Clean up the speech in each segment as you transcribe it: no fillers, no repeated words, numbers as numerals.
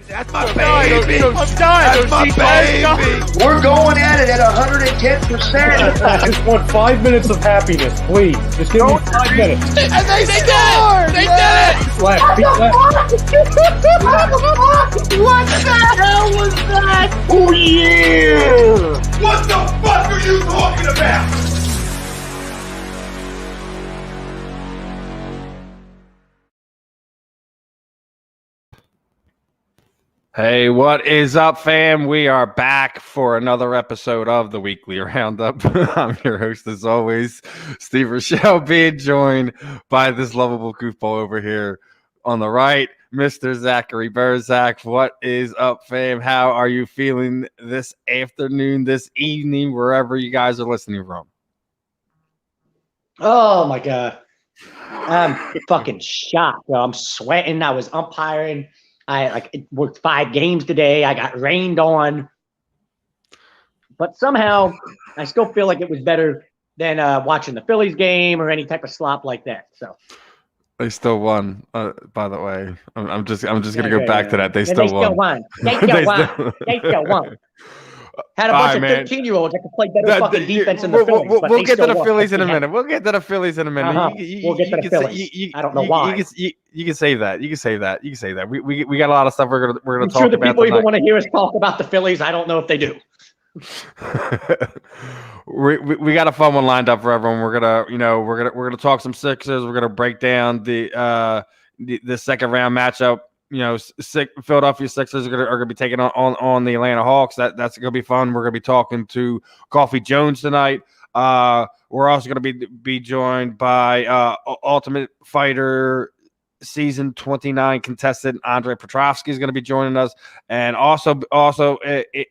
That's my baby. That's my baby. We're going at it at 110%. I just want 5 minutes of happiness, please. Just give me 5 minutes. And they scored. They did it. Left. What the hell was that? Oh, yeah. What the fuck are you talking about? Hey, what is up, fam? We are back for another episode of the Weekly Roundup. I'm your host, as always, Steve Rochelle, being joined by this lovable goofball over here on the right, Mr. Zachary Burzak. What is up, fam? How are you feeling this afternoon, this evening, wherever you guys are listening from? Oh, my God. I'm fucking shocked. I'm sweating. I was umpiring. I worked 5 games today. I got rained on, but somehow I still feel like it was better than watching the Phillies game or any type of slop like that. So they still won. By the way, I'm just gonna go back to that. They still won. They still won. Had a bunch of 15-year-olds that could play better fucking defense in the Phillies. We'll get to the Phillies in a minute. We'll get to the Phillies in a minute. We'll get to the Phillies. I don't know why. You can save that. You can save that. We got a lot of stuff we're gonna talk about. I'm sure the people tonight. even want to hear us talk about the Phillies. I don't know if they do. we got a fun one lined up for everyone. We're gonna talk some Sixers. We're gonna break down the second round matchup. Philadelphia Sixers are gonna be taking on the Atlanta Hawks. That's gonna be fun. We're gonna be talking to Coffee Jones tonight. We're also gonna be joined by Ultimate Fighter Season 29 contestant Andre Petroski is going to be joining us, and also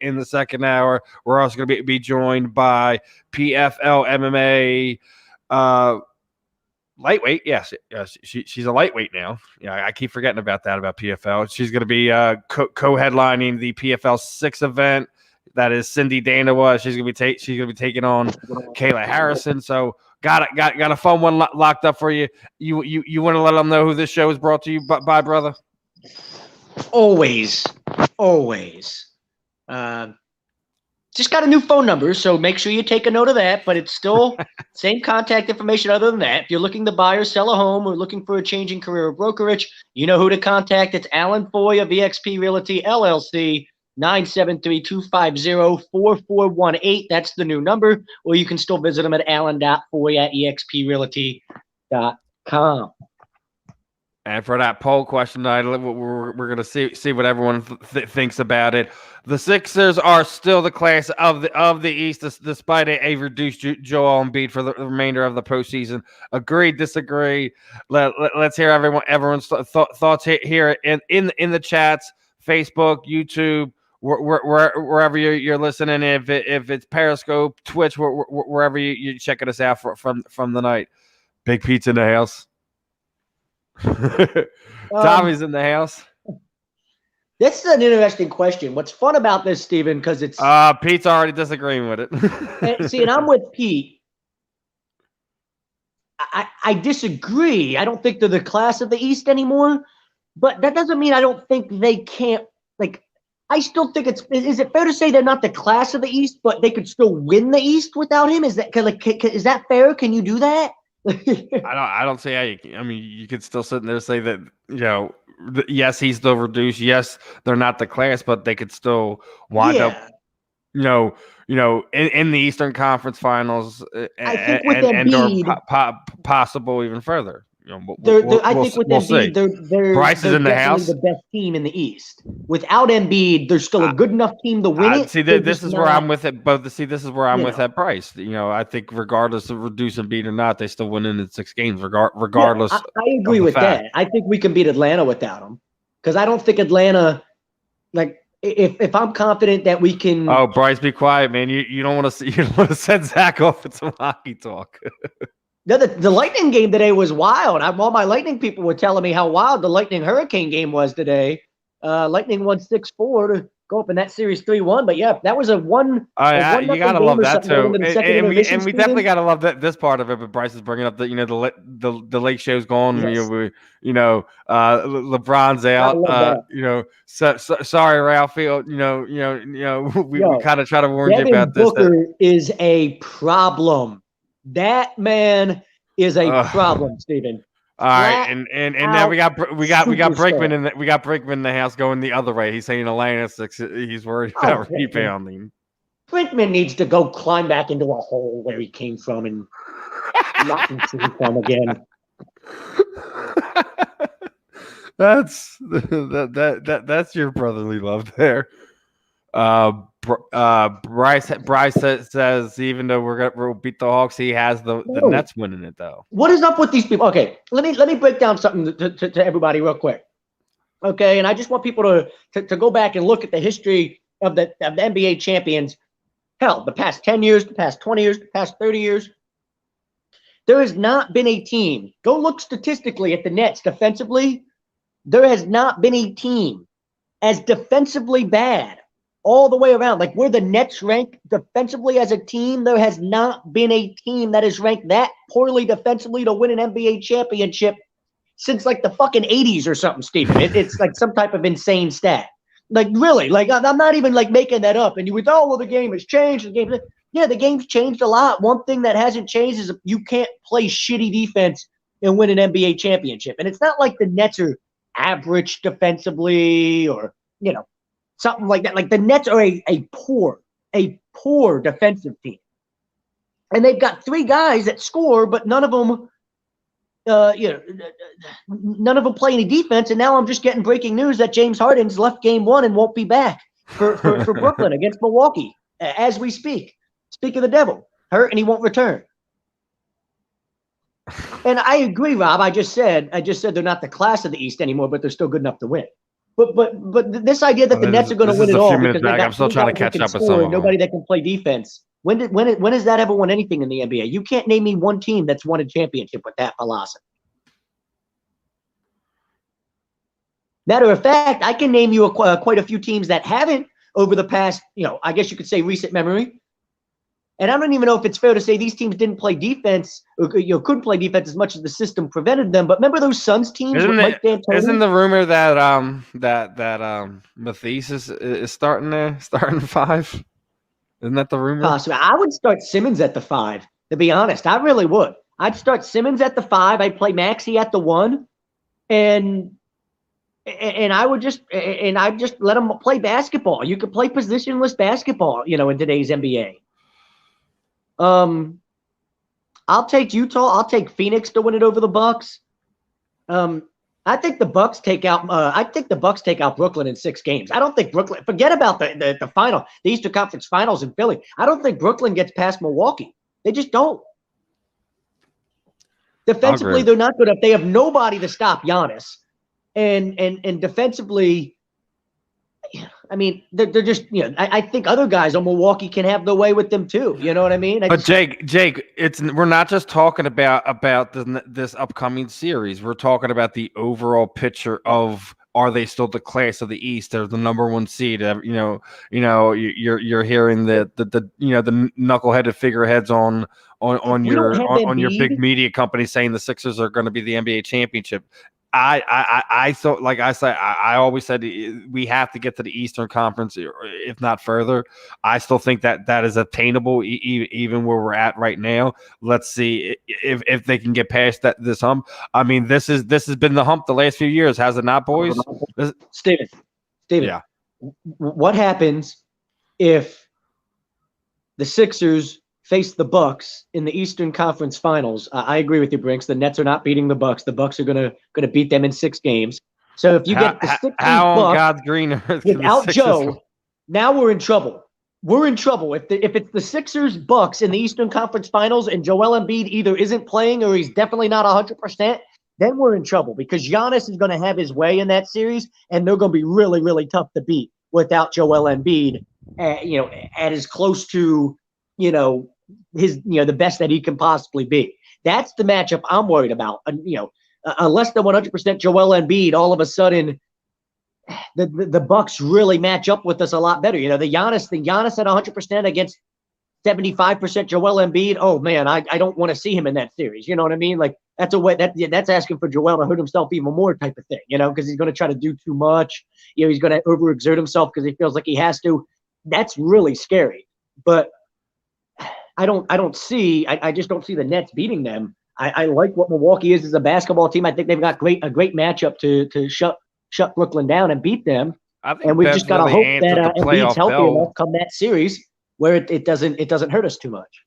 in the second hour, we're also going to be joined by PFL MMA. Lightweight, yes, she's a lightweight now. Yeah, I keep forgetting about PFL. She's going to be co-headlining the PFL 6 event. That is Cindy Dandois. She's going to be taking on Kayla Harrison. So got a fun one locked up for you. You want to let them know who this show is brought to you by, brother? Always. Just got a new phone number, so make sure you take a note of that, but it's still same contact information other than that. If you're looking to buy or sell a home or looking for a change in career or brokerage, you know who to contact. It's Alan Foy of eXp Realty, LLC, 973-250-4418. That's the new number, or you can still visit them at alan.foy@exprealty.com. And for that poll question tonight, we're going to see what everyone thinks about it. The Sixers are still the class of the East, despite a reduced Joel Embiid for the remainder of the postseason. Agree, disagree? Let's hear everyone's thoughts here in the chats, Facebook, YouTube, wherever you're listening. If it's Periscope, Twitch, wherever you're checking us out from the night. Big Pizza in the house. Tommy's in the house. This is an interesting question. What's fun about this, Steven, because it's Pete's already disagreeing with it. and I'm with Pete. I disagree. I don't think they're the class of the East anymore, but that doesn't mean I don't think they can't. Like, I still think is it fair to say they're not the class of the East, but they could still win the East without him? Is that is that fair? Can you do that? I don't see how you can. I mean, you could still sit there and say that, yes, he's still reduced. Yes, they're not the class, but they could still wind up, in the Eastern Conference Finals and possible even further. I think with Embiid, Bryce is in the house. The best team in the East. Without Embiid, there's still a good enough team to win it. See, this is where I'm with it. But this is where I'm with that Bryce. I think regardless of reducing Embiid or not, they still win in 6 games. Regardless, I agree with that. I think we can beat Atlanta without them, because I don't think Atlanta, like, if I'm confident that we can. Oh, Bryce, be quiet, man. You don't want to send Zach off with some hockey talk. The Lightning game today was wild. All my Lightning people were telling me how wild the Lightning Hurricane game was today. Lightning won 6-4 go up in that series 3-1. But yeah, that was a one. You gotta love that too, and we Steven. definitely gotta love that this part of it. But Bryce is bringing up the lake show's gone. Yes. LeBron's out. Sorry, Ralph. We kind of try to warn you about this. Booker is a problem. That man is a problem, Steven. All right, and now we got Brinkman in the house going the other way. He's saying Atlanta he's worried about rebounding. Brinkman needs to go climb back into a hole where he came from and not shoot from again. That's your brotherly love there. Bryce says even though we'll beat the Hawks, he has the Nets winning it though. What is up with these people? Okay, let me break down something to everybody real quick. Okay, and I just want people to go back and look at the history of the NBA champions. Hell, the past 10 years, the past 20 years, the past 30 years. There has not been a team. Go look statistically at the Nets defensively. There has not been a team as defensively bad all the way around. Like where the Nets rank defensively as a team, there has not been a team that is ranked that poorly defensively to win an NBA championship since like the fucking 80s or something, Steven. It's like some type of insane stat. Like really, like I'm not even like making that up. And you would, oh, well, the game has changed. The game's changed a lot. One thing that hasn't changed is you can't play shitty defense and win an NBA championship. And it's not like the Nets are average defensively or, something like that. Like the Nets are a poor defensive team. And they've got three guys that score, but none of them none of them play any defense. And now I'm just getting breaking news that James Harden's left game 1 and won't be back for Brooklyn against Milwaukee as we speak. Speak of the devil, hurt and he won't return. And I agree, Rob. I just said they're not the class of the East anymore, but they're still good enough to win. But this idea that the Nets are going to win it all because I'm still trying to catch up with some of them. Nobody that can play defense. When has that ever won anything in the NBA? You can't name me one team that's won a championship with that philosophy. Matter of fact, I can name you quite a few teams that haven't over the past, I guess you could say recent memory. And I don't even know if it's fair to say these teams didn't play defense or couldn't play defense as much as the system prevented them. But remember those Suns teams with Mike D'Antoni? Isn't the rumor that Matisse is starting 5? Isn't that the rumor? So I would start Simmons at the 5. To be honest, I really would. I'd start Simmons at the 5. I'd play Maxey at the 1, and I'd just let them play basketball. You could play positionless basketball, in today's NBA. I'll take Utah. I'll take Phoenix to win it over the Bucks. I think the Bucks take out. Brooklyn in 6 games. I don't think Brooklyn. Forget about the final, the Eastern Conference Finals in Philly. I don't think Brooklyn gets past Milwaukee. They just don't. Defensively, they're not good enough. They have nobody to stop Giannis, and defensively, I mean, they're just, I think other guys on Milwaukee can have their way with them too. You know what I mean? But Jake, we're not just talking about this upcoming series. We're talking about the overall picture of, are they still the class of the East? They're the number 1 seed. You're hearing the knuckleheaded figureheads on your big media company saying the Sixers are going to be the NBA championship. I thought, like I said, I always said we have to get to the Eastern Conference, if not further. I still think that is attainable, even where we're at right now. Let's see if they can get past this hump. I mean, this has been the hump the last few years, has it not, boys? Steven, yeah. What happens if the Sixers face the Bucks in the Eastern Conference Finals? I agree with you, Brinks. The Nets are not beating the Bucks. The Bucks are gonna beat them in 6 games. So if you get the Sixers Bucks God's green earth without Joe, now we're in trouble. We're in trouble. If it's the Sixers Bucks in the Eastern Conference Finals and Joel Embiid either isn't playing or he's definitely not 100%, then we're in trouble because Giannis is going to have his way in that series, and they're going to be really, really tough to beat without Joel Embiid. At as close to his the best that he can possibly be. That's the matchup I'm worried about. A less than 100% Joel Embiid all of a sudden the Bucks really match up with us a lot better. You know, the Giannis at 100% against 75% Joel Embiid. Oh man, I don't want to see him in that series. You know what I mean? Like that's that's asking for Joel to hurt himself even more type of thing. You know, because he's going to try to do too much. You know, he's going to overexert himself because he feels like he has to. That's really scary. But I just don't see the Nets beating them. I like what Milwaukee is as a basketball team. I think they've got a great matchup to shut Brooklyn down and beat them. And we've just got to hope that Embiid's healthy enough come that series where it doesn't hurt us too much.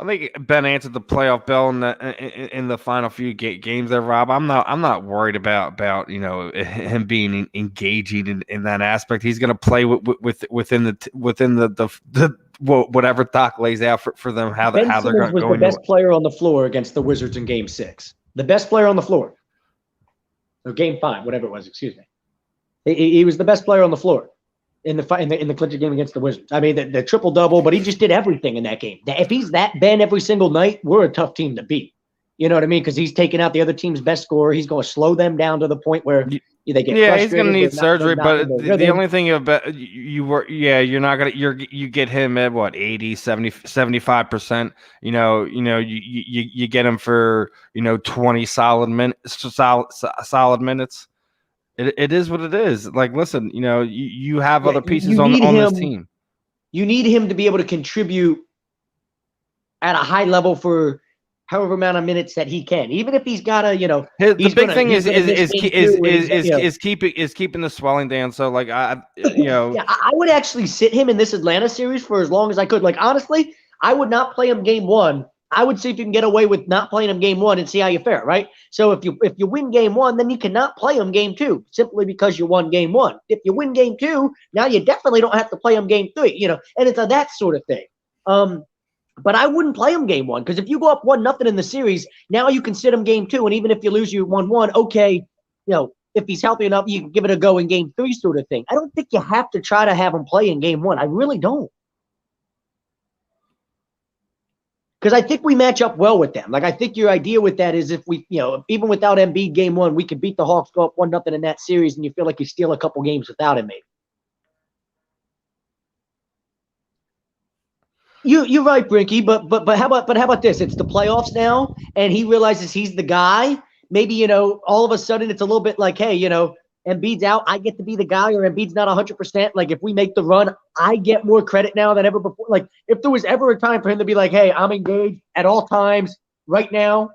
I think Ben answered the playoff bell in the final few games there, Rob. I'm not worried about him being engaging in that aspect. He's going to play within the whatever Doc lays out for them. How they're going. Was the best player on the floor against the Wizards in Game 6. The best player on the floor, or Game 5, whatever it was. Excuse me. He was the best player on the floor in the clincher game against the Wizards. I mean, the triple double, but he just did everything in that game. If he's that Ben every single night, we're a tough team to beat. You know what I mean? Because he's taking out the other team's best scorer. He's going to slow them down to the point where they get frustrated. Yeah, he's going to need surgery. But the only thing about you're not going to you get him at what 80, 70, 75%. You get him for 20 solid minutes. It is what it is. Like, listen, you have other pieces on this team. You need him to be able to contribute at a high level for however amount of minutes that he can, even if he's got to, the big thing is keeping the swelling down. So, like, I would actually sit him in this Atlanta series for as long as I could. Like, honestly, I would not play him Game 1. I would see if you can get away with not playing him Game 1 and see how you fare, right? So if you win Game 1, then you cannot play him Game 2 simply because you won Game 1. If you win Game 2, now you definitely don't have to play him Game 3, and it's that sort of thing. But I wouldn't play him Game 1 because if you go up 1-0 in the series, now you can sit him Game 2, and even if you lose, you 1-1. Okay, if he's healthy enough, you can give it a go in Game 3, sort of thing. I don't think you have to try to have him play in Game 1. I really don't. Because I think we match up well with them. Like, I think your idea with that is if we, even without Embiid Game 1, we could beat the Hawks, go up 1-0 in that series, and you feel like you steal a couple games without him, maybe. You're right, Brinky, but how about this? It's the playoffs now, and he realizes he's the guy. Maybe, all of a sudden it's a little bit like, hey, Embiid's out, I get to be the guy, or Embiid's not 100%. Like, if we make the run, I get more credit now than ever before. Like, if there was ever a time for him to be like, hey, I'm engaged at all times right now,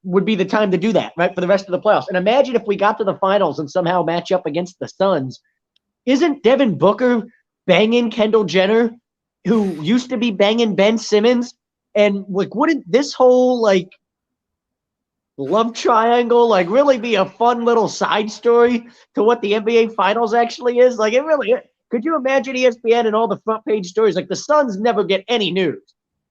would be the time to do that, right, for the rest of the playoffs. And imagine if we got to the finals and somehow match up against the Suns. Isn't Devin Booker banging Kendall Jenner, who used to be banging Ben Simmons? And, like, wouldn't this whole, like, love triangle really be a fun little side story to what the NBA Finals actually is? Like, it really is. Could you imagine ESPN and all the front page stories? Like, the Suns never get any news.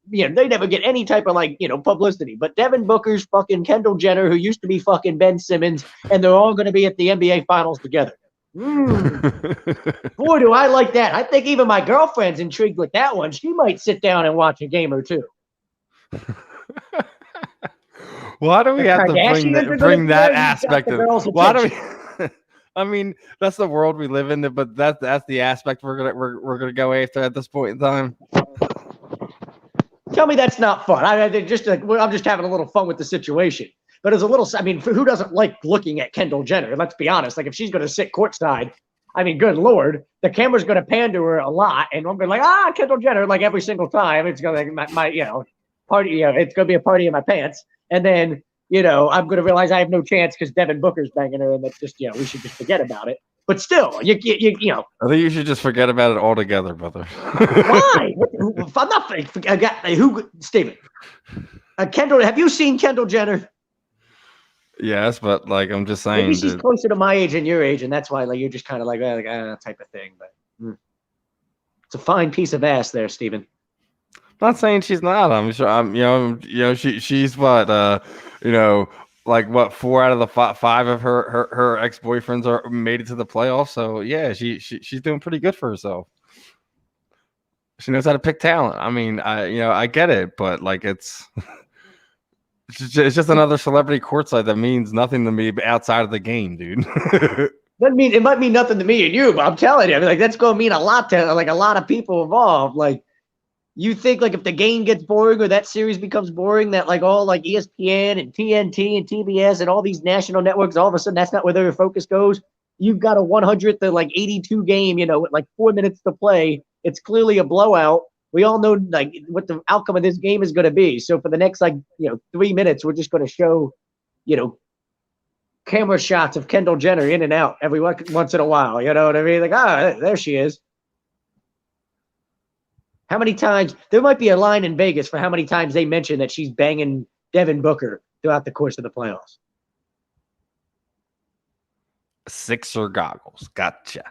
They never get any type of publicity. But Devin Booker's fucking Kendall Jenner, who used to be fucking Ben Simmons, and they're all going to be at the NBA Finals together. Boy, do I like that. I think even my girlfriend's intrigued with that one. She might sit down and watch a game or two. Why do we have to bring that aspect of it? Why do we? I mean, that's the world we live in, but that's the aspect we're gonna go after at this point in time. Tell me that's not fun. I'm just having a little fun with the situation. But it's a little. I mean, who doesn't like looking at Kendall Jenner? Let's be honest. Like, if she's gonna sit courtside, I mean, good Lord, the camera's gonna pan to her a lot, and I'm gonna be Kendall Jenner, like every single time. It's gonna my party. It's gonna be a party in my pants. And then, I'm going to realize I have no chance because Devin Booker's banging her, and that's just, we should just forget about it. But still, I think you should just forget about it altogether, brother. Why? I'm not. I got who? Steven. Kendall. Have you seen Kendall Jenner? Yes, but I'm just saying. Maybe she's closer to my age and your age, and that's why you're just kind of type of thing. But it's a fine piece of ass there, Steven. Not saying she's not. I'm sure. She's what 4 out of the 5 of her ex-boyfriends are made it to the playoffs. So yeah, she's doing pretty good for herself. She knows how to pick talent. I mean, I get it, but it's just another celebrity courtside that means nothing to me outside of the game, dude. Doesn't mean it might mean nothing to me and you, but I'm telling you, I mean, like that's going to mean a lot to like a lot of people involved. Like, you think like if the game gets boring or that series becomes boring, that like all like ESPN and TNT and TBS and all these national networks, all of a sudden that's not where their focus goes. You've got a 100th to like 82 game, with like 4 minutes to play. It's clearly a blowout. We all know like what the outcome of this game is going to be. So for the next 3 minutes, we're just going to show, camera shots of Kendall Jenner in and out every once in a while. You know what I mean? Like, there she is. How many times there might be a line in Vegas for how many times they mention that she's banging Devin Booker throughout the course of the playoffs. Sixer goggles. Gotcha.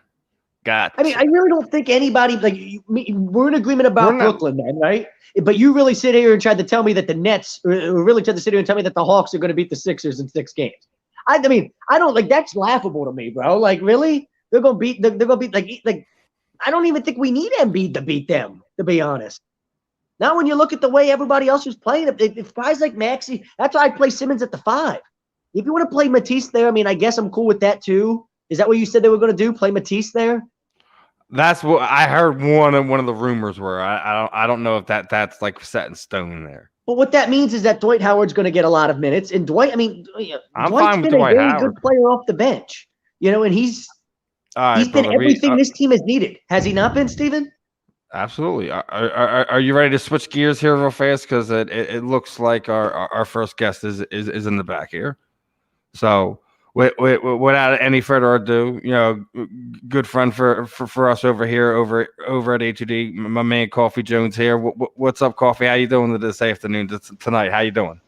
I mean, I really don't think anybody we're in agreement about Brooklyn, then, right? But you really sit here and tried to tell me that the Nets, or really tried to sit here and tell me that the Hawks are going to beat the Sixers in 6 games. I mean, I don't like that's laughable to me, bro. Like, really? They're going to beat like. I don't even think we need Embiid to beat them, to be honest. Now, when you look at the way everybody else is playing, if guys like Maxey, that's why I play Simmons at the 5. If you want to play Matisse there, I mean, I guess I'm cool with that too. Is that what you said they were going to do? Play Matisse there? That's what I heard. One of the rumors were. I don't know if that's like set in stone there. But what that means is that Dwight Howard's going to get a lot of minutes, and Dwight. I mean, I'm Dwight's fine with been Dwight a very Howard. good player off the bench, and he's been brother, everything this team has needed. Has he not been, Steven? Absolutely. Are you ready to switch gears here real fast? Because it looks like our first guest is in the back here. So without any further ado, good friend for us over here over at A2D, my man Coffee Jones here. What's up, Coffee? How you doing this afternoon, tonight? How you doing?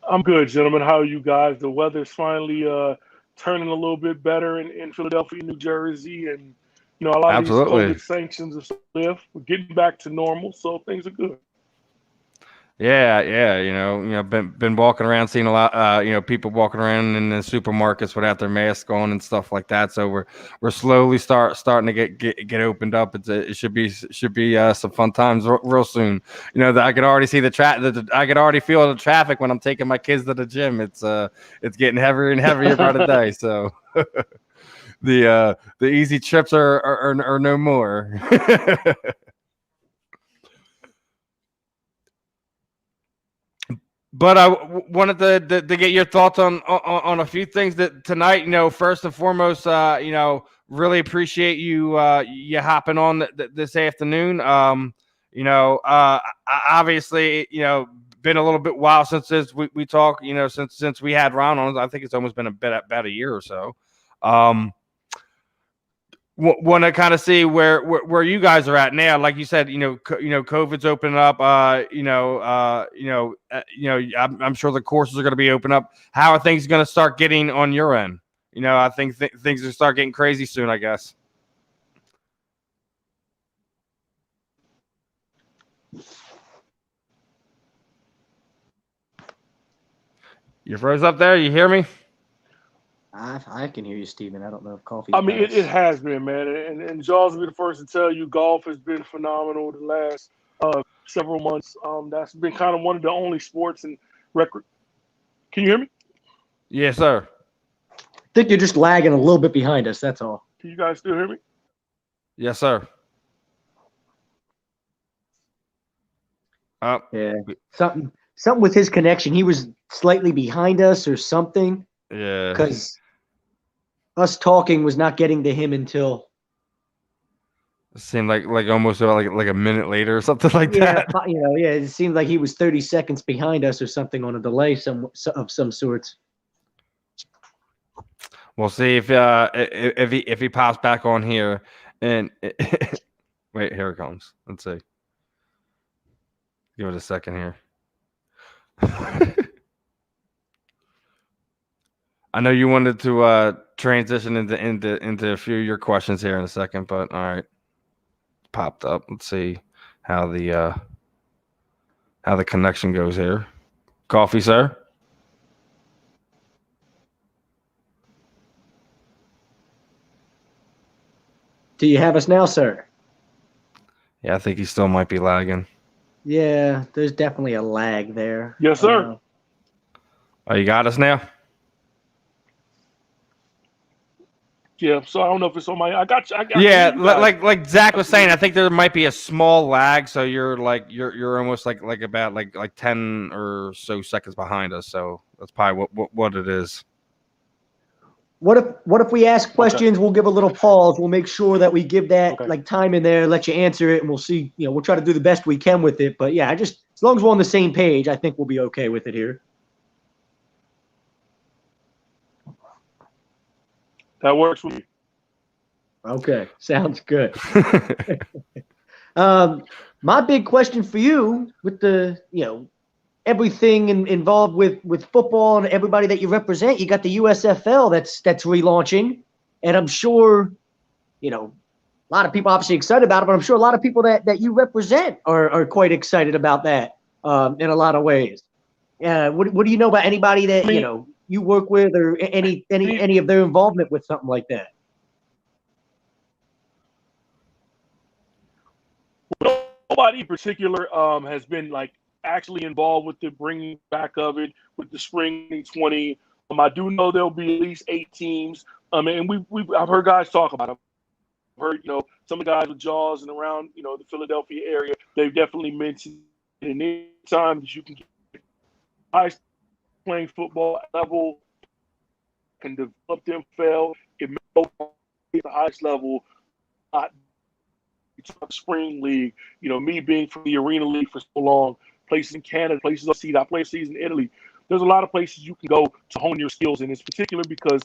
I'm good, gentlemen. How are you guys? The weather's finally turning a little bit better in Philadelphia, New Jersey, and a lot of these COVID sanctions are lift. We're getting back to normal, so things are good. Yeah. Been walking around, seeing a lot. People walking around in the supermarkets without their masks on and stuff like that. So we're slowly starting to get opened up. It should be some fun times real soon. I could already see I could already feel the traffic when I'm taking my kids to the gym. It's getting heavier and heavier by the day. So the easy trips are no more. But I wanted to get your thoughts on a few things that tonight. First and foremost, really appreciate you hopping on this afternoon. Obviously, been a little bit while since we talked. Since we had Ron on, I think it's almost been about a year or so. Want to kind of see where you guys are at now. Like you said, COVID's opening up. I'm sure the courses are going to be open up. How are things going to start getting on your end? I think things will start getting crazy soon, I guess. You froze up there. You hear me? I can hear you, Steven. I don't know if Coffee. I mean, it has been, man. And Jaws will be the first to tell you golf has been phenomenal the last several months. That's been kind of one of the only sports and record. Can you hear me? Yes, sir. I think you're just lagging a little bit behind us. That's all. Can you guys still hear me? Yes, sir. Yeah. Something with his connection. He was slightly behind us or something. Yeah. Because us talking was not getting to him until it seemed like almost like a minute later or something like that. It seemed like he was 30 seconds behind us or something on a delay of some sorts. We'll see if he pops back on here and wait, here it comes. Let's see. Give it a second here. I know you wanted to transition into a few of your questions here in a second, but all right, popped up. Let's see how the connection goes here. Coffee, sir. Do you have us now, sir? Yeah, I think he still might be lagging. Yeah, there's definitely a lag there. Yes, sir. Oh, you got us now? Yeah, so I don't know if it's on my. I got you. Yeah, like Zach was saying, I think there might be a small lag, so you're almost like about like 10 or so seconds behind us. So that's probably what it is. What if we ask questions? Okay. We'll give a little pause. We'll make sure that we give that like time in there, let you answer it, and we'll see. We'll try to do the best we can with it. But yeah, as long as we're on the same page, I think we'll be okay with it here. That works for me. Okay, sounds good. My big question for you, with the everything involved with football and everybody that you represent, you got the USFL that's relaunching, and I'm sure a lot of people obviously excited about it, but I'm sure a lot of people that you represent are quite excited about that in a lot of ways. What do you know about anybody that you work with, or any of their involvement with something like that? Nobody in particular has been like actually involved with the bringing back of it with the spring 2020. I do know there'll be at least 8 teams. And I've heard guys talk about it. I've heard some of the guys with Jaws and around the Philadelphia area. They've definitely mentioned it. And any time that you can get guys playing football level, can develop them well, it may go to the highest level. Spring league, me being from the arena league for so long, places in Canada, places overseas. I play overseas in Italy. There's a lot of places you can go to hone your skills, and it's particular because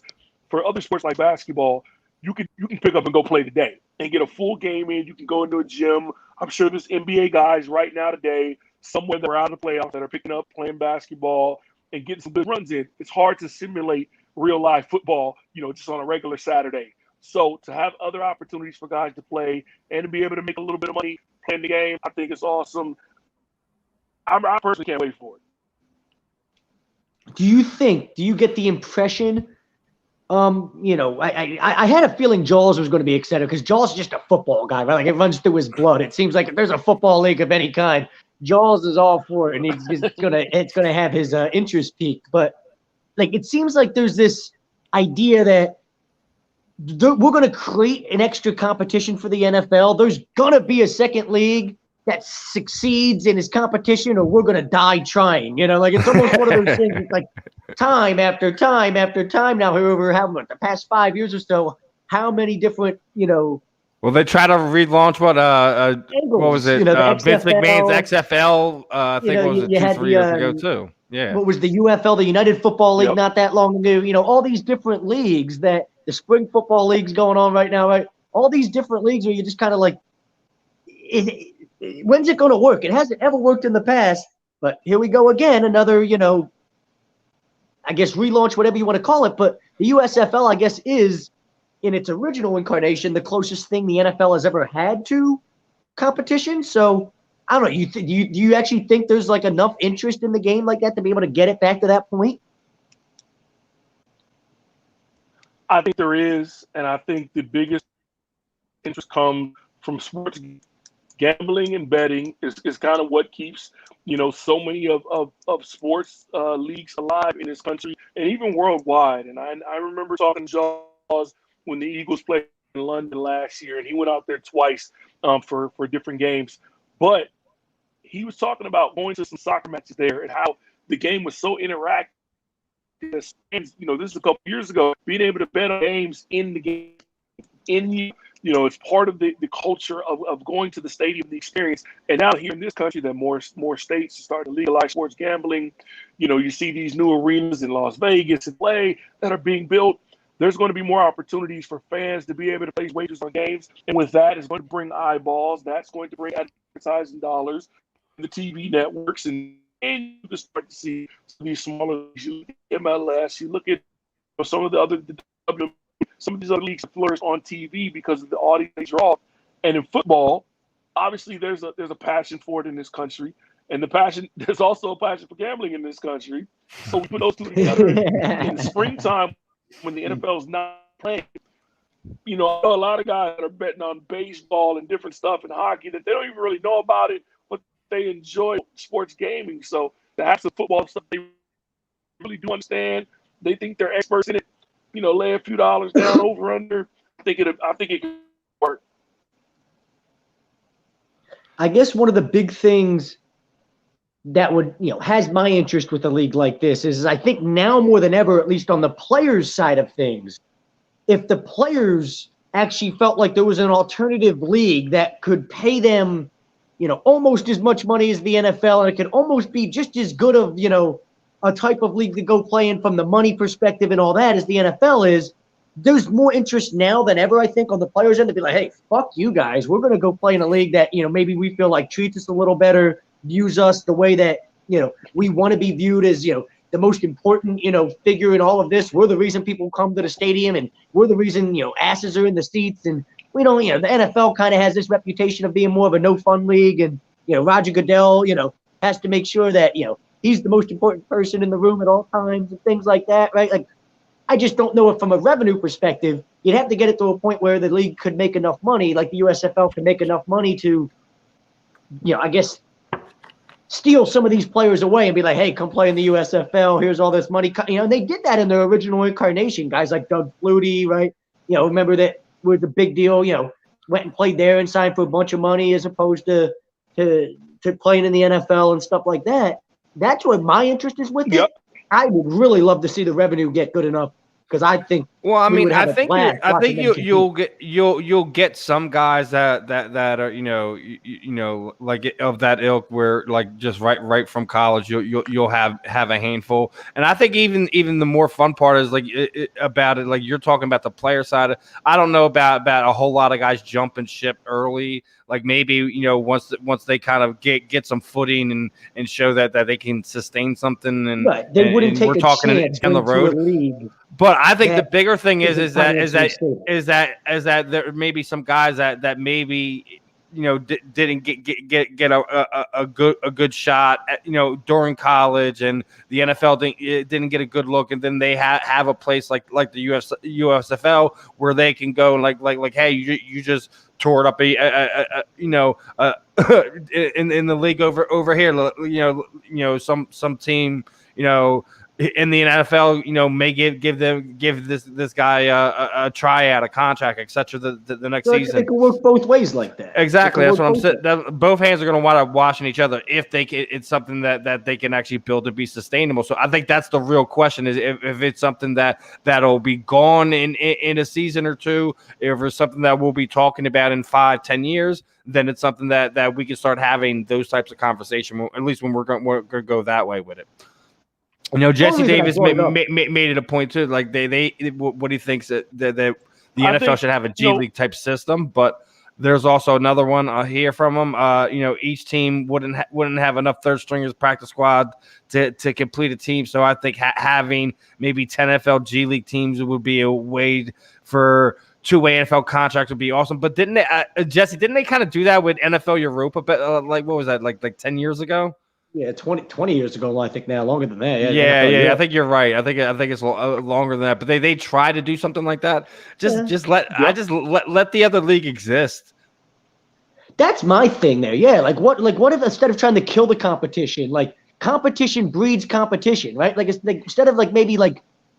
for other sports like basketball, you can pick up and go play today and get a full game in. You can go into a gym. I'm sure there's NBA guys right now today somewhere that are out of the playoffs that are picking up playing basketball and getting some good runs in. It's hard to simulate real life football, just on a regular Saturday. So to have other opportunities for guys to play and to be able to make a little bit of money playing the game, I think it's awesome. I personally can't wait for it. Do you get the impression, I had a feeling Jaws was going to be excited because Jaws is just a football guy, right? Like, it runs through his blood. It seems like if there's a football league of any kind, Jaws is all for it, and it's gonna have his interest peaked. But like, it seems like there's this idea that we're going to create an extra competition for the NFL. There's going to be a second league that succeeds in his competition, or we're going to die trying. Like, it's almost one of those things. It's like time after time after time now, however, the past 5 years or so, how many different, Well, they try to relaunch what was it? Vince McMahon's XFL. I think it was 2-3 years ago too. Yeah. What was the UFL, the United Football League, not that long ago? All these different leagues that the spring football league's going on right now, right? All these different leagues where you're just kind of like, when's it going to work? It hasn't ever worked in the past, but here we go again. Another, I guess relaunch, whatever you want to call it. But the USFL, I guess, is in its original incarnation the closest thing the NFL has ever had to competition. So I don't know. Do you actually think there's like enough interest in the game like that to be able to get it back to that point? I think there is, and I think the biggest interest comes from sports gambling and betting is kind of what keeps so many of sports leagues alive in this country and even worldwide. And I remember talking to Jaws when the Eagles played in London last year, and he went out there twice for different games. But he was talking about going to some soccer matches there and how the game was so interactive. This is a couple years ago, being able to bet on games in the game, it's part of the culture of going to the stadium, the experience. And now here in this country, that more states are starting to legalize sports gambling. You see these new arenas in Las Vegas and LA that are being built. There's going to be more opportunities for fans to be able to place wagers on games. And with that, it's going to bring eyeballs. That's going to bring advertising dollars, the TV networks, and you can start to see these smaller leagues. You look at MLS, you look at some of the other some of these other leagues flourish on TV because of the audience they draw. And in football, obviously there's a passion for it in this country. And there's also a passion for gambling in this country. So we put those two together in the springtime when the NFL is not playing. I know a lot of guys that are betting on baseball and different stuff and hockey that they don't even really know about it, but they enjoy sports gaming. So to have some football stuff they really do understand, they think they're experts in it. lay a few dollars down over under. I think it could work. I guess one of the big things that would, has my interest with a league like this is I think now more than ever, at least on the players' side of things, if the players actually felt like there was an alternative league that could pay them, almost as much money as the NFL, and it could almost be just as good of, a type of league to go play in from the money perspective and all that as the NFL is, there's more interest now than ever, I think, on the players' end to be like, hey, fuck you guys. We're going to go play in a league that, maybe we feel like treats us a little better, views us the way that, we want to be viewed as, the most important, figure in all of this. We're the reason people come to the stadium, and we're the reason, asses are in the seats. And we don't, the NFL kind of has this reputation of being more of a no-fun league. And, Roger Goodell, has to make sure that, he's the most important person in the room at all times and things like that, right? Like, I just don't know if from a revenue perspective, you'd have to get it to a point where the league could make enough money, like the USFL can make enough money to, I guess, steal some of these players away and be like, hey, come play in the USFL. Here's all this money. And they did that in their original incarnation. Guys like Doug Flutie, right? Remember that was the big deal, went and played there and signed for a bunch of money as opposed to playing in the NFL and stuff like that. That's where my interest is with it. I would really love to see the revenue get good enough because I think. Well, I mean, I think you'll get some guys that are like of that ilk where like just right from college you'll have a handful, and I think even the more fun part is like about it, like you're talking about the player side. I don't know about a whole lot of guys jumping ship early. Like maybe once they kind of get some footing and show that they can sustain something, and right. They wouldn't take we're a talking chance down the road. But I think the bigger thing is that there may be some guys that maybe didn't get a good shot at, during college, and the NFL didn't get a good look, and then they have a place like the USFL where they can go and like hey, you just tore it up in the league over here, some team in the NFL, may give this guy a tryout, a contract, etc. The next season. It can work both ways like that. Exactly, that's what I'm saying. Both hands are going to want to washing each other if it's something that they can actually build to be sustainable. So I think that's the real question: is if it's something that'll be gone in a season or two, if it's something that we'll be talking about in 5-10 years. Then it's something that we can start having those types of conversation. At least when we're going to go that way with it. Jesse Davis made it a point too. Like what he thinks that the NFL should have a G League type system, but there's also another one I hear from him. Each team wouldn't have enough third stringers practice squad to complete a team. So I think having maybe 10 NFL G League teams would be a way for two-way NFL contracts would be awesome. But didn't they, Jesse? Didn't they kind of do that with NFL Europa? But like what was that like 10 years ago? Yeah, 20 years ago, I think now, longer than that. Yeah, I think you're right. I think it's longer than that. But they try to do something like that. Just let the other league exist. That's my thing there. Yeah, like what if instead of trying to kill the competition, like competition breeds competition, right? Like instead of maybe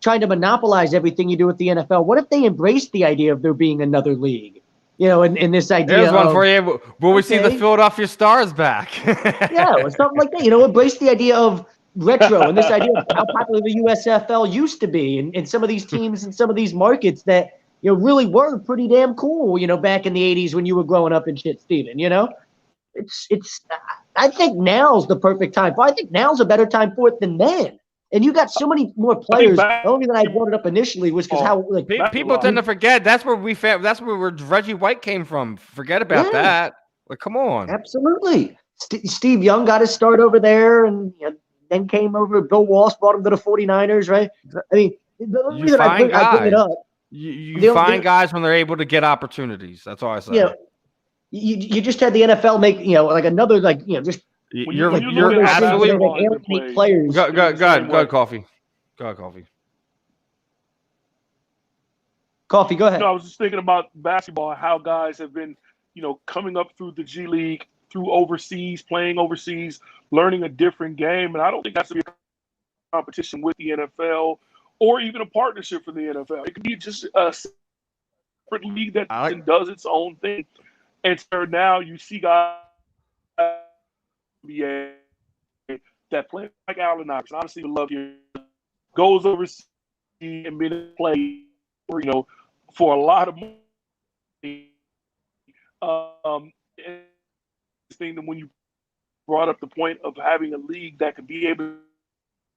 trying to monopolize everything you do with the NFL, what if they embrace the idea of there being another league? And this idea. There's one for you. Will we see the Philadelphia Stars back? Yeah, or something like that. Embrace the idea of retro and this idea of how popular the USFL used to be, and some of these teams and some of these markets that really were pretty damn cool. Back in the '80s when you were growing up and shit, Steven. It's. I think now's the perfect time. I think now's a better time for it than then. And you got so many more players. The only reason I brought it up initially was because how people tend to forget. That's where Reggie White came from. Forget about that. Like, come on. Absolutely. Steve Young got his start over there, and then came over. Bill Walsh brought him to the 49ers, right? I mean, the only reason I bring it up. You find guys when they're able to get opportunities. That's all I say. You just had the NFL make another just. You're absolutely players. Go ahead, Coffee. Go ahead, Coffee. Coffee, go ahead. No, I was just thinking about basketball, how guys have been, coming up through the G League, through overseas, playing overseas, learning a different game. And I don't think that's a competition with the NFL or even a partnership for the NFL. It could be just a separate league that does its own thing. And so now you see guys that play like Allen Iverson. Honestly, love you. Goes overseas and been play, for a lot of money. Thing that when you brought up the point of having a league that could be able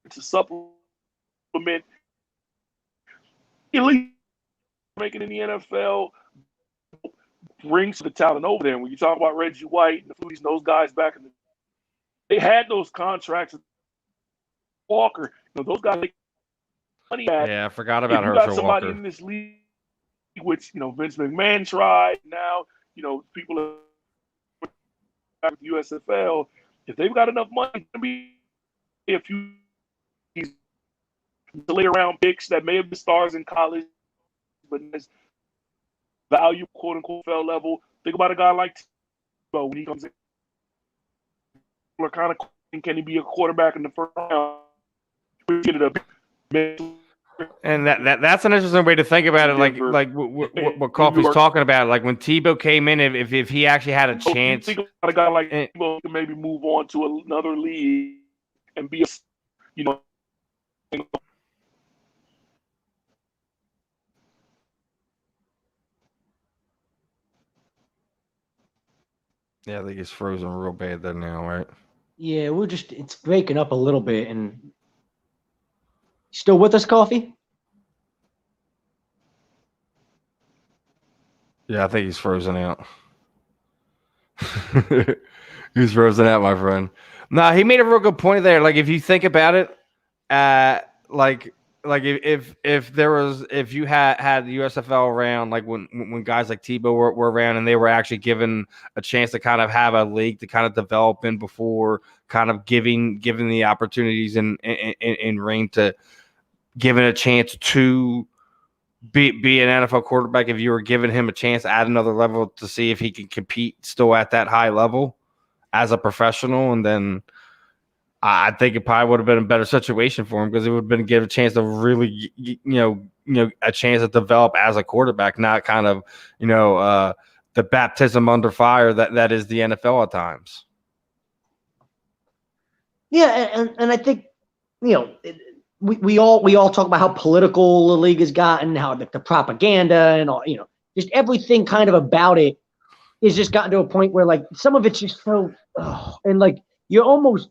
to supplement elite making in the NFL, brings the talent over there. When you talk about Reggie White and the Fluties and those guys back in the they had those contracts. Walker, those guys make money at. Yeah, I forgot about Herschel Walker. You got somebody in this league, which Vince McMahon tried. Now, people are back with the USFL. If they've got enough money, it's gonna be a few later round picks that may have been stars in college, but as value, quote unquote, NFL level. Think about a guy like Tebow when he comes in. People are kind of can he be a quarterback in the first round? And that's an interesting way to think about it. Like what Coffee's talking about. Like when Tebow came in, if he actually had a chance, think about a guy like Tebow can maybe move on to another league and be Yeah, I think he's frozen real bad there now, right? Yeah, it's breaking up a little bit. And still with us, Coffee? Yeah, I think he's frozen out. He's frozen out, my friend. No, he made a real good point there. Like if you think about it, like if you had the USFL around, like when guys like Tebow were around and they were actually given a chance to kind of have a league to kind of develop in before kind of giving the opportunities in ring to giving a chance to be an NFL quarterback. If you were giving him a chance to add another level to see if he can compete still at that high level as a professional, and then I think it probably would have been a better situation for him because it would have been give a chance to really, a chance to develop as a quarterback, not kind of, the baptism under fire that is the NFL at times. Yeah, and I think, we all talk about how political the league has gotten, how the propaganda and all, just everything kind of about it is just gotten to a point where like some of it's just so, and like you almost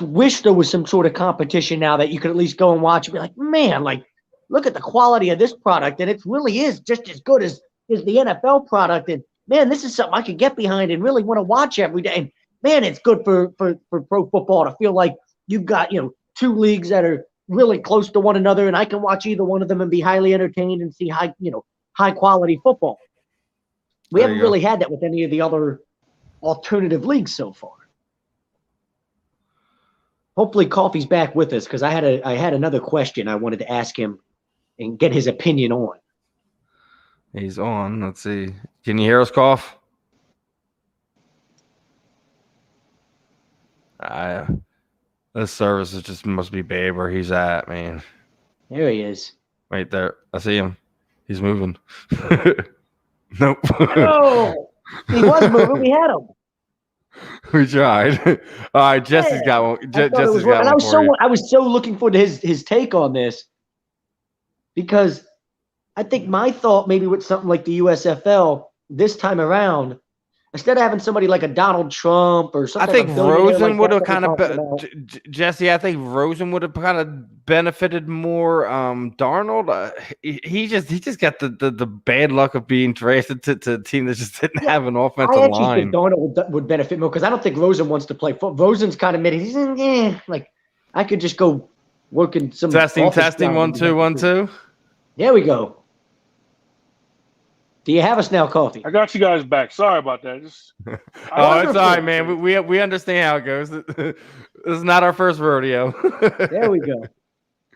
wish there was some sort of competition now that you could at least go and watch and be like, man, like look at the quality of this product, and it really is just as good as the NFL product, and man, this is something I could get behind and really want to watch every day. And man, it's good for pro football to feel like you've got two leagues that are really close to one another, and I can watch either one of them and be highly entertained and see high quality football. We haven't really had that with any of the other alternative leagues so far. Hopefully Coffee's back with us because I had another question I wanted to ask him and get his opinion on. He's on. Let's see. Can you hear us, Cough? This service just must be bad where he's at, man. There he is. Right there. I see him. He's moving. Nope. No, he was moving. We had him. We tried. All right, Jesse's got one. Jesse's got one. I was so looking forward to his take on this because I think my thought maybe with something like the USFL this time around, instead of having somebody like a Donald Trump or something, I think Rosen would have kind of Jesse. I think Rosen would have kind of benefited more. Darnold, he just got the bad luck of being drafted to a team that just didn't have an offensive line. I actually think Darnold would benefit more because I don't think Rosen wants to play football. Rosen's kind of mid. He's like I could just go work in some testing 1 2 1 2. There we go. Do you have us now, Coffee? I got you guys back. Sorry about that. It's all right, man. We understand how it goes. This is not our first rodeo. There we go.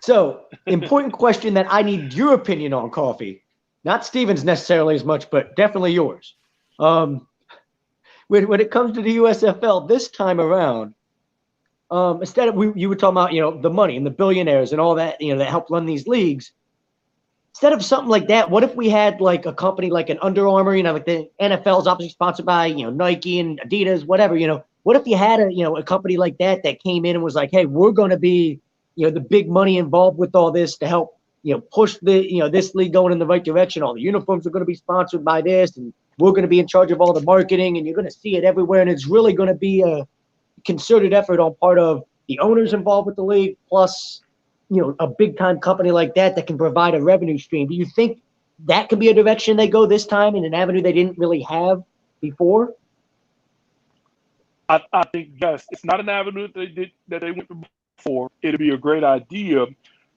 So, important question that I need your opinion on, Coffee. Not Steven's necessarily as much, but definitely yours. When it comes to the USFL this time around, instead of you were talking about the money and the billionaires and all that that help run these leagues. Instead of something like that, what if we had like a company like an Under Armour, like the NFL's obviously sponsored by Nike and Adidas, whatever. What if you had a company like that came in and was like, hey, we're going to be the big money involved with all this to help push the this league going in the right direction. All the uniforms are going to be sponsored by this, and we're going to be in charge of all the marketing, and you're going to see it everywhere, and it's really going to be a concerted effort on part of the owners involved with the league, plus a big time company like that can provide a revenue stream. Do you think that could be a direction they go this time in an avenue they didn't really have before? I think yes. It's not an avenue that they went before. It'd be a great idea.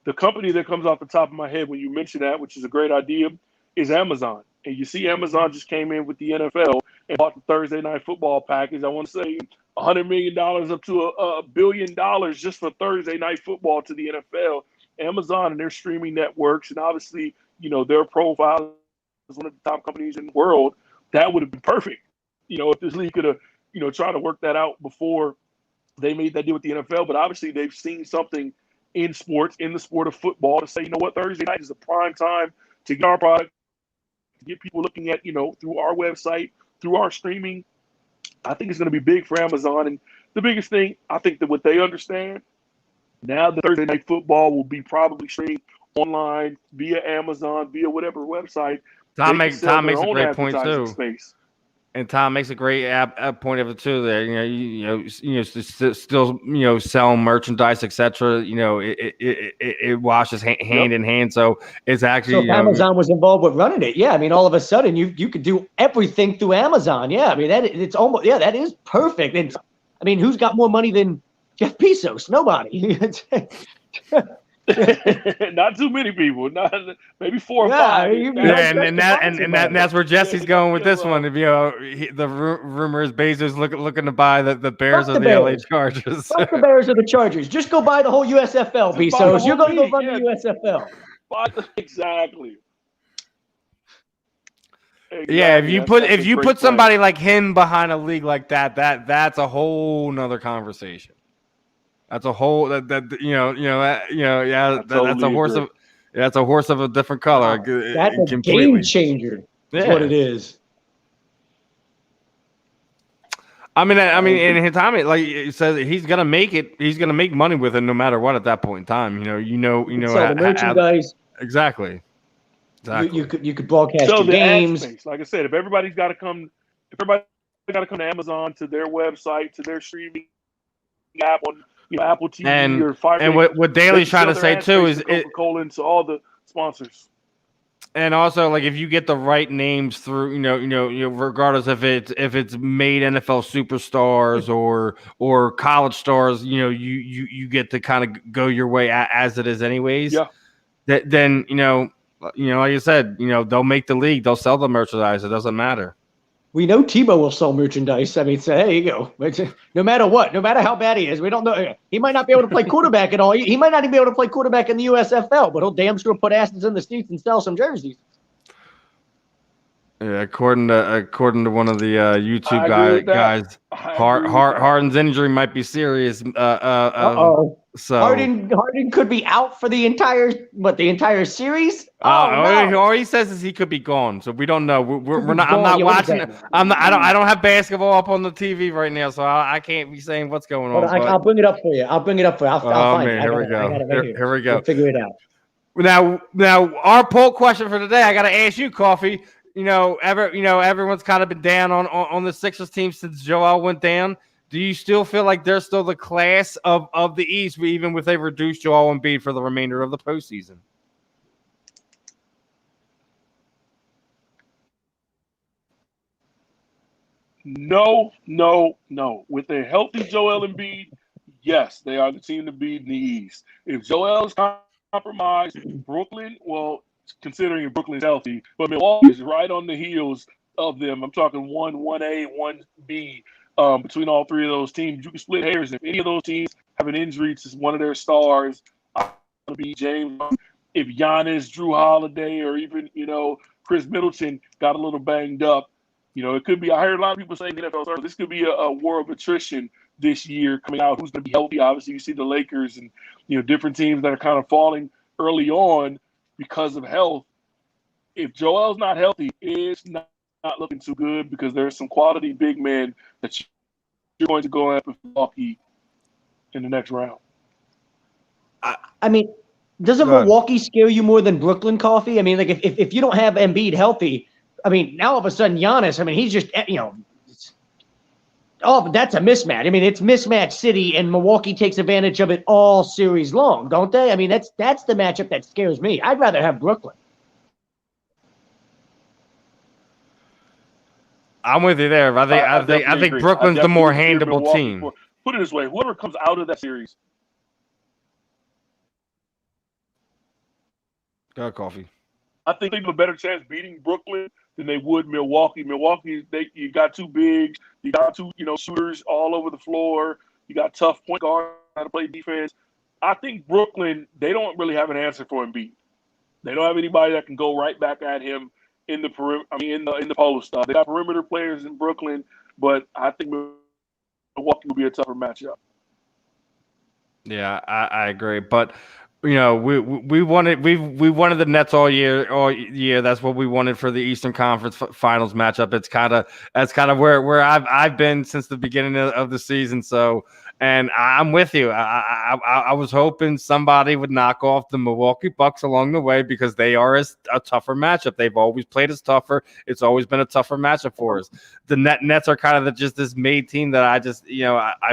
The company that comes off the top of my head when you mention that, which is a great idea, is Amazon. And you see Amazon just came in with the NFL and bought the Thursday Night Football package. I want to say $100 million up to $1 billion just for Thursday Night Football to the NFL. Amazon and their streaming networks, and obviously, their profile is one of the top companies in the world. That would have been perfect. If this league could have, tried to work that out before they made that deal with the NFL. But obviously, they've seen something in sports, in the sport of football, to say, Thursday night is a prime time to get our product, to get people looking at, through our website, through our streaming. I think it's going to be big for Amazon. And the biggest thing, I think that what they understand, now the Thursday Night Football will be probably streamed online via Amazon, via whatever website. Tom makes a great point too. Space. And Tom makes a great point of it too. There, still sell merchandise, etc. It washes hand in hand. So it's actually. So if Amazon was involved with running it, yeah. I mean, all of a sudden you could do everything through Amazon. Yeah, I mean it's almost that is perfect. And I mean, who's got more money than Jeff Bezos? Nobody. Not too many people. Maybe 4 or 5. And that's where Jesse's going with this one. The rumor is Bezos looking to buy the Bears of the LA Chargers. Fuck the Bears of the Chargers. Just go buy the whole USFL, Bezos. You're going to go run the USFL. Exactly. Yeah, if you put somebody like him behind a league like that's a whole nother conversation. That's a whole that's a horse of a different color. That's a game changer. That's what it is. I mean, in his time, like it says, he's gonna make it. He's gonna make money with it, no matter what. At that point in time, sell the merchandise. Exactly. You could broadcast your games. Like I said, if everybody got to come to Amazon, to their website, to their streaming app on Apple TV or Fire. And what Daly's trying to say too is Coca-Cola into all the sponsors. And also, like, if you get the right names through, regardless if it's made NFL superstars or college stars, you get to kind of go your way as it is anyways. Yeah. Then like you said, they'll make the league, they'll sell the merchandise. It doesn't matter. We know Tebow will sell merchandise. I mean, there you go. No matter what, no matter how bad he is, we don't know. He might not be able to play quarterback at all. He might not even be able to play quarterback in the USFL, but he'll damn sure put asses in the seats and sell some jerseys. Yeah, according to one of the YouTube guys, Harden's injury might be serious. So Harden could be out for the entire series. All he says is he could be gone. So we don't know. We're not. I'm not watching. I don't have basketball up on the TV right now, so I can't be saying what's going on. I'll bring it up for you. I'll find it. Here we go. We'll figure it out. Now, our poll question for today. I got to ask you, Coffee. Everyone's kind of been down on the Sixers team since Joel went down. Do you still feel like they're still the class of the East, even if they reduced Joel Embiid for the remainder of the postseason? No. With a healthy Joel Embiid, yes, they are the team to beat in the East. If Joel is compromised, Brooklyn, well, considering Brooklyn's healthy, but Milwaukee is right on the heels of them. I'm talking 1A, 1B. Between all three of those teams, you can split hairs. If any of those teams have an injury to one of their stars, it'll be James. If Giannis, Drew Holiday, or even Chris Middleton got a little banged up, It could be. I heard a lot of people saying NFL this could be a war of attrition this year coming out. Who's going to be healthy? Obviously, you see the Lakers and different teams that are kind of falling early on because of health. If Joel's not healthy, it's not looking too good because there's some quality big men that you're going to go after Milwaukee in the next round. I mean, doesn't Milwaukee scare you more than Brooklyn, Coffee? I mean, like if you don't have Embiid healthy, I mean, now all of a sudden Giannis, I mean, he's just, that's a mismatch. I mean, it's mismatch city, and Milwaukee takes advantage of it all series long, don't they? I mean, that's the matchup that scares me. I'd rather have Brooklyn. I'm with you there. I think Brooklyn's the more handleable team. Put it this way: whoever comes out of that series. Go Coffee. I think they have a better chance beating Brooklyn than they would Milwaukee. Milwaukee, you got two bigs, you got two, shooters all over the floor. You got tough point guards to play defense. I think Brooklyn, they don't really have an answer for Embiid. They don't have anybody that can go right back at him in the perimeter. I mean, in the post. They got perimeter players in Brooklyn, but I think Milwaukee will be a tougher matchup. Yeah, I agree, but. We wanted the Nets all year. That's what we wanted for the Eastern Conference Finals matchup. That's kind of where I've been since the beginning of the season. So, and I'm with you. I was hoping somebody would knock off the Milwaukee Bucks along the way because they are a tougher matchup. They've always played us tougher. It's always been a tougher matchup for us. The Nets are kind of just this made team that I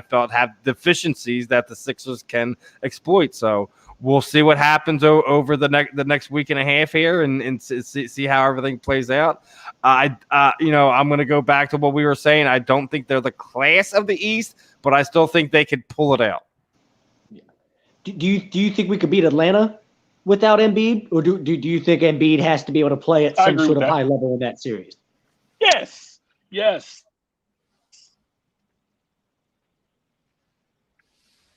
felt have deficiencies that the Sixers can exploit. So. We'll see what happens over the next week and a half here, and see how everything plays out. I'm going to go back to what we were saying. I don't think they're the class of the East, but I still think they could pull it out. Yeah. Do you think we could beat Atlanta without Embiid, or do you think Embiid has to be able to play at some sort of high level in that series? Yes.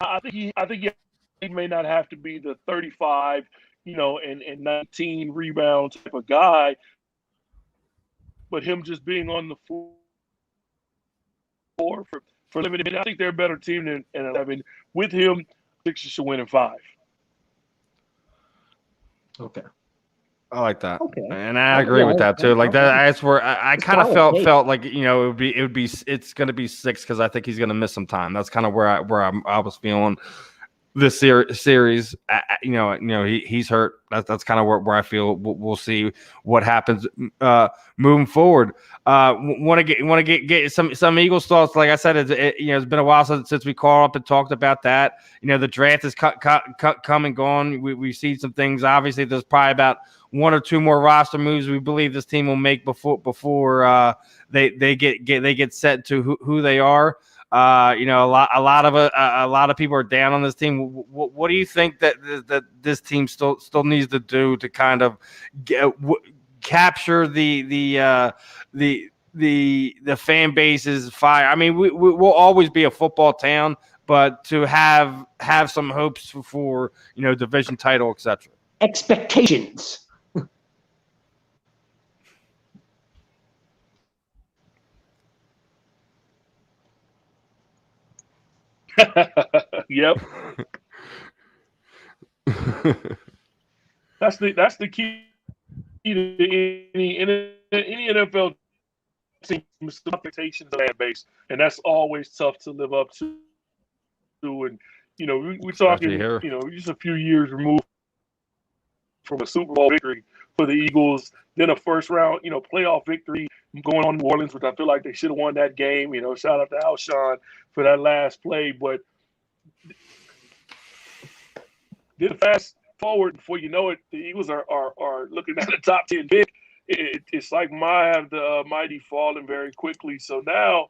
I think he may not have to be the 35, and 19 rebound type of guy, but him just being on the floor for limited minutes. I think they're a better team than 11. With him, Sixers should win in 5. Okay. I like that. Okay. And I agree with that too. Like that's where I kind of felt like, it's going to be 6 because I think he's going to miss some time. That's kind of where I was feeling. This series, he's hurt. That's kind of where I feel we'll see what happens moving forward. Want to get some Eagles thoughts. Like I said, it's been a while since we called up and talked about that. The draft is come and gone. We've seen some things. Obviously, there's probably about 1 or 2 more roster moves we believe this team will make before they get set to who they are. A lot of people are down on this team. What do you think that this team still needs to do to kind of capture the fan base's fire? I mean, we'll always be a football town, but to have some hopes for division title, etc. Expectations. Yep. That's the key to any NFL team, expectations of fan base, and that's always tough to live up to. And we're talking, just a few years removed from a Super Bowl victory for the Eagles, then a first round, playoff victory going on in New Orleans, which I feel like they should have won that game. Shout out to Alshon for that last play. But then fast forward, before you know it, the Eagles are looking at a top 10 pick. It's like the mighty falling very quickly. So now,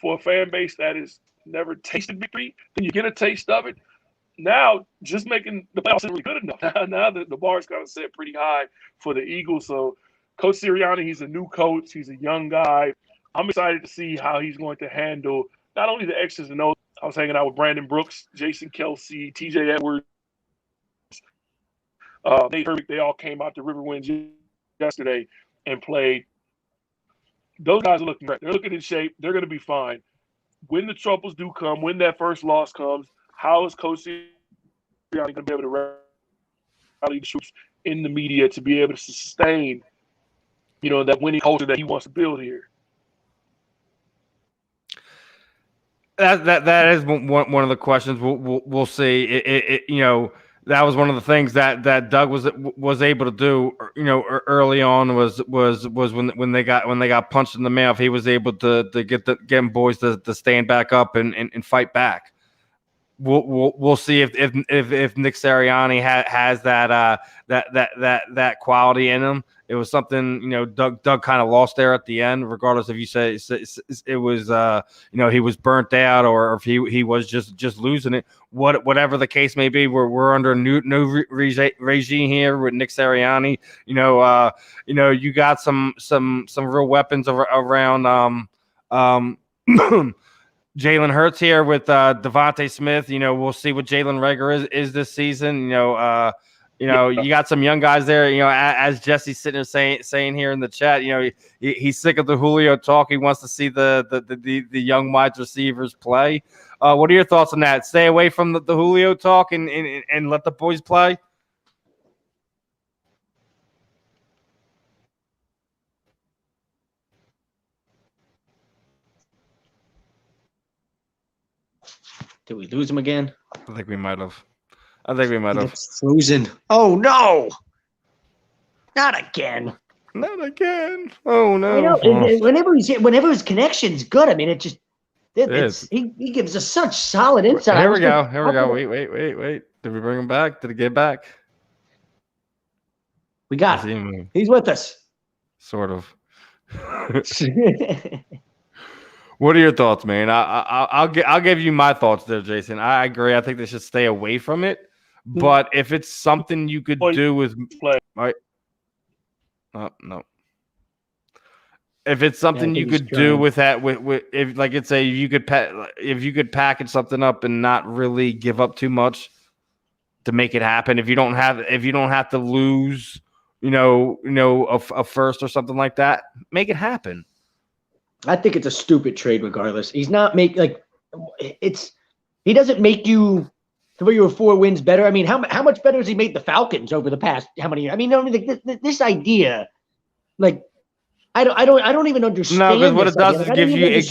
for a fan base that has never tasted victory, then you get a taste of it. Now, just making the playoffs isn't really good enough. Now the bar is kind of set pretty high for the Eagles. So Coach Sirianni, he's a new coach. He's a young guy. I'm excited to see how he's going to handle not only the X's and O's. I was hanging out with Brandon Brooks, Jason Kelsey, TJ Edwards. They all came out to Riverwinds yesterday and played those guys are looking great. They're looking in shape. They're going to be fine. When the troubles do come, when that first loss comes, how is Coach Sirianni going to be able to rally the troops in the media to be able to sustain, that winning culture that he wants to build here? That is one of the questions we'll see. That was one of the things that Doug was able to do, early on was when they got punched in the mouth, he was able to get them boys to stand back up and fight back. We'll see if Nick Sirianni has that quality in him. It was something, Doug kind of lost there at the end, regardless if you say it was, he was burnt out or if he was just losing it. Whatever the case may be, we're under a new regime here with Nick Sirianni. You got some real weapons around Jalen Hurts here with Devontae Smith. We'll see what Jalen Reagor is this season. You got some young guys there. As Jesse's sitting there saying here in the chat, he's sick of the Julio talk. He wants to see the young wide receivers play. What are your thoughts on that? Stay away from the Julio talk and let the boys play. Did we lose him again? I think we might have. Frozen. Oh no! Not again. Not again. Oh no! I know. Whenever his connection's good, I mean, he gives us such solid insight. Here we go. Wait. Did we bring him back? Did he get back? We got him. He's with us. Sort of. What are your thoughts, man? I'll give you my thoughts there, Jason. I agree. I think they should stay away from it. But if it's something you could do with right, no. If it's something you could do with that, if like it's if you could package something up and not really give up too much to make it happen. If you don't have to lose, a first or something like that, make it happen. I think it's a stupid trade regardless. He's not he doesn't make you 3 or 4 wins better. I mean, how much better has he made the Falcons over the past how many years? I mean, this idea, like I don't even understand. No, because what it does is it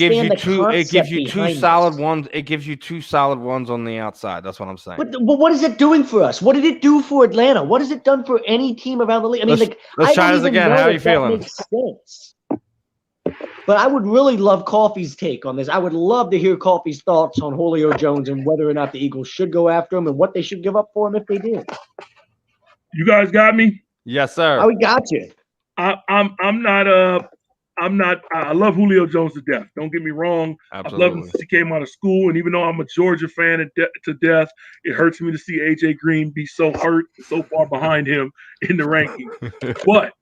gives you two solid ones. It gives you 2 solid ones on the outside. That's what I'm saying. But what is it doing for us? What did it do for Atlanta? What has it done for any team around the league? I mean, let's try this again. How are you feeling? Makes sense. But I would really love Coffee's take on this. I would love to hear Coffee's thoughts on Julio Jones and whether or not the Eagles should go after him and what they should give up for him if they did. You guys got me? Yes, sir. Oh, we got you. I'm not. I love Julio Jones to death. Don't get me wrong. Absolutely. I've loved him since he came out of school, and even though I'm a Georgia fan to death, it hurts me to see AJ Green be so hurt, so far behind him in the rankings. But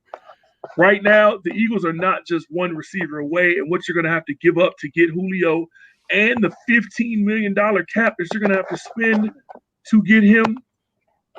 right now, the Eagles are not just one receiver away, and what you're going to have to give up to get Julio and the $15 million cap that you're going to have to spend to get him,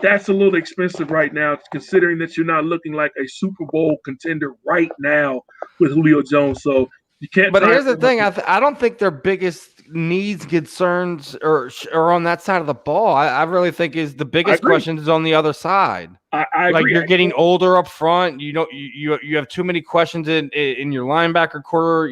that's a little expensive right now, considering that you're not looking like a Super Bowl contender right now with Julio Jones. So you can't. But here's the thing: I don't think their biggest needs, concerns, are on that side of the ball. I really think is the biggest question is on the other side. I like agree. You're getting older up front. You have too many questions in your linebacker core.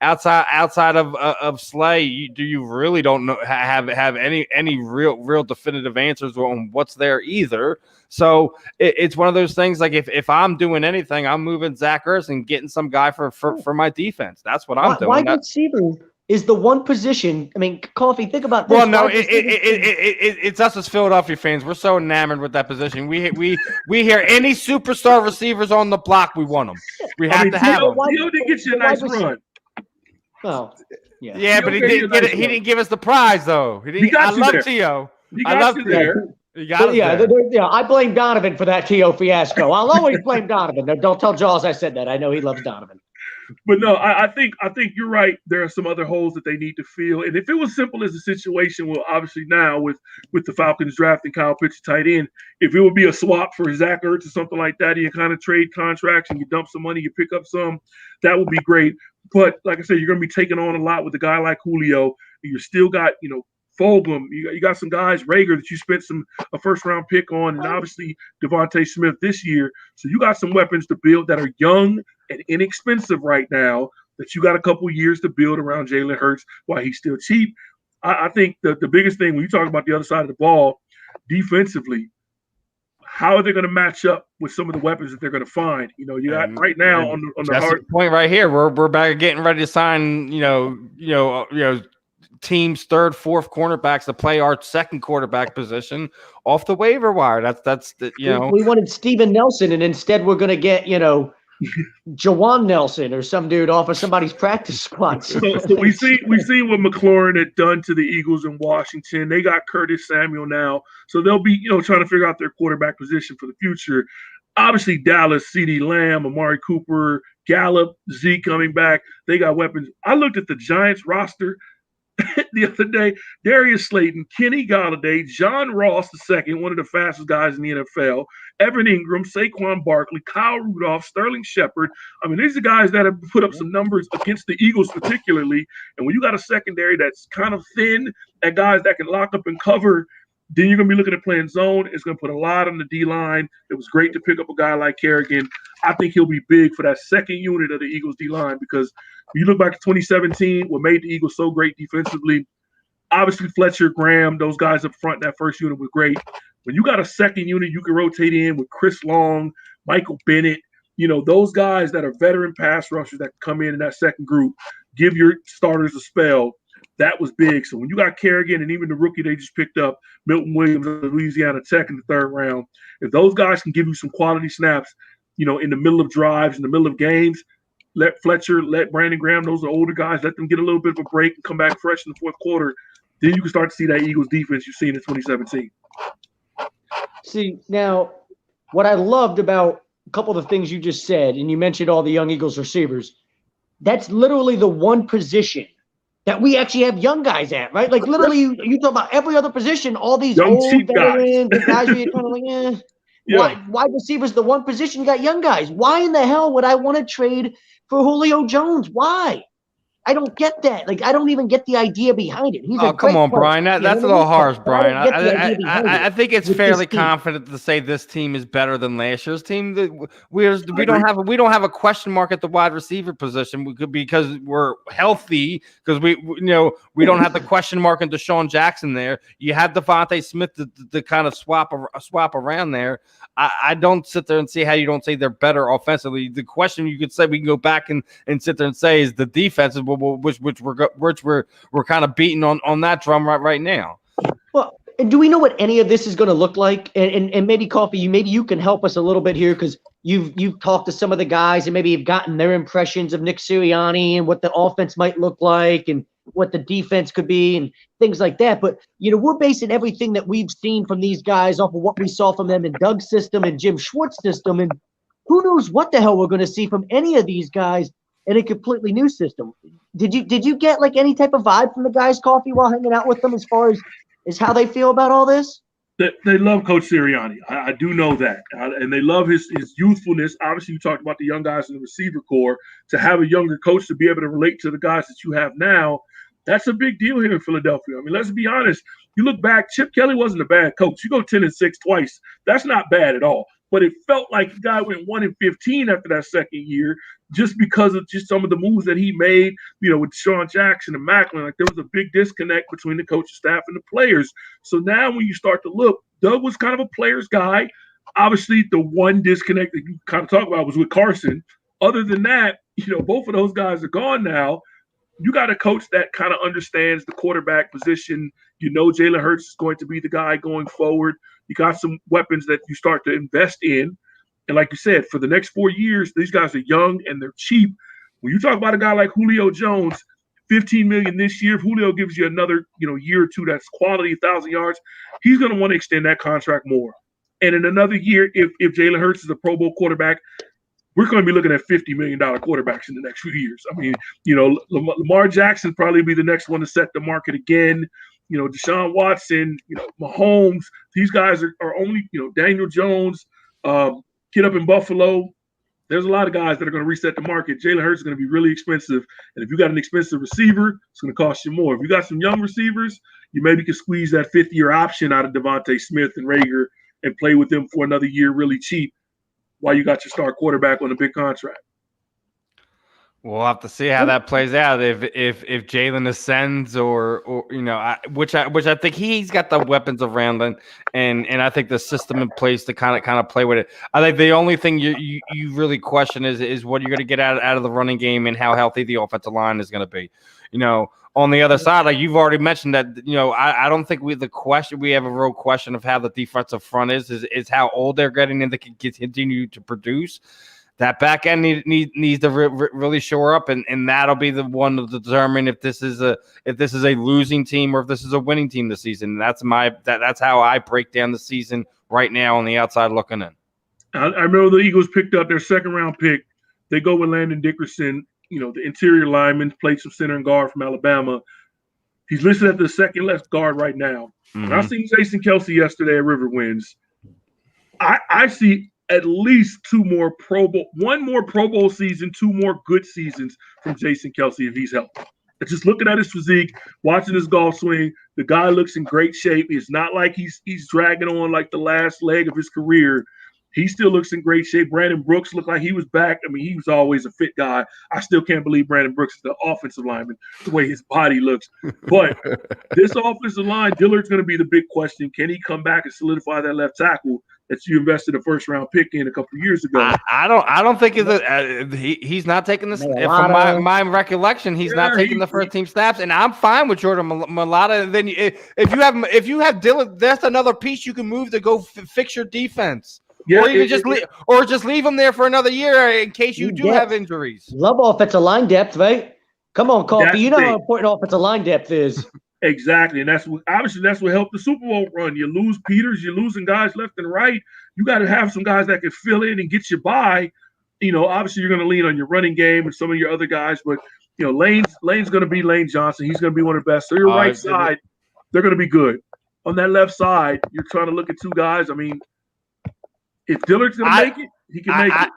Outside of Slay, you really don't have any real definitive answers on what's there either. So it's one of those things. Like if I'm doing anything, I'm moving Zach Ertz and getting some guy for my defense. That's what I'm doing. Wide receiver is the one position. I mean, Coffee, think about this. Well, no, it's us as Philadelphia fans. We're so enamored with that position. We hear any superstar receivers on the block, we want them. We have to have them. Theo did get you a nice run. Well, yeah. Yeah, but he didn't get it. He didn't give us the prize though. I love Theo. I love Theo. I blame Donovan for that T.O. fiasco. I'll always blame Donovan. Don't tell Jaws I said that. I know he loves Donovan. But no, I think you're right. There are some other holes that they need to fill. And if it was simple as a situation, well, obviously now with the Falcons drafting Kyle Pitts tight end, if it would be a swap for Zach Ertz or something like that, you kind of trade contracts and you dump some money, you pick up some, that would be great. But like I said, you're going to be taking on a lot with a guy like Julio. And you still got, Fulgham, you got some guys, Rager, that you spent a first-round pick on, and obviously Devontae Smith this year. So you got some weapons to build that are young and inexpensive right now that you got a couple years to build around Jalen Hurts while he's still cheap. I think the biggest thing when you talk about the other side of the ball, defensively, how are they going to match up with some of the weapons that they're going to find? You got right now on the hard point right here. We're back getting ready to sign, team's third, fourth cornerbacks to play our second quarterback position off the waiver wire. That's we wanted Steven Nelson, and instead we're going to get Jawan Nelson or some dude off of somebody's practice squad. So we see what McLaurin had done to the Eagles in Washington. They got Curtis Samuel now, so they'll be trying to figure out their quarterback position for the future. Obviously, Dallas, CeeDee Lamb, Amari Cooper, Gallup, Zeke coming back. They got weapons. I looked at the Giants roster the other day. Darius Slayton, Kenny Golladay, John Ross II, one of the fastest guys in the NFL, Evan Ingram, Saquon Barkley, Kyle Rudolph, Sterling Shepard. I mean, these are guys that have put up some numbers against the Eagles particularly. And when you got a secondary that's kind of thin and guys that can lock up and cover, then you're going to be looking at playing zone. It's going to put a lot on the D-line. It was great to pick up a guy like Kerrigan. I think he'll be big for that second unit of the Eagles D-line because when you look back to 2017, what made the Eagles so great defensively, obviously Fletcher, Graham, those guys up front in that first unit were great. When you got a second unit you can rotate in with Chris Long, Michael Bennett, those guys that are veteran pass rushers that come in that second group, give your starters a spell. That was big. So when you got Kerrigan and even the rookie they just picked up, Milton Williams of Louisiana Tech in the third round, if those guys can give you some quality snaps, in the middle of drives, in the middle of games, let Fletcher, let Brandon Graham, those are older guys, let them get a little bit of a break and come back fresh in the fourth quarter. Then you can start to see that Eagles defense you've seen in 2017. See, now, what I loved about a couple of the things you just said, and you mentioned all the young Eagles receivers, that's literally the one position that we actually have young guys at, right? Like literally, you talk about every other position, all these young old veterans, the guys where you're kind of like, Yeah. Wide receivers, the one position you got young guys. Why in the hell would I want to trade for Julio Jones? Why? I don't get that. Like, I don't even get the idea behind it. He's come on, Brian. That's a little harsh, Brian. I think it's fairly confident to say this team is better than last year's team. We don't have a question mark at the wide receiver position because we're healthy. Because we don't have the question mark in Deshaun Jackson there. You have Devontae Smith to kind of swap around there. I don't sit there and see how you don't say they're better offensively. The question you could say we can go back and sit there and say is the defense, which we're kind of beating on that drum right now. Well, and do we know what any of this is going to look like? And maybe Coffee, maybe you can help us a little bit here because you've talked to some of the guys and maybe you've gotten their impressions of Nick Sirianni and what the offense might look like and what the defense could be and things like that. But, we're basing everything that we've seen from these guys off of what we saw from them in Doug's system and Jim Schwartz's system. And who knows what the hell we're going to see from any of these guys in a completely new system. Did you get like any type of vibe from the guys, Coffee, while hanging out with them as far as how they feel about all this? They love Coach Sirianni. I do know that. And they love his youthfulness. Obviously, you talked about the young guys in the receiver corps. To have a younger coach to be able to relate to the guys that you have now, that's a big deal here in Philadelphia. I mean, let's be honest. You look back, Chip Kelly wasn't a bad coach. You go 10-6 twice. That's not bad at all. But it felt like the guy went 1-15 after that second year just because of just some of the moves that he made, with Sean Jackson and Macklin. Like there was a big disconnect between the coaching staff and the players. So now when you start to look, Doug was kind of a player's guy. Obviously, the one disconnect that you kind of talk about was with Carson. Other than that, both of those guys are gone now. You got a coach that kind of understands the quarterback position. Jalen Hurts is going to be the guy going forward. You got some weapons that you start to invest in. And like you said, for the next 4 years, these guys are young and they're cheap. When you talk about a guy like Julio Jones, $15 million this year, if Julio gives you another, year or two, that's quality 1,000 yards, he's going to want to extend that contract more. And in another year, if Jalen Hurts is a Pro Bowl quarterback, we're going to be looking at $50 million quarterbacks in the next few years. I mean, you know, Lamar Jackson probably be the next one to set the market again. You know, Deshaun Watson, you know, Mahomes, these guys are only, you know, Daniel Jones, kid up in Buffalo. There's a lot of guys that are going to reset the market. Jalen Hurts is going to be really expensive. And if you got an expensive receiver, it's going to cost you more. If you got some young receivers, you maybe can squeeze that 5th-year option out of Devontae Smith and Rager and play with them for another year really cheap while you got your star quarterback on a big contract. We'll have to see how that plays out. If Jalen ascends, or you know, which I think he's got the weapons around him, and I think the system in place to kind of play with it. I think the only thing you really question is what you're going to get out of the running game and how healthy the offensive line is going to be. You know, on the other side, like you've already mentioned that, you know, I don't think we have a real question of how the defensive front is how old they're getting and they can continue to produce. That back end needs to really shore up, and that'll be the one to determine if this is a losing team or if this is a winning team this season. That's how I break down the season right now on the outside looking in. I remember the Eagles picked up their 2nd-round pick. They go with Landon Dickerson, you know, the interior lineman, played some center and guard from Alabama. He's listed at the 2nd left guard right now. Mm-hmm. When I seen Jason Kelsey yesterday at River Winds, I see at least one more Pro Bowl season, 2 more good seasons from Jason Kelsey if he's healthy. Just looking at his physique, watching his golf swing, the guy looks in great shape. It's not like he's dragging on like the last leg of his career. He still looks in great shape. Brandon Brooks looked like he was back. I mean, he was always a fit guy. I still can't believe Brandon Brooks is the offensive lineman, the way his body looks. But this offensive line, Dillard's going to be the big question. Can he come back and solidify that left tackle that you invested a 1st-round pick in a couple of years ago? I don't think he's not taking this. From my recollection, he's not taking the first team snaps, and I'm fine with Jordan Mailata. Then if you have Dillard, that's another piece you can move to go fix your defense. Yeah, or even just leave him there for another year in case you do have injuries. Love offensive line depth, right? Come on, Coffee. You know how important offensive line depth is. Exactly, and that's what helped the Super Bowl run. You lose Peters, you're losing guys left and right. You got to have some guys that can fill in and get you by. You know, obviously you're going to lean on your running game and some of your other guys, but you know, Lane's going to be Lane Johnson. He's going to be one of the best. So your right side, they're going to be good. On that left side, you're trying to look at 2 guys. I mean, if Dillard's going to make it, he can make it.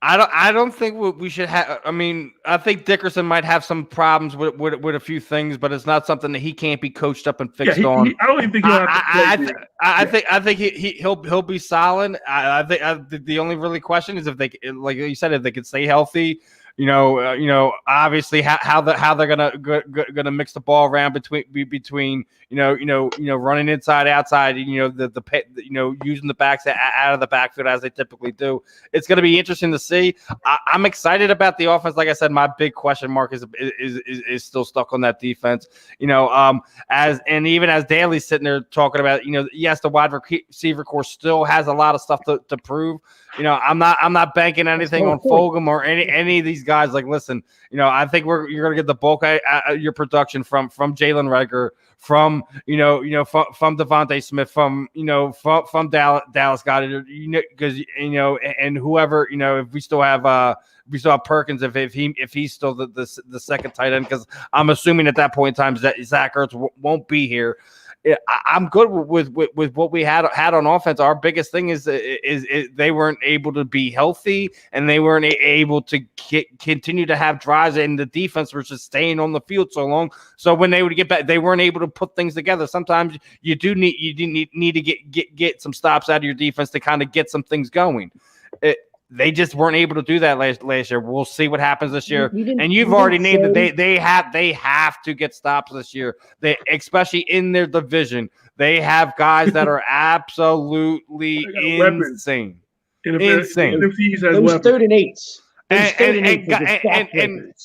I don't think we should have. I mean, I think Dickerson might have some problems with a few things, but it's not something that he can't be coached up and fixed on. I don't even think he'll have to play. I think he'll be solid. I think the only really question is if they, like you said, if they could stay healthy. You know, obviously how they're gonna mix the ball around between running inside, outside, using the backs out of the backfield as they typically do. It's gonna be interesting to see. I'm excited about the offense. Like I said, my big question mark is still stuck on that defense. Even as Daly's sitting there talking about, yes, the wide receiver core still has a lot of stuff to prove. I'm not banking anything on Fulgham or any of these guys. Like, listen, I think you're gonna get the bulk of your production from Jalen Reagor, from Devontae Smith, from Dallas Goedert, because and whoever, if we still have Perkins, if he's still the second tight end, because I'm assuming at that point in time that Zach Ertz won't be here. I'm good with what we had on offense. Our biggest thing is they weren't able to be healthy, and they weren't able to continue to have drives, and the defense was just staying on the field so long. So when they would get back, they weren't able to put things together. Sometimes you need to get some stops out of your defense to kind of get some things going. They just weren't able to do that last year. We'll see what happens this year. And you've already named that they have to get stops this year. They, especially in their division, they have guys that are absolutely insane. Insane. Those 3rd and 8s.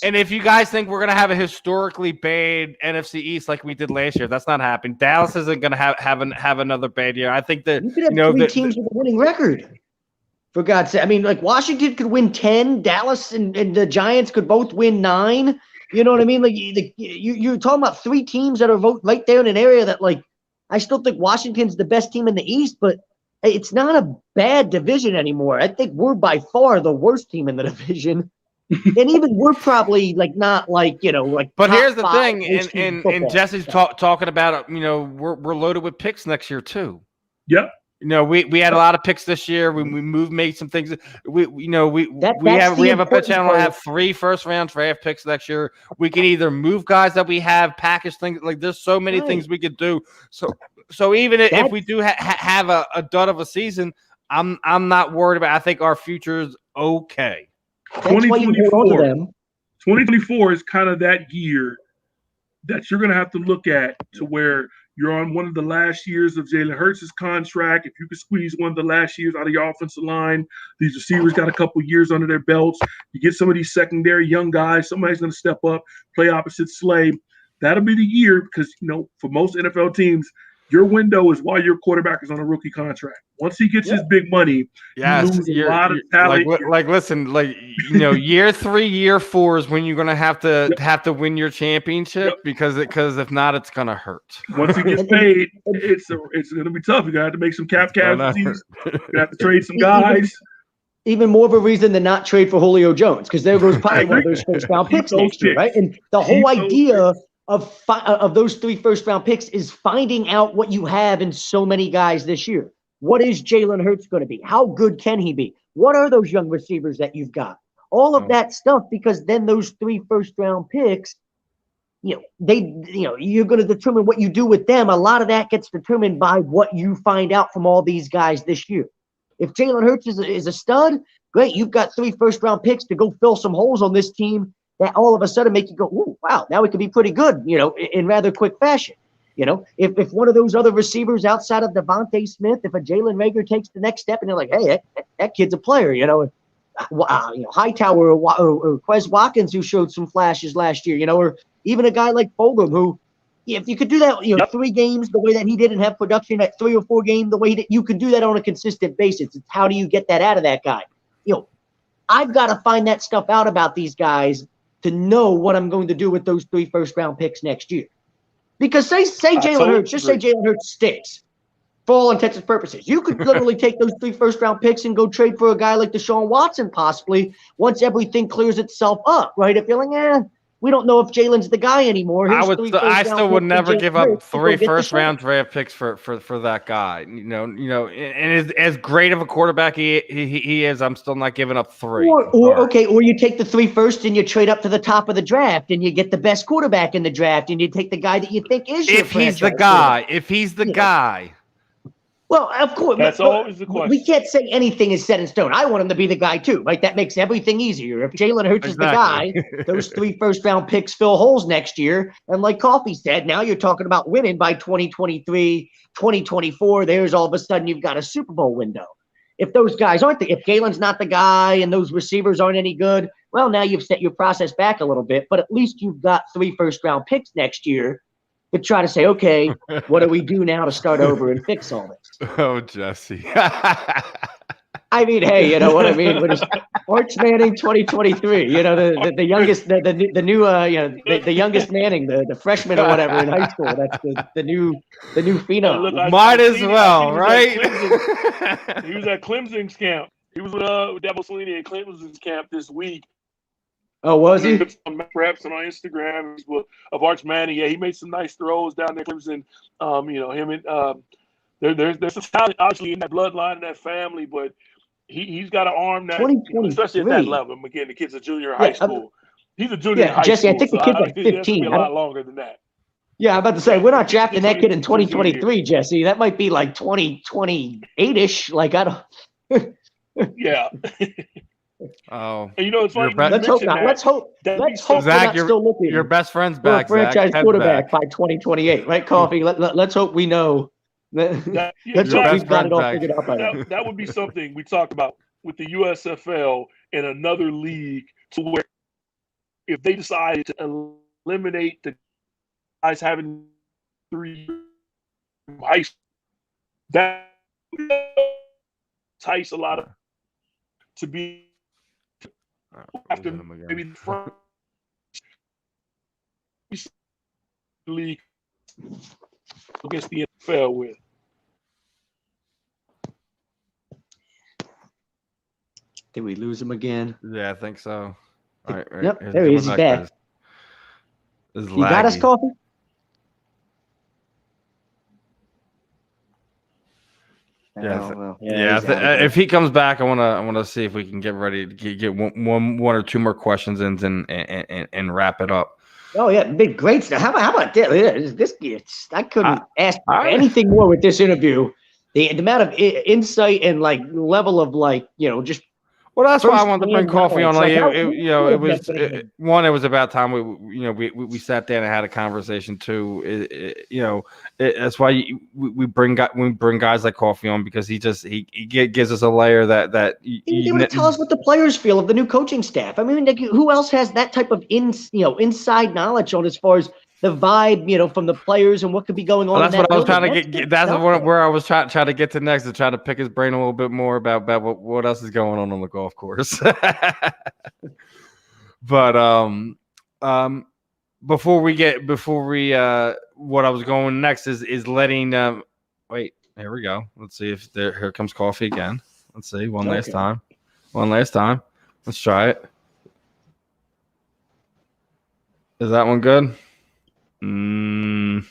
And if you guys think we're gonna have a historically bad NFC East like we did last year, that's not happening. Dallas isn't gonna have another bad year. I think that you could have 3 teams with a winning record. For God's sake, I mean, like Washington could win 10, Dallas and the Giants could both win 9. You know what I mean? Like you're talking about 3 teams that are right there in an area that, like, I still think Washington's the best team in the East, but it's not a bad division anymore. I think we're by far the worst team in the division. And even we're probably like not like, you know, like. But here's the thing, and Jesse's talking about, you know, we're loaded with picks next year too. Yep. You know, we had a lot of picks this year. We made some things. We have a pitch channel to have 3 first-round draft picks next year. We can either move guys that we have, package things. Like, there's so many things we could do. So even if we do have a dud of a season, I'm not worried about. I think our future is okay. 2024 is kind of that year that you're going to have to look at to where you're on one of the last years of Jalen Hurts' contract. If you could squeeze one of the last years out of your offensive line, these receivers got a couple years under their belts. You get some of these secondary young guys, somebody's going to step up, play opposite Slay. That'll be the year because, you know, for most NFL teams, your window is while your quarterback is on a rookie contract. Once he gets his big money, you lose a lot of talent. Listen, you know, year 3, year 4 is when you're going to have to win your championship because if not, it's going to hurt. Once he gets paid, it's going to be tough. You're going to have to make some cap casualties. You're going to have to trade some guys. Even more of a reason to not trade for Julio Jones because there goes probably one of those first-round picks next year, right? And the whole idea of those 3 first-round picks is finding out what you have in so many guys this year. What is Jalen Hurts going to be? How good can he be? What are those young receivers that you've got? All of that stuff, because then those 3 first-round picks, you know, you're going to determine what you do with them. A lot of that gets determined by what you find out from all these guys this year. If Jalen Hurts is a stud, great. You've got 3 first-round picks to go fill some holes on this team that all of a sudden make you go, ooh, wow, now we could be pretty good, you know, in rather quick fashion. You know, if one of those other receivers outside of Devontae Smith, if a Jalen Reagor takes the next step and they're like, hey, that kid's a player, you know, Hightower or Quez Watkins, who showed some flashes last year, you know, or even a guy like Fulgham, who, if you could do that, you know, 3 games the way that he did and have production at 3 or 4 games the way that you can do that on a consistent basis. It's how do you get that out of that guy? You know, I've got to find that stuff out about these guys to know what I'm going to do with those 3 first-round picks next year. Because say Jalen Hurts, just say Jalen Hurts sticks for all intents and purposes. You could literally take those 3 first-round picks and go trade for a guy like Deshaun Watson possibly once everything clears itself up, right? If you're like, we don't know if Jalen's the guy anymore. I still would never give up 3 first-round draft picks for that guy. You know, and as great of a quarterback he is, I'm still not giving up 3. Or you take the 3 first and you trade up to the top of the draft and you get the best quarterback in the draft and you take the guy that you think is your franchise. If he's the guy. Well, of course. That's always the question. We can't say anything is set in stone. I want him to be the guy, too. Right? That makes everything easier. If Jalen Hurts is the guy, those 3 first-round picks fill holes next year. And like Coffee said, now you're talking about winning by 2023, 2024. There's all of a sudden you've got a Super Bowl window. If those guys aren't if Jalen's not the guy and those receivers aren't any good, well, now you've set your process back a little bit. But at least you've got 3 first-round picks next year to try to say, okay, what do we do now to start over and fix all this? Oh, Jesse. I mean, hey, you know what I mean? We're just Arch Manning 2023, you know, the youngest, the new, the youngest Manning, the freshman or whatever in high school. That's the new phenom. Might as well, right? He was at Clemson's camp. He was with Dabo Swinney at Clemson's camp this week. Oh, was he? Perhaps on Instagram of Arch Manning. Yeah, he made some nice throws down there. Clemson, you know, him and there's some talent obviously in that bloodline and that family, but he's got an arm that, especially at that level. Again, the kid's a junior in high school. He's a junior in high Jesse, school. I think the kid's like 15. A lot longer than that. Yeah, I'm about to say we're not drafting that kid in 2023, Jesse. That might be like 2028-ish. Like I don't. Yeah. Oh, and you know it's funny. Let's hope not. Let's hope. Zach, your best friend's back. For a franchise quarterback by 2028, right? Coffee. Let's hope we know. Let's hope we've got it all figured out by now. That would be something we talked about with the USFL and another league, to where if they decided to eliminate the guys having 3 high school, that entice a lot of to be after maybe the front league against the NFL with. Did we lose him again? Yeah, I think so. All right, Yep, there he is. He's back. You got us coffee? If he comes back, I want to see if we can get ready to get one or two more questions in and wrap it up. Oh yeah, big great stuff. How about this? I couldn't ask for anything more with this interview. The amount of insight and like level of just. Well, that's why I wanted to bring coffee on. It was about time we sat down and had a conversation too. That's why we bring guys like Coffee on, because he gives us a layer that he's able to tell us what the players feel of the new coaching staff. I mean, who else has that type of inside knowledge on as far as the vibe, from the players and what could be going on. Well, that's what I was trying to get. That's where I was trying to get to next, to try to pick his brain a little bit more about what else is going on the golf course. But before we what I was going next is letting wait. Here we go. Let's see if here comes coffee again. Let's see one last time. Let's try it. Is that one good? No.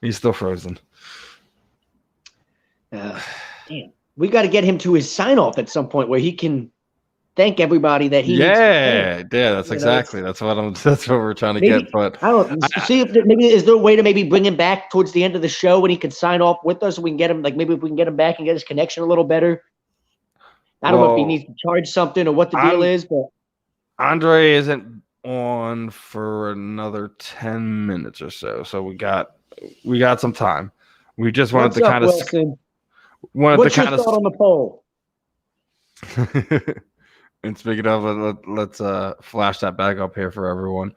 He's still frozen. Damn. We got to get him to his sign off at some point where he can thank everybody that he. Yeah. That's exactly. That's what we're trying to get. But I don't see if maybe is there a way to maybe bring him back towards the end of the show when he can sign off with us, so we can get him maybe if we can get him back and get his connection a little better. I don't know if he needs to charge something or what the deal is, but. Andre isn't on for another 10 minutes or so. So we got some time. We just wanted to kind of What's your thought on the poll? And speaking of, let's flash that back up here for everyone.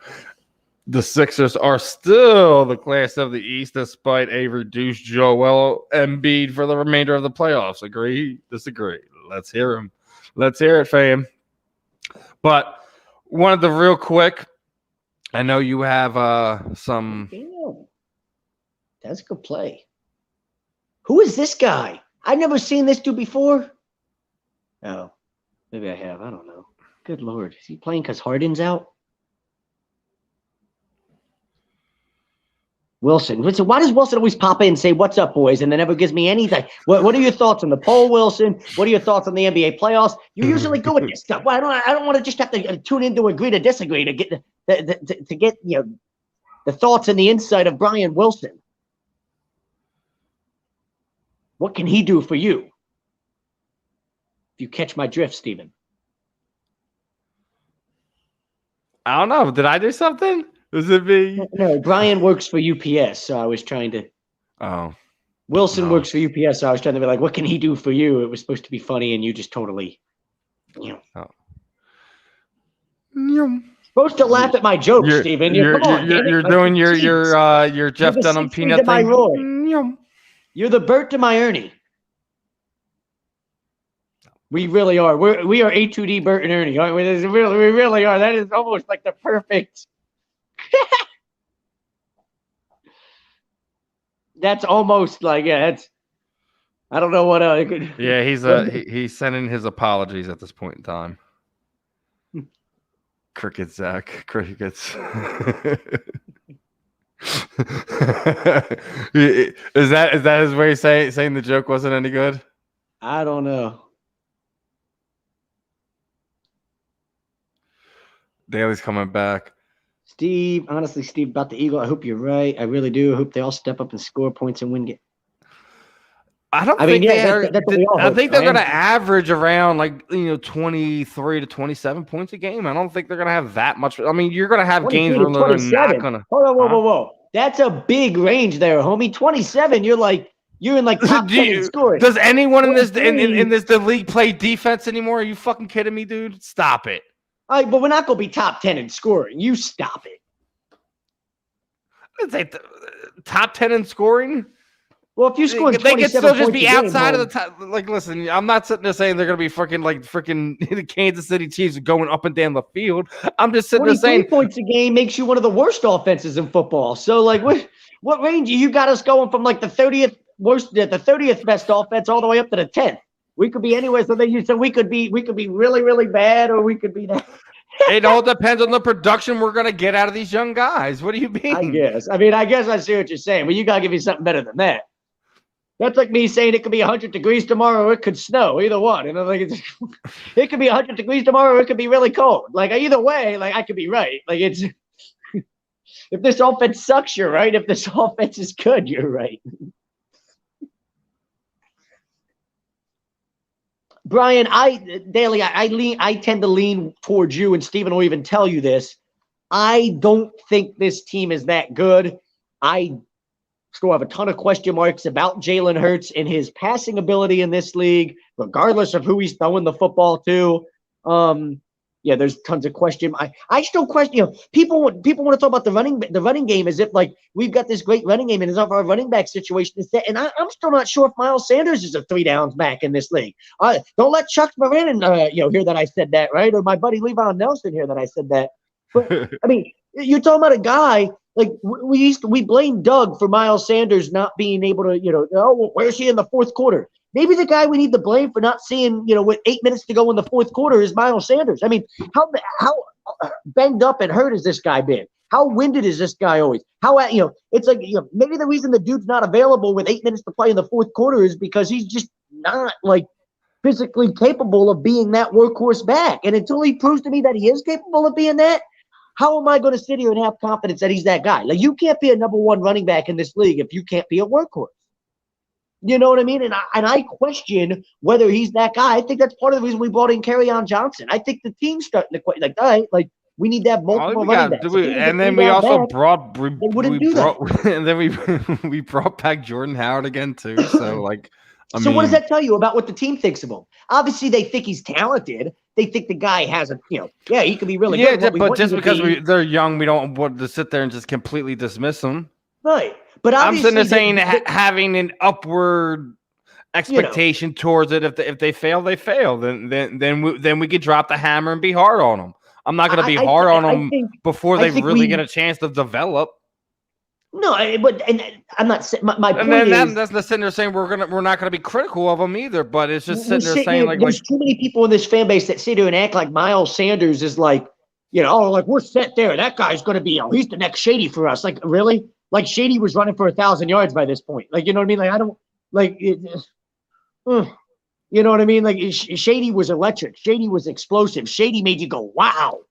The Sixers are still the class of the East despite a reduced Joel Embiid for the remainder of the playoffs. Agree? Disagree? Let's hear him. Let's hear it, fam. But wanted to real quick. I know you have some. Damn. That's a good play. Who is this guy? I've never seen this dude before. Oh, maybe I have. I don't know. Good Lord. Is he playing because Harden's out? Wilson. Why does Wilson always pop in and say, "What's up, boys?" and then never gives me anything? What are your thoughts on the poll, Wilson? What are your thoughts on the NBA playoffs? You're usually good with this stuff. Well, I don't want to just have to tune in to agree to disagree to get to get the thoughts and the insight of Brian Wilson. What can he do for you? If you catch my drift, Steven. I don't know. Did I do something? Does it be? No, Brian works for UPS, so I was trying to. Oh. Wilson works for UPS, so I was trying to be like, what can he do for you? It was supposed to be funny, and you just totally, Oh. Supposed to laugh at my jokes, Steven. You're doing your Jeff Dunham peanut thing. You're the Bert to my Ernie. We really are. We are A2D Bert and Ernie, aren't we? We really are. That is almost like the perfect. That's almost like that's. I don't know what I could. Yeah, he's sending his apologies at this point in time. Crickets, Zach. Crickets. Is that his way of saying the joke wasn't any good? I don't know. Daly's coming back. Steve, honestly, Steve, about the Eagle, I hope you're right. I really do. I hope they all step up and score points and win. I think they're going to average around 23 to 27 points a game. I don't think they're going to have that much. I mean, you're going to have games where they're not going to. Hold on, whoa. That's a big range there, homie. 27. You're in top 10 in scoring. Does anyone in this league play defense anymore? Are you fucking kidding me, dude? Stop it. All right, but we're not going to be top 10 in scoring. You stop it. I'd say top 10 in scoring. Well, if you score, they could still just be outside of the top. Listen, I'm not sitting there saying they're going to be freaking the Kansas City Chiefs going up and down the field. I'm just sitting there saying 20 points a game makes you one of the worst offenses in football. So, what range you got us going from the 30th the 30th best offense all the way up to the 10th. We could be anywhere. So we could be really, really bad, or we could be that. It all depends on the production we're going to get out of these young guys. What do you mean? I guess I see what you're saying, but you got to give me something better than that. That's like me saying it could be 100 degrees tomorrow or it could snow. Either one. It could be 100 degrees tomorrow or it could be really cold. Like, either way, like, I could be right. Like, it's if this offense sucks, you're right. If this offense is good, you're right. Brian, I tend to lean towards you, and Steven will even tell you this. I don't think this team is that good. I still have a ton of question marks about Jalen Hurts and his passing ability in this league, regardless of who he's throwing the football to. There's tons of question. I still question. People want to talk about the running game as if like we've got this great running game and as if our running back situation is set. And I'm still not sure if Miles Sanders is a 3 downs back in this league. Don't let Chuck Moran hear that I said that, right? Or my buddy Levon Nelson hear that I said that. But I mean, you're talking about a guy like we blame Doug for Miles Sanders not being able to where's he in the fourth quarter? Maybe the guy we need to blame for not seeing, with 8 minutes to go in the fourth quarter is Miles Sanders. I mean, how banged up and hurt has this guy been? How winded is this guy always? It's like, maybe the reason the dude's not available with 8 minutes to play in the fourth quarter is because he's just not like physically capable of being that workhorse back. And until he proves to me that he is capable of being that, how am I going to sit here and have confidence that he's that guy? Like, you can't be a number one running back in this league if you can't be a workhorse. You know what I mean? And I question whether he's that guy. I think that's part of the reason we brought in Kerryon Johnson. I think the team's starting to question, like, all right, like we need to have multiple running backs. And then we also brought we brought back Jordan Howard again too. So like, what does that tell you about what the team thinks of him? Obviously, they think he's talented. They think the guy has he could be really good. Yeah, but just because they're young, we don't want to sit there and just completely dismiss them. Right. But I'm sitting there saying having an upward expectation towards it. If they fail, they fail. Then we could drop the hammer and be hard on them. I'm not going to be hard on them before they really get a chance to develop. No, and I'm not saying my point is that's not sitting there saying we're not going to be critical of them either. But it's just sitting there saying there's too many people in this fan base that sit here and act like Miles Sanders is like like we're set there. That guy's going to be he's the next Shady for us. Like, really? Like, Shady was running for 1,000 yards by this point. Like, you know what I mean? Like, I don't like it. You know what I mean? Like, Shady was electric. Shady was explosive. Shady made you go, wow.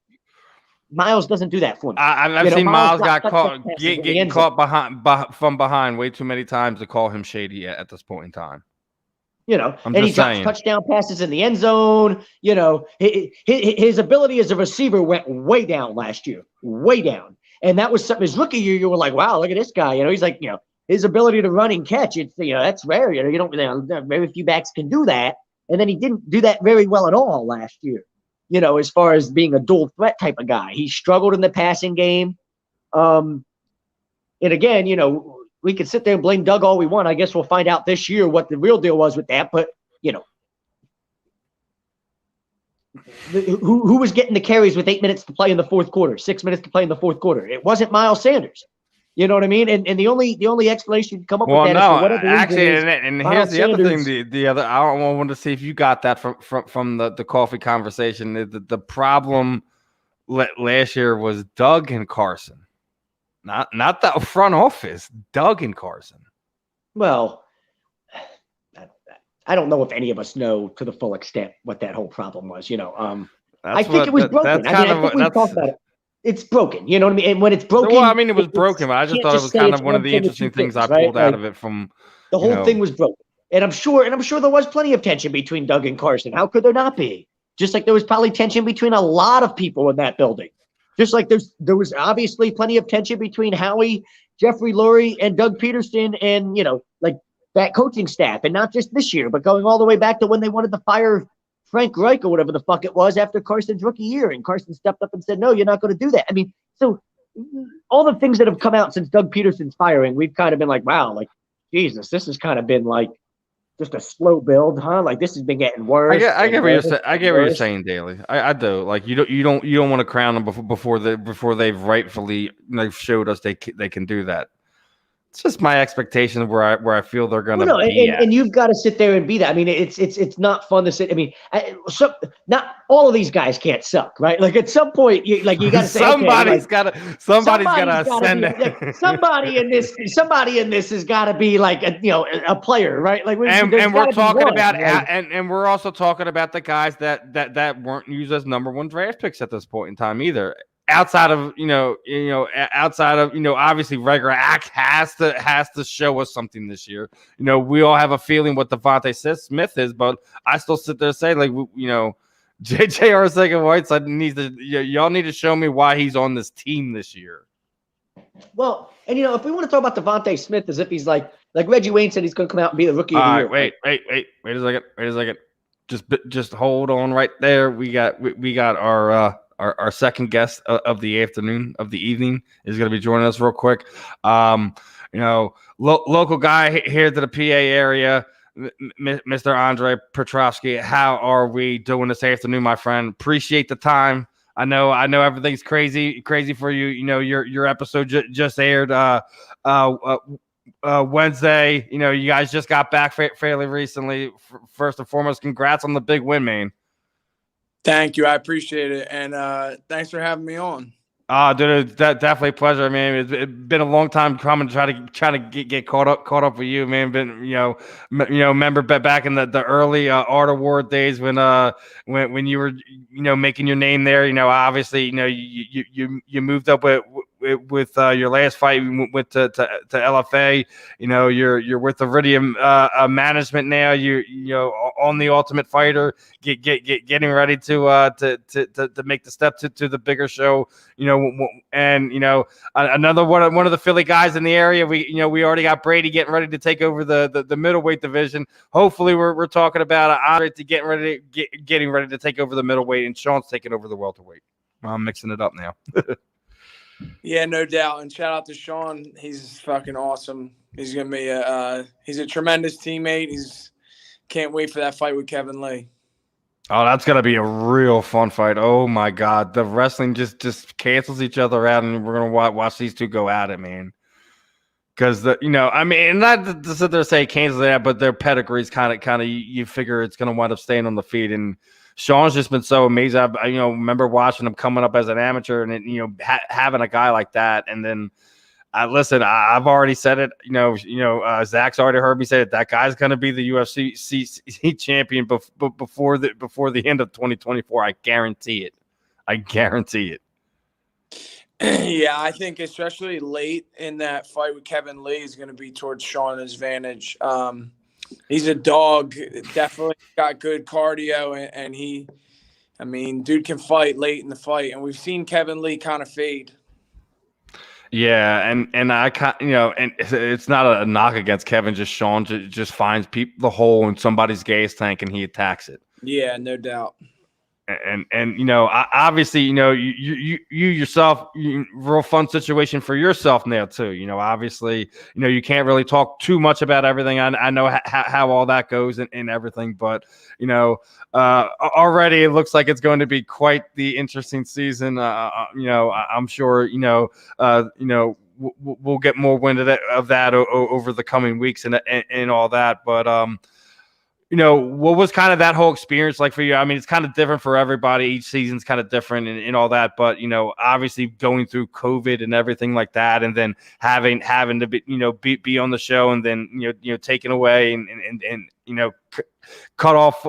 Miles doesn't do that for me. I've seen Miles got caught getting caught from behind way too many times to call him Shady at this point in time. And he drops touchdown passes in the end zone. His ability as a receiver went way down last year, way down. And that was something his rookie year. You were like, wow, look at this guy. He's like, his ability to run and catch. It's that's rare. You don't very few backs can do that. And then he didn't do that very well at all last year. As far as being a dual threat type of guy, he struggled in the passing game. And again, we could sit there and blame Doug all we want. I guess we'll find out this year what the real deal was with that. But who was getting the carries with 8 minutes to play in the fourth quarter, 6 minutes to play in the fourth quarter? It wasn't Miles Sanders. You know what I mean? And the only explanation you come up with that is whatever actually, and here's the other thing. The other I want to see if you got that from the coffee conversation. The problem last year was Doug and Carson, not the front office. Doug and Carson. Well, I don't know if any of us know to the full extent what that whole problem was. I think it was broken. I think we talked about it. It's broken. You know what I mean? And when it's broken, well, I mean, it was broken, but I just thought it was kind of one of the interesting things I pulled out of it from the whole thing was broken. And I'm sure there was plenty of tension between Doug and Carson. How could there not be? Just like there was probably tension between a lot of people in that building. Just like there was obviously plenty of tension between Howie, Jeffrey Lurie, and Doug Peterson, and like that coaching staff, and not just this year, but going all the way back to when they wanted to fire Frank Reich or whatever the fuck it was after Carson's rookie year. And Carson stepped up and said, no, you're not going to do that. I mean, so all the things that have come out since Doug Peterson's firing, we've kind of been like, wow, like, Jesus, this has kind of been like just a slow build, huh? Like, this has been getting worse. I get what you're saying, Daly. I do. Like, you don't want to crown them before they've rightfully showed us they can do that. It's just my expectation where I feel they're going to no, be and you've got to sit there and be that. I mean, it's not fun to sit. I mean, not all of these guys can't suck, right? Like at some point, you got to say somebody's got to ascend like, somebody in this has got to be like a player, right? Like and we're talking about and we're also talking about the guys that weren't used as number one draft picks at this point in time either. Outside of obviously Regular Act has to show us something this year. We all have a feeling what Devontae Smith is, but I still sit there and say JJ Arcega-Whiteside y'all need to show me why he's on this team this year. Well, and if we want to talk about Devontae Smith as if he's like Reggie Wayne said he's going to come out and be the rookie of the year. Wait a second. Just hold on right there. We got our second guest of the evening is going to be joining us real quick. Local guy here to the PA area, Mr. Andre Petroski. How are we doing this afternoon, my friend? Appreciate the time. I know everything's crazy for you. Your episode just aired Wednesday. You guys just got back fairly recently. First and foremost, congrats on the big win, man. Thank you. I appreciate it. And thanks for having me on. Dude, it's definitely a pleasure, man. It's been a long time coming trying to get caught up with you, man. Been remember back in the early Art Award days when you were making your name there. Obviously you moved up with your last fight. You went to LFA. You're with Iridium management now. You're on the Ultimate Fighter, getting ready to make the step to the bigger show. Another one of the Philly guys in the area. We already got Brady getting ready to take over the middleweight division. Hopefully, we're talking about Andre getting ready to take over the middleweight, and Sean's taking over the welterweight. I'm mixing it up now. Yeah, no doubt. And shout out to Sean. He's fucking awesome. He's gonna be he's a tremendous teammate. Can't wait for that fight with Kevin Lee. Oh, that's gonna be a real fun fight. Oh my God, the wrestling just cancels each other out, and we're gonna watch these two go at it, man. Because not to sit there and say cancels it out, but their pedigrees kind of you figure it's gonna wind up staying on the feet. And Sean's just been so amazing. I remember watching him coming up as an amateur, and having a guy like that, and then. Listen, I've already said it. Zach's already heard me say it. That guy's going to be the UFC champion before the end of 2024. I guarantee it. Yeah, I think especially late in that fight with Kevin Lee is going to be towards Sean's advantage. He's a dog. Definitely got good cardio, and dude can fight late in the fight. And we've seen Kevin Lee kind of fade. Yeah, and I can't, and it's not a knock against Kevin. Just Sean just finds the hole in somebody's gas tank and he attacks it. Yeah, no doubt. And obviously, you yourself, real fun situation for yourself now too. Obviously, you can't really talk too much about everything. I know how all that goes and everything, but already it looks like it's going to be quite the interesting season. I'm sure we'll get more wind of that over the coming weeks and all that, but what was kind of that whole experience like for you? I mean, it's kind of different for everybody. Each season's kind of different and all that. But, obviously going through COVID and everything like that, and then having to be on the show, and then, taken away and cut off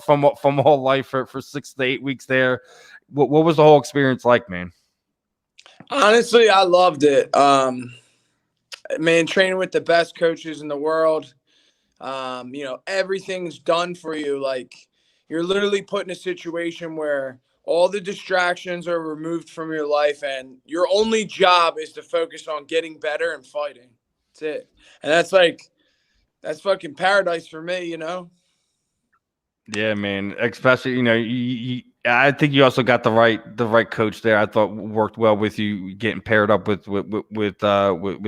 from all life for 6 to 8 weeks there. What was the whole experience like, man? Honestly, I loved it. Training with the best coaches in the world. Everything's done for you. Like, you're literally put in a situation where all the distractions are removed from your life, and your only job is to focus on getting better and fighting. That's it. And that's fucking paradise for me, Yeah, man. Especially, I think you also got the right coach there. I thought worked well with you getting paired up with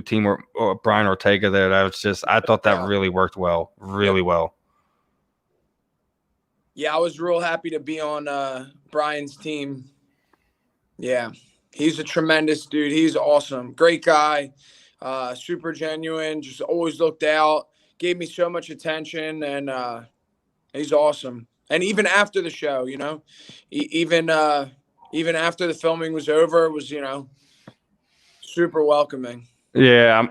team or Brian Ortega there. I thought that really worked well, well. Yeah, I was real happy to be on Brian's team. Yeah, he's a tremendous dude. He's awesome, great guy. super genuine, just always looked out, gave me so much attention, and he's awesome. And even after the show, even after the filming was over, it was, super welcoming. Yeah,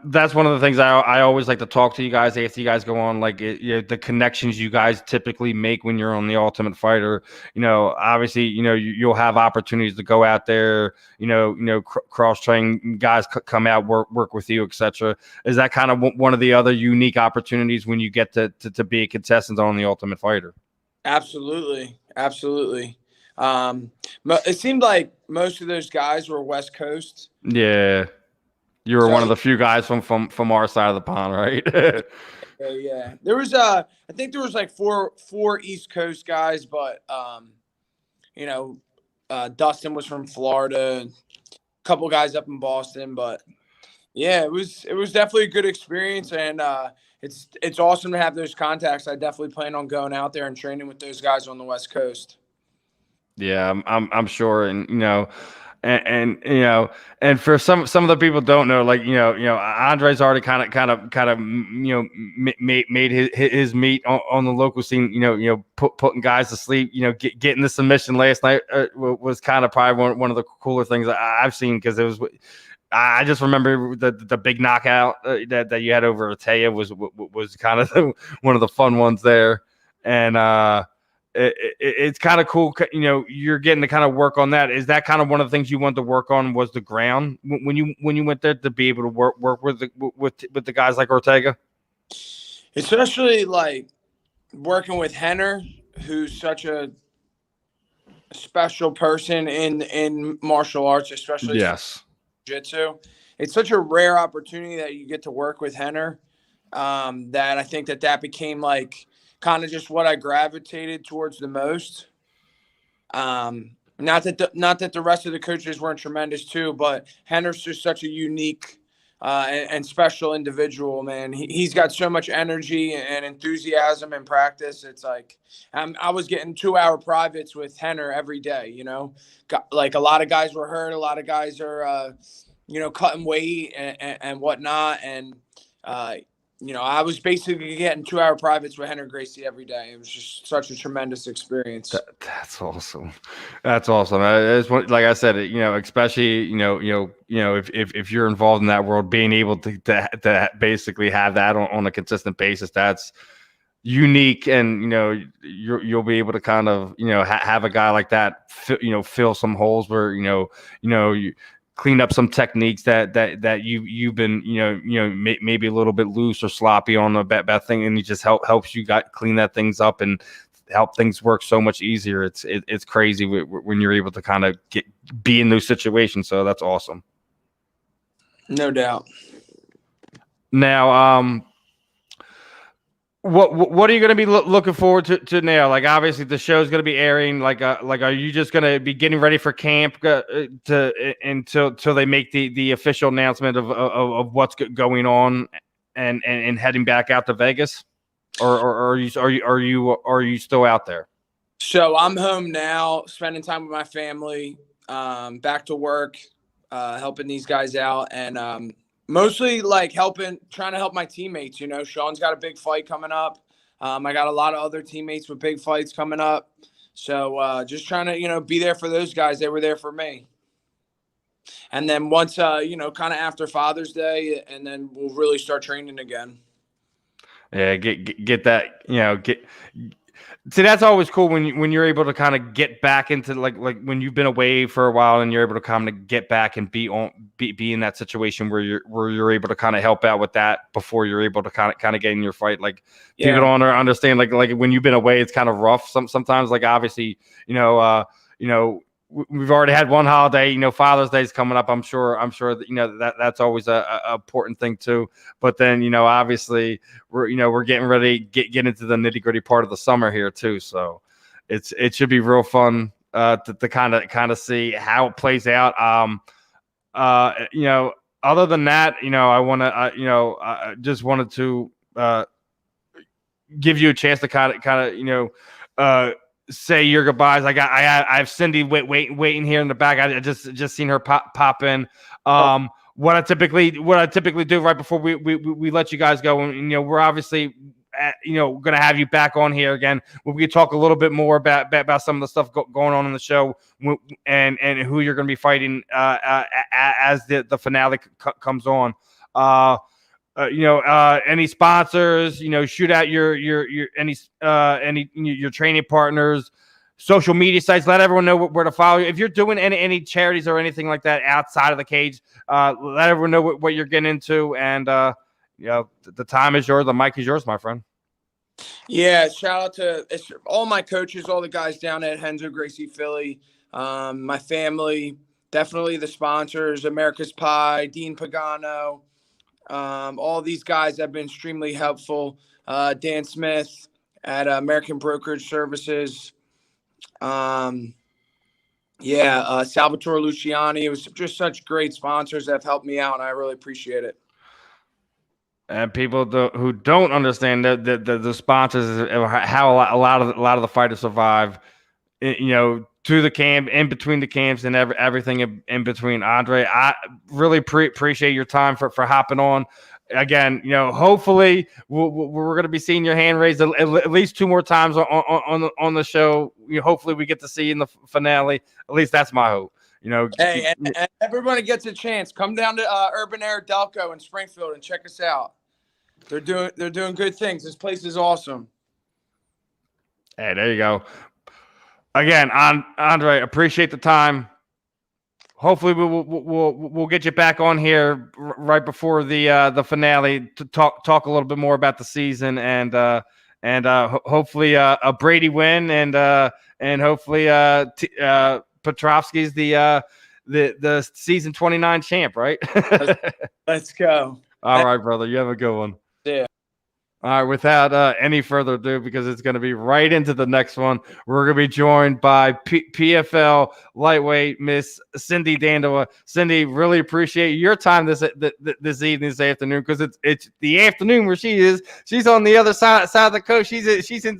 that's one of the things I always like to talk to you guys after you guys go on, like the connections you guys typically make when you're on The Ultimate Fighter. Obviously, you'll have opportunities to go out there, cross train guys, come out, work with you, etc. Is that kind of one of the other unique opportunities when you get to be a contestant on The Ultimate Fighter? Absolutely. It seemed like most of those guys were West Coast. Yeah. You were one of the few guys from our side of the pond, right? Yeah. There was I think there was like four East Coast guys, but Dustin was from Florida, a couple guys up in Boston, but yeah, it was definitely a good experience, and it's awesome to have those contacts. I definitely plan on going out there and training with those guys on the West Coast. Yeah, I'm sure, and and for some of the people don't know, like Andre's already kind of made his meat on the local scene. Putting guys to sleep. Getting the submission last night was kind of probably one of the cooler things I've seen, because it was. I just remember the big knockout that you had over Ataya was kind of one of the fun ones there, and it's kind of cool. You're getting to kind of work on that. Is that kind of one of the things you wanted to work on, was the ground when you went there, to be able to work with the guys like Ortega? Especially like working with Henner, who's such a special person in martial arts, especially jiu-jitsu. It's such a rare opportunity that you get to work with Henner, that I think that became like kind of just what I gravitated towards the most. Not that the rest of the coaches weren't tremendous too, but Henner's just such a unique and special individual, man. He's got so much energy and enthusiasm in practice. It's like I was getting 2-hour privates with Henner every day. Like a lot of guys were hurt, a lot of guys are cutting weight and whatnot, and I was basically getting 2-hour privates with Henry Gracie every day. It was just such a tremendous experience. That's awesome. That's awesome. It's like I said, especially if you're involved in that world, being able to basically have that on a consistent basis, that's unique, and you'll be able to kind of have a guy like that fill some holes where you clean up some techniques that you've been maybe a little bit loose or sloppy on the bad thing, and he just helps you clean that things up and help things work so much easier. It's crazy when you're able to kind of be in those situations. So that's awesome. No doubt. Now, what are you going to be looking forward to now? Like, obviously the show's going to be airing. Like, are you just going to be getting ready for camp until they make the official announcement of what's going on and heading back out to Vegas, or are you still out there? So I'm home now, spending time with my family. Back to work, helping these guys out, and mostly like trying to help my teammates. Sean's got a big fight coming up. I got a lot of other teammates with big fights coming up. So just trying to, be there for those guys. They were there for me. And then once, kind of after Father's Day, and then we'll really start training again. Yeah, get that, see, that's always cool when you're able to kind of get back into like when you've been away for a while and you're able to kind of get back and be in that situation where you're able to kind of help out with that before you're able to kind of get in your fight. Like, people don't understand like when you've been away, it's kind of rough sometimes. Like, obviously, we've already had one holiday, Father's Day is coming up. I'm sure that that's always a important thing too. But then, obviously we're getting ready to get into the nitty gritty part of the summer here too. So it should be real fun to kind of see how it plays out. Other than that, I want to, I just wanted to give you a chance to kind of, say your goodbyes. I have Cindy waiting here in the back. I just seen her pop in. what I typically do right before we let you guys go, and we're obviously going to have you back on here again. We can talk a little bit more about some of the stuff going on in the show, and who you're going to be fighting as the finale comes on. Any sponsors, shoot out your your training partners, social media sites. Let everyone know where to follow you. If you're doing any charities or anything like that outside of the cage, let everyone know what you're getting into. And the time is yours. The mic is yours, my friend. Yeah, shout out to all my coaches, all the guys down at Henzo Gracie Philly, my family, definitely the sponsors, America's Pie, Dean Pagano. All these guys have been extremely helpful. Dan Smith at American Brokerage Services. Salvatore Luciani. It was just such great sponsors that have helped me out, and I really appreciate it. And people who don't understand the sponsors, how a lot of the fighters survive, to the camp, in between the camps, and everything in between. Andre, I really appreciate your time for hopping on. Again, hopefully we're going to be seeing your hand raised at least 2 more times on the show. Hopefully we get to see you in the finale. At least that's my hope. Hey, and everybody gets a chance. Come down to Urban Air Delco in Springfield and check us out. They're doing good things. This place is awesome. Hey, there you go. Again, Andre, appreciate the time. Hopefully we'll get you back on here right before the finale to talk a little bit more about the season and hopefully a Brady win and hopefully Petroski's the season 29 champ, right? Let's go. All right, brother. You have a good one. Yeah. All right, without any further ado, because it's going to be right into the next one, we're going to be joined by PFL lightweight Miss Cindy Dandois. Cindy, really appreciate your time this afternoon, because it's the afternoon where she is. She's on the other side of the coast. She's in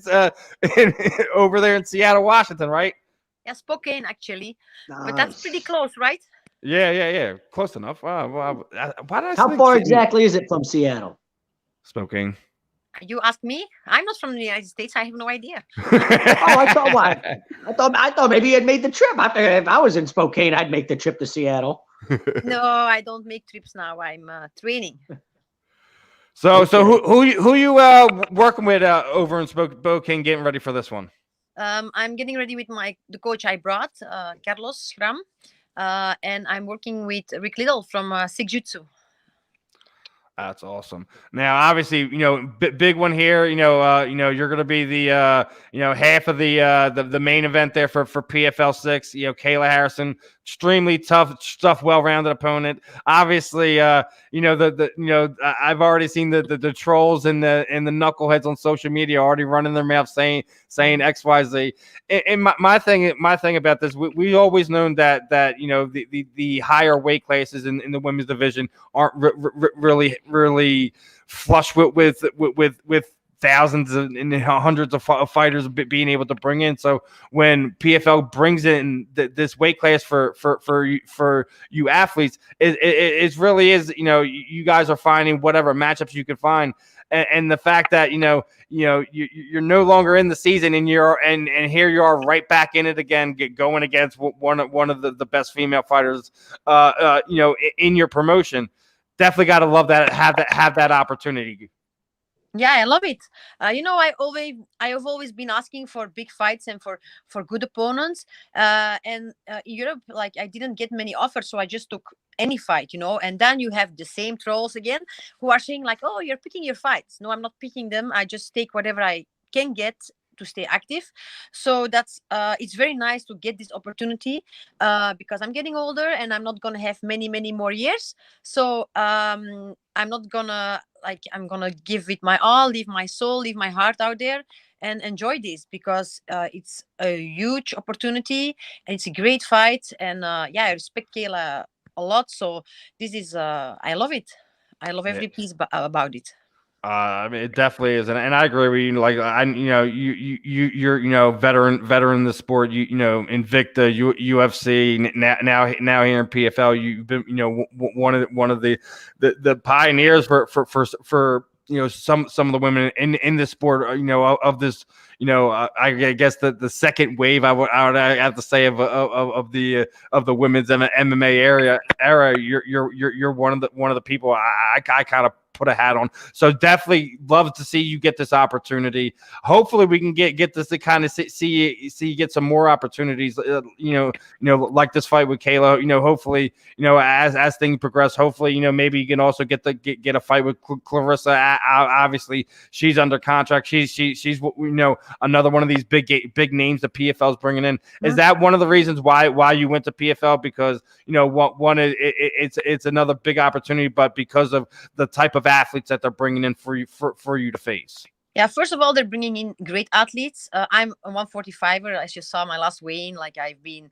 over there in Seattle, Washington, right? Yeah, Spokane actually, Nice. but that's pretty close, right? Yeah, close enough. Why did I How far exactly is it from Seattle? Spokane. You ask me. I'm not from the United States. I have no idea. I thought maybe you had made the trip. If I was in Spokane, I'd make the trip to Seattle. No, I don't make trips now. I'm training. So who you working with over in Spokane, getting ready for this one? I'm getting ready with the coach I brought, Carlos Schram, and I'm working with Rick Little from SIXERS. That's awesome. Now, obviously, big one here. You're going to be the half of the main event there for PFL 6. Kayla Harrison, extremely tough, well-rounded opponent. Obviously, I've already seen the trolls and the knuckleheads on social media already running their mouth saying XYZ. And my thing about this, we always known that the higher weight classes in the women's division aren't really flush with thousands and hundreds of fighters being able to bring in. So when PFL brings in this weight class for you athletes, it really is, you guys are finding whatever matchups you can find. And the fact that you're no longer in the season and and here you are right back in it again, going against one of the best female fighters in your promotion. Definitely got to love that, have that opportunity. Yeah, I love it. I have always been asking for big fights and for good opponents. In Europe, I didn't get many offers, so I just took any fight, And then you have the same trolls again who are saying "Oh, you're picking your fights." No, I'm not picking them. I just take whatever I can get to stay active. So that's it's very nice to get this opportunity because I'm getting older and I'm not gonna have many more years. So I'm not gonna I'm gonna give it my all, leave my soul, leave my heart out there and enjoy this because it's a huge opportunity and it's a great fight. And I respect Kayla a lot. So this is I love it. I love every piece about it. I mean, it definitely is, and I agree with you. Like, you're veteran in the sport. Invicta, UFC, now here in PFL. You've been one of the pioneers for some of the women in this sport. Of this. I guess the second wave. I would have to say of the women's MMA era. You're one of the people I kind of put a hat on. So definitely love to see you get this opportunity. Hopefully we can get this to kind of see you get some more opportunities. Like this fight with Kayla. Hopefully, as things progress, hopefully, maybe you can also get a fight with Clarissa. Obviously, she's under contract. She's another one of these big names the PFL is bringing in. Is that one of the reasons why you went to PFL? Because one it's another big opportunity, but because of the type of athletes that they're bringing in for you to face. Yeah, first of all, they're bringing in great athletes. I'm a 145er, as you saw my last weigh-in. Like, I've been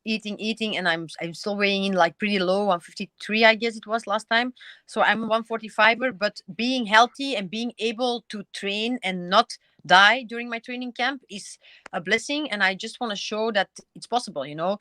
eating, and I'm still weighing in like pretty low, 153, I guess it was last time. So I'm a 145er, but being healthy and being able to train and not die during my training camp is a blessing, and I just want to show that it's possible. You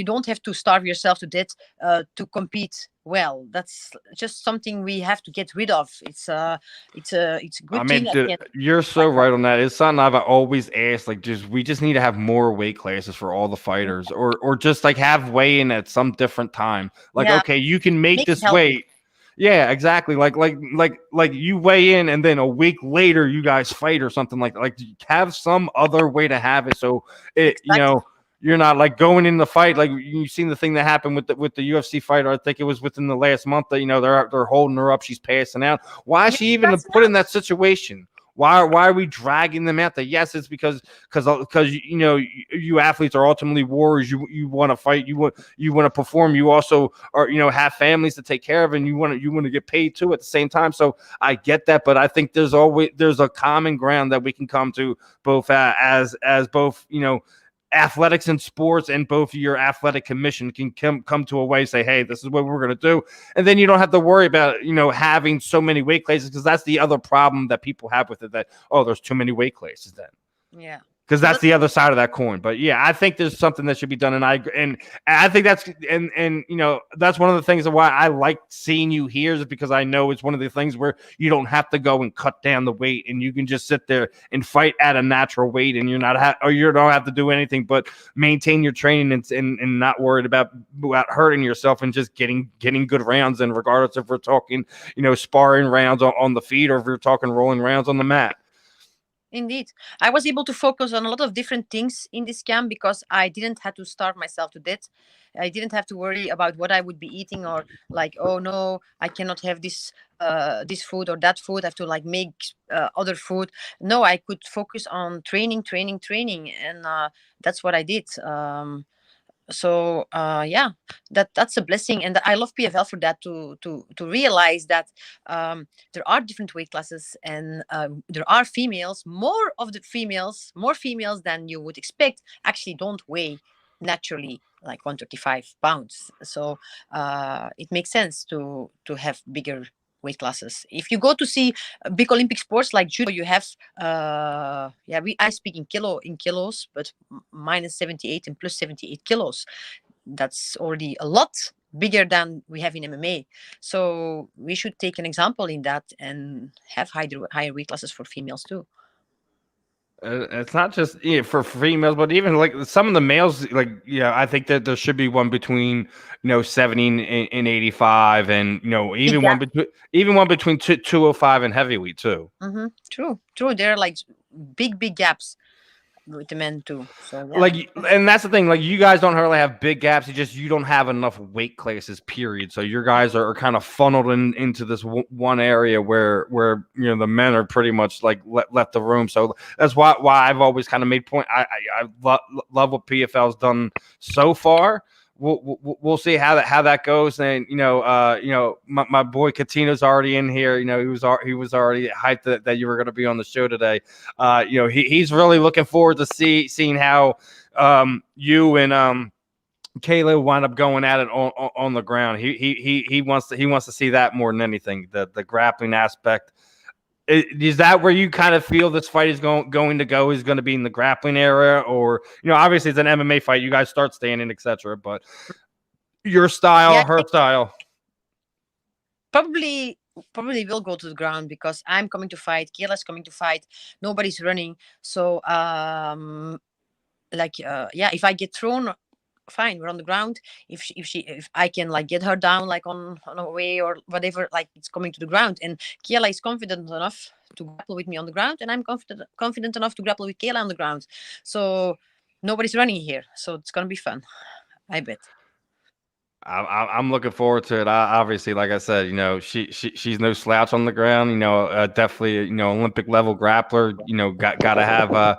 don't have to starve yourself to death to compete well. That's just something we have to get rid of. It's a good thing. You're so right on that. It's something I've always asked. Like, we just need to have more weight classes for all the fighters, or just like have weigh-in at some different time. Like, okay, you can make this weight. Yeah, exactly. Like you weigh in, and then a week later you guys fight or something like have some other way to have it. So you're not like going in the fight. Like, you've seen the thing that happened with the UFC fighter. I think it was within the last month that they're holding her up. She's passing out. Why is she even put in that situation? Why are we dragging them out there? Yes, it's because you athletes are ultimately warriors. You want to fight. You want to perform. You also are have families to take care of, and you want to get paid too at the same time. So I get that, but I think there's a common ground that we can come to both as both athletics and sports, and both your athletic commission can come to a way, say, hey, this is what we're going to do. And then you don't have to worry about, having so many weight classes, because that's the other problem that people have with it, that, there's too many weight classes then. Yeah. Because that's the other side of that coin. But yeah, I think there's something that should be done. And I think that's, and that's one of the things of why I like seeing you here, is because I know it's one of the things where you don't have to go and cut down the weight, and you can just sit there and fight at a natural weight, and you don't have to do anything but maintain your training and not worried about hurting yourself, and just getting good rounds. And regardless if we're talking, sparring rounds on the feet, or if we're talking rolling rounds on the mat. Indeed. I was able to focus on a lot of different things in this camp, because I didn't have to starve myself to death. I didn't have to worry about what I would be eating, or like, oh no, I cannot have this food or that food. I have to like make other food. No, I could focus on training, and that's what I did. So that's a blessing, and I love PFL for that, to realize that there are different weight classes, and there are females. More females than you would expect actually don't weigh naturally like 135 pounds. So it makes sense to have bigger weight classes. If you go to see big Olympic sports like judo, you have I speak in kilos, but minus 78 and plus 78 kilos. That's already a lot bigger than we have in MMA. So we should take an example in that and have higher weight classes for females too. It's not just for females, but even like some of the males. Like, I think that there should be one between 70 and 85, and even one between 205 and heavyweight too. Mm-hmm. True. There are like big gaps with the men too. So and that's the thing. Like, you guys don't really have big gaps. You don't have enough weight classes. Period. So your guys are kind of funneled into this one area where the men are pretty much like left the room. So that's why I've always kind of made point. I love what PFL's done so far. We'll see how that goes. And my boy Catino's already in here. He was already hyped that you were going to be on the show today. He's really looking forward to seeing how you and Kayla wind up going at it on the ground. He wants to see that more than anything. The grappling aspect is that where you kind of feel this fight is going to go? Is going to be in the grappling area, or obviously it's an MMA fight. You guys start standing, etc. But your style, her style, probably will go to the ground because I'm coming to fight. Kayla's coming to fight. Nobody's running. So if I get thrown, fine, we're on the ground. If I can like get her down like on a way or whatever, like it's coming to the ground. And Kayla is confident enough to grapple with me on the ground, and I'm confident enough to grapple with Kayla on the ground. So nobody's running here, so it's gonna be fun, I bet. I'm looking forward to it. Obviously, like I said, she's no slouch on the ground. Definitely, Olympic level grappler. Got to have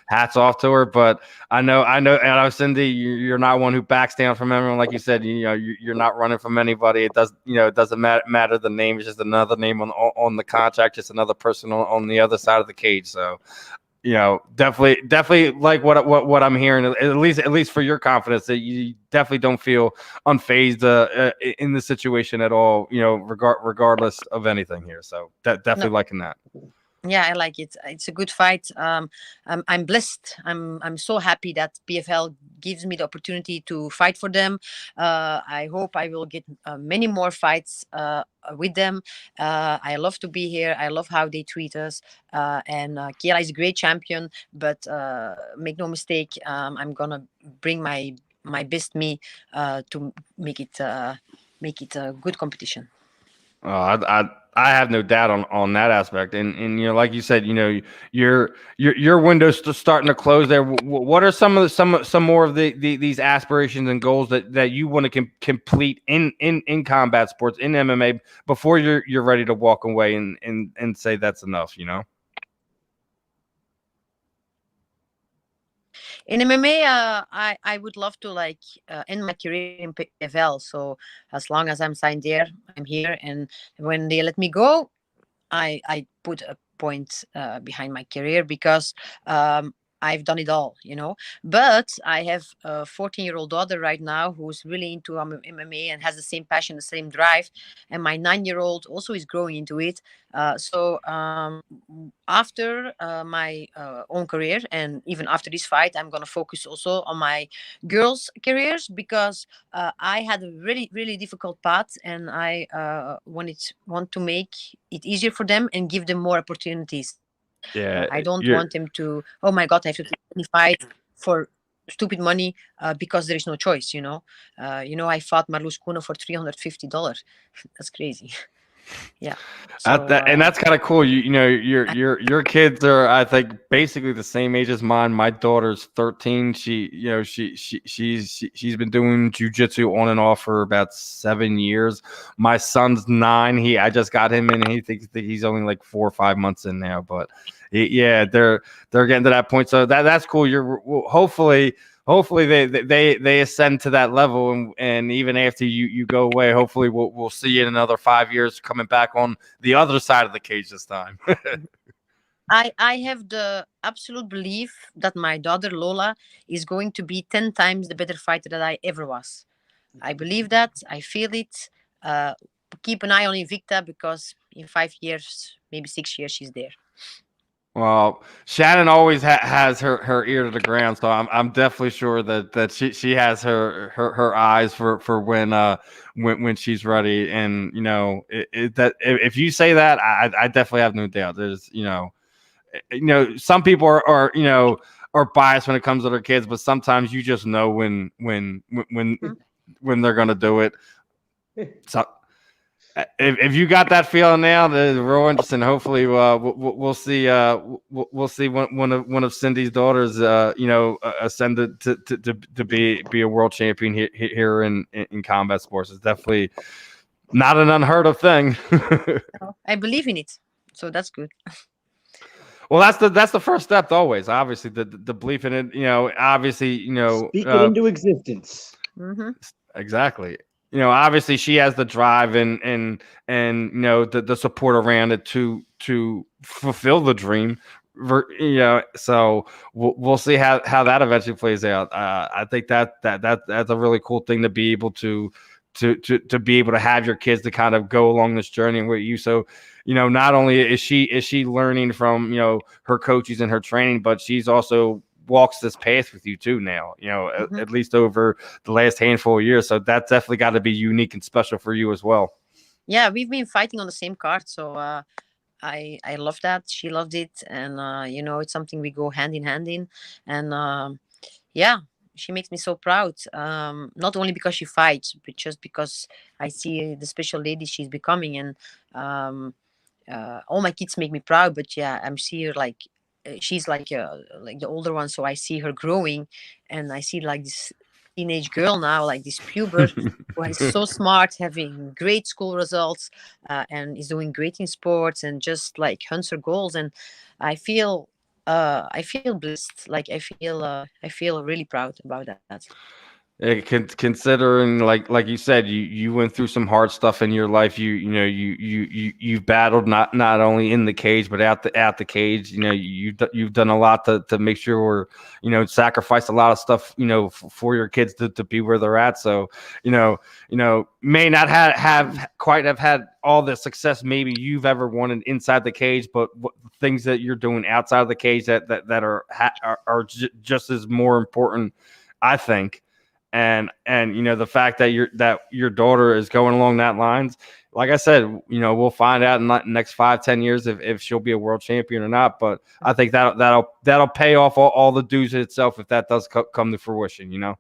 hats off to her. But I know, Cindy, you're not one who backs down from everyone. Like you said, you're not running from anybody. It doesn't matter the name. It's just another name on the contract. Just another person on the other side of the cage. So. Definitely like what I'm hearing, at least for your confidence, that you definitely don't feel unfazed in the situation at all, regardless of anything here. So definitely liking that. Yeah, I like it. It's a good fight. I'm blessed. I'm so happy that PFL gives me the opportunity to fight for them. I hope I will get many more fights with them. I love to be here. I love how they treat us. And Kayla is a great champion, but make no mistake, I'm gonna bring my best me to make it a good competition. I have no doubt on that aspect, and like you said, your window's still starting to close there. What are some more of these aspirations and goals that you want to complete in combat sports, in MMA, before you're ready to walk away and say that's enough? In MMA, I would love to end my career in PFL. So as long as I'm signed there, I'm here. And when they let me go, I put a point behind my career because I've done it all, But I have a 14-year-old daughter right now who's really into MMA and has the same passion, the same drive. And my 9-year-old also is growing into it. So after my own career, and even after this fight, I'm going to focus also on my girls' careers because I had a really, really difficult path, and I want to make it easier for them and give them more opportunities. Yeah, I don't want them to, oh my God, I have to take any fight for stupid money because there is no choice, I fought Marloes Koenen for $350. That's crazy. Yeah. So, and that's kind of cool. Your kids are, I think, basically the same age as mine. My daughter's 13. She's been doing jiu-jitsu on and off for about 7 years. My son's 9. I just got him in, and he thinks that he's only like 4 or 5 months in now. But they're getting to that point. So that's cool. Hopefully they ascend to that level, and even after you go away, hopefully we'll see you in another 5 years coming back on the other side of the cage this time. I have the absolute belief that my daughter Lola is going to be 10 times the better fighter that I ever was. I believe that. I feel it. Keep an eye on Invicta because in 5 years, maybe 6 years, she's there. Well, Shannon always has her ear to the ground, so I'm definitely sure that she has her eyes for when she's ready. And that if you say that, I definitely have no doubt. There's some people are biased when it comes to their kids, but sometimes you just know when they're gonna do it. So. If you got that feeling now, that's real interesting. Hopefully, we'll see. We'll see one of Cindy's daughters, ascended to be a world champion here in combat sports. It's definitely not an unheard of thing. I believe in it, so that's good. Well, that's the first step always. Obviously, the belief in it. Obviously, speak it into existence. Mm-hmm. Exactly. Obviously she has the drive and the support around it to fulfill the dream. So we'll see how that eventually plays out. I think that's a really cool thing to be able to to be able to have your kids to kind of go along this journey with you. So, not only is she learning from, her coaches and her training, but she's also walks this path with you too now, at least over the last handful of years. So that's definitely got to be unique and special for you as well. Yeah, we've been fighting on the same card. So I love that. She loved it. And, it's something we go hand in hand in. And yeah, she makes me so proud. Not only because she fights, but just because I see the special lady she's becoming. And all my kids make me proud. But yeah, I'm see her like, she's like the older one. So I see her growing, and I see like this teenage girl now, like this puber who is so smart, having great school results, and is doing great in sports, and just like hunts her goals. And I feel blessed. Like I feel really proud about that. Considering like you said, you went through some hard stuff in your life. You've battled not only in the cage but out the cage. You've done a lot to make sure sacrificed a lot of stuff for your kids to be where they're at. So may not have quite have had all the success maybe you've ever wanted inside the cage, but things that you're doing outside of the cage that are just as more important, I think. And the fact that your daughter is going along that lines, like I said, we'll find out in the next 5-10 years if she'll be a world champion or not. But I think that'll pay off all the dues itself if that does come to fruition.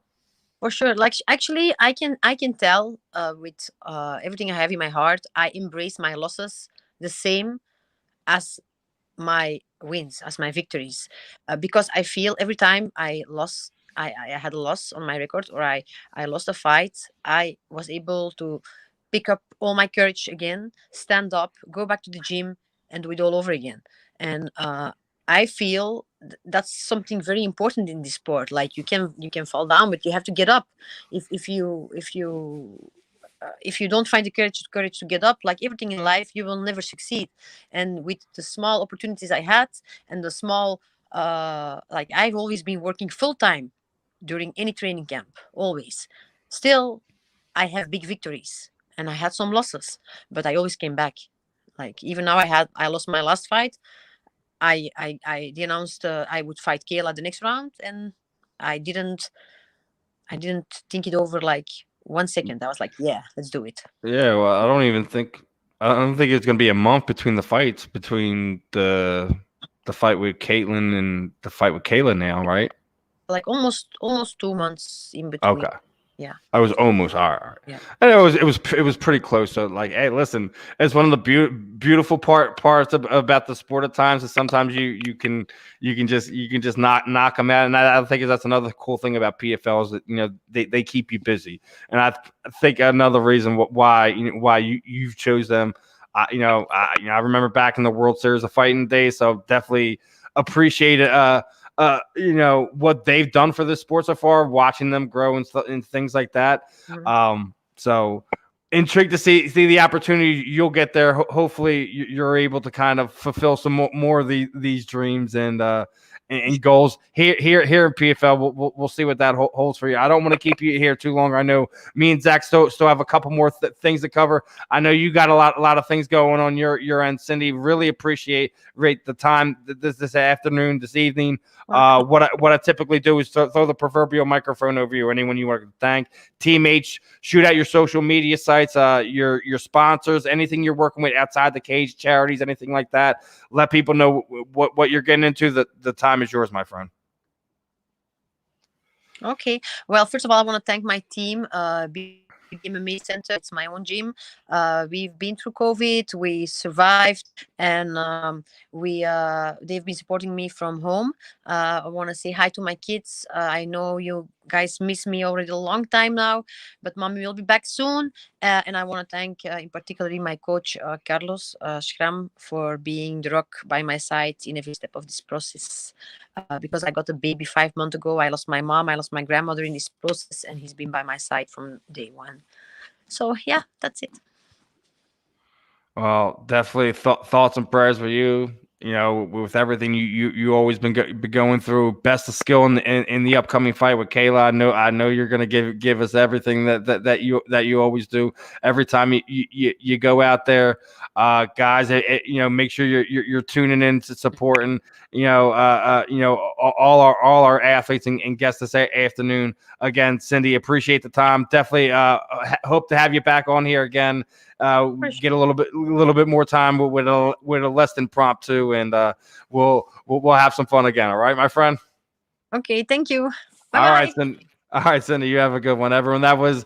For sure. Like actually, I can tell with everything I have in my heart, I embrace my losses the same as my wins, as my victories, because I feel every time I lost. I had a loss on my record, or I lost a fight, I was able to pick up all my courage again, stand up, go back to the gym, and do it all over again. And I feel that's something very important in this sport. Like you can fall down, but you have to get up. If you don't find the courage to get up, like everything in life, you will never succeed. And with the small opportunities I had, and the small like I've always been working full time during any training camp, always. Still, I have big victories, and I had some losses, but I always came back. Like even now, I lost my last fight. I announced I would fight Kayla the next round, and I didn't think it over like 1 second. I was like, yeah, let's do it. Yeah, well, I don't think it's gonna be a month between the fights, between the fight with Caitlin and the fight with Kayla now, right? Like almost 2 months in between. Okay. Yeah. I was almost all right. Yeah. And it was pretty close. So like, hey, listen, it's one of the beautiful parts about the sport at times is sometimes you can just knock them out. And I think that's another cool thing about PFL is that they keep you busy. And I think another reason why you chose them. I remember back in the World Series of Fighting days, so definitely appreciate it. What they've done for this sport so far, watching them grow and things like that. Mm-hmm. So intrigued to see the opportunity you'll get there. Hopefully you're able to kind of fulfill some more of these dreams and goals here in PFL. We'll see what that holds for you. I don't want to keep you here too long. I know me and Zach still have a couple more things to cover. I know you got a lot of things going on your end, Cindy. Really appreciate the time this afternoon, this evening. What I typically do is throw the proverbial microphone over you. Anyone you want to thank, Team H, shoot out your social media sites, your sponsors, anything you're working with outside the cage, charities, anything like that. Let people know what you're getting into. The time is yours, my friend. Okay. Well, first of all, I want to thank my team. MMA Center. It's my own gym. We've been through COVID. We survived, and they've been supporting me from home. I want to say hi to my kids. I know you guys miss me already a long time now, but mommy will be back soon. And I want to thank in particular my coach Carlos Schramm for being the rock by my side in every step of this process. Because I got a baby 5 months ago. I lost my mom. I lost my grandmother in this process, and he's been by my side from day one. So yeah, that's it. Well, definitely thoughts and prayers for you with everything you always been going through, best of skill in the upcoming fight with Kayla. I know you're gonna give us everything that you always do every time you go out there, guys. Make sure you're tuning in to supporting all our athletes and guests this afternoon. Again, Cindy, appreciate the time. Definitely hope to have you back on here again. Get a little bit more time with a less impromptu, and we'll have some fun again. All right, my friend. Okay, thank you. Bye-bye. All right, Cindy, you have a good one, everyone. That was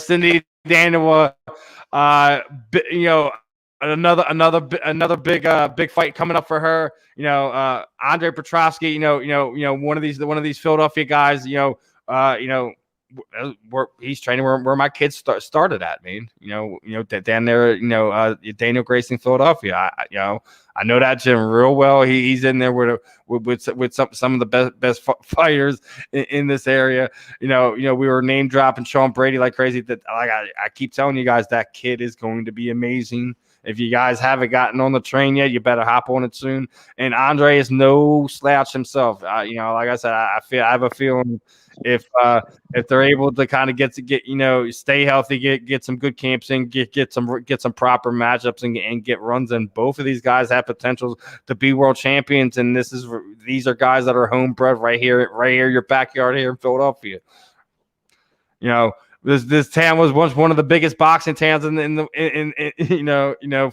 Cindy Dandois. Another big fight coming up for her. Andre Petroski. One of these Philadelphia guys. He's training where my kids started at, man. Down there, Daniel Grayson, Philadelphia. I know that gym real well. He's in there with some of the best fighters in this area. We were name dropping Sean Brady like crazy. That I keep telling you guys, that kid is going to be amazing. If you guys haven't gotten on the train yet, you better hop on it soon. And Andre is no slouch himself. Like I said, I have a feeling if they're able to kind of get stay healthy, get some good camps in, get some proper matchups and get runs in. Both of these guys have potential to be world champions, and these are guys that are homebred right here, your backyard here in Philadelphia. This town was once one of the biggest boxing towns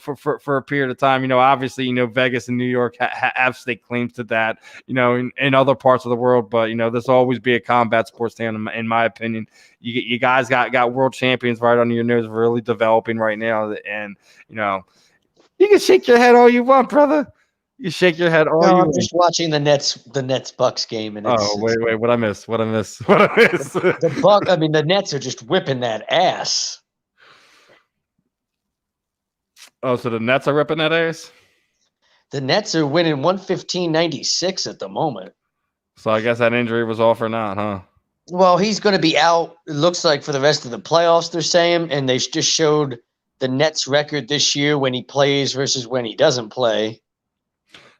for a period of time. Obviously, Vegas and New York have stake claims to that. In other parts of the world, but this will always be a combat sports town, in my opinion. You guys got world champions right under your nose, really developing right now, and you can shake your head all you want, brother. You shake your head all you want. I'm just watching the Nets Bucks game, and wait, what I miss? The Nets are just whipping that ass. Oh, so the Nets are ripping that ass? The Nets are winning 115-96 at the moment. So I guess that injury was all for naught, huh? Well, he's going to be out, it looks like, for the rest of the playoffs, they're saying, and they just showed the Nets record this year when he plays versus when he doesn't play.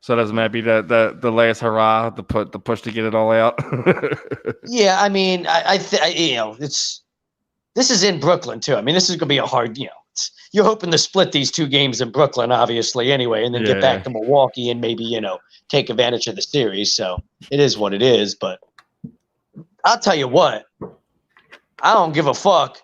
So that's maybe the last hurrah, the push to get it all out. Yeah, I mean, this is in Brooklyn too. I mean, this is going to be a hard, you're hoping to split these two games in Brooklyn, obviously, anyway, and then get back to Milwaukee and maybe take advantage of the series. So it is what it is. But I'll tell you what, I don't give a fuck.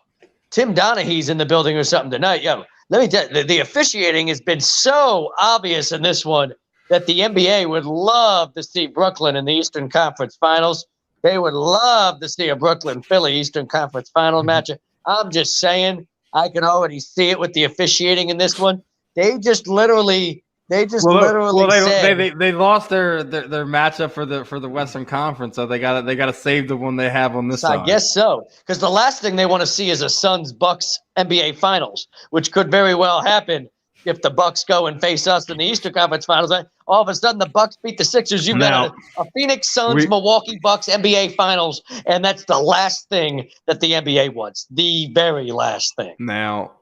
Tim Donaghy's in the building or something tonight. Let me tell you, the officiating has been so obvious in this one that the NBA would love to see Brooklyn in the Eastern Conference Finals. They would love to see a Brooklyn-Philly Eastern Conference Final matchup. I'm just saying, I can already see it with the officiating in this one. They literally said they lost their matchup for the Western Conference, so they got to save the one they have on this side. I guess so, because the last thing they want to see is a Suns-Bucks NBA Finals, which could very well happen. If the Bucks go and face us in the Eastern Conference Finals, all of a sudden the Bucks beat the Sixers. You've got a Phoenix Suns, Milwaukee Bucks NBA Finals, and that's the last thing that the NBA wants. The very last thing. Now,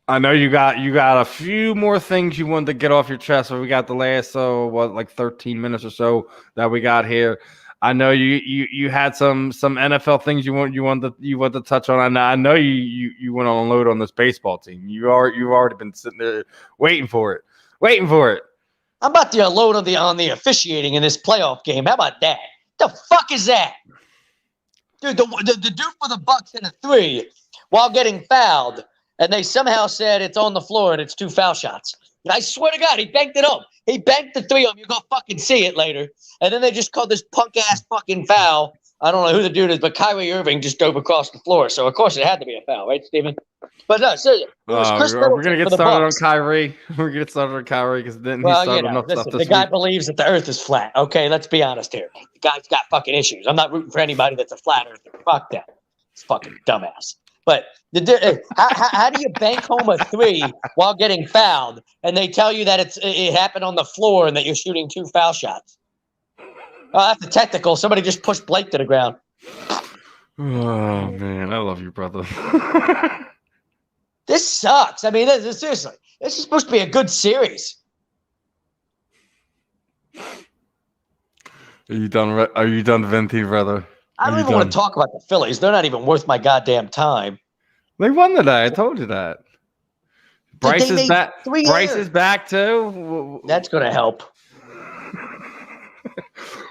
I know you got a few more things you wanted to get off your chest, but we got the last 13 minutes or so that we got here. I know you had some NFL things you want to touch on. I know you went on unload on this baseball team. You've already been sitting there waiting for it. I'm about to unload on the officiating in this playoff game. How about that? The fuck is that, dude? The dude for the Bucks hit a 3 while getting fouled, and they somehow said it's on the floor and it's 2 foul shots. And I swear to God, he banked it up. He banked the 3 of them. You're going to fucking see it later. And then they just called this punk-ass fucking foul. I don't know who the dude is, but Kyrie Irving just dove across the floor. So, of course, it had to be a foul, right, Steven? But no, seriously. We're going to get started on Kyrie. We're going to get started on Kyrie because then he started enough stuff this week. The guy believes that the earth is flat. Okay, let's be honest here. The guy's got fucking issues. I'm not rooting for anybody that's a flat earther. Fuck that. It's fucking dumbass. But how do you bank home a 3 while getting fouled, and they tell you that it happened on the floor and that you're shooting 2 foul shots? That's a technical. Somebody just pushed Blake to the ground. Oh man, I love you, brother. This sucks. I mean, seriously, this is supposed to be a good series. Are you done? Are you done venting, brother? I don't even want to talk about the Phillies. They're not even worth my goddamn time. They won today. I told you that. Bryce is back. Bryce is back too. That's going to help.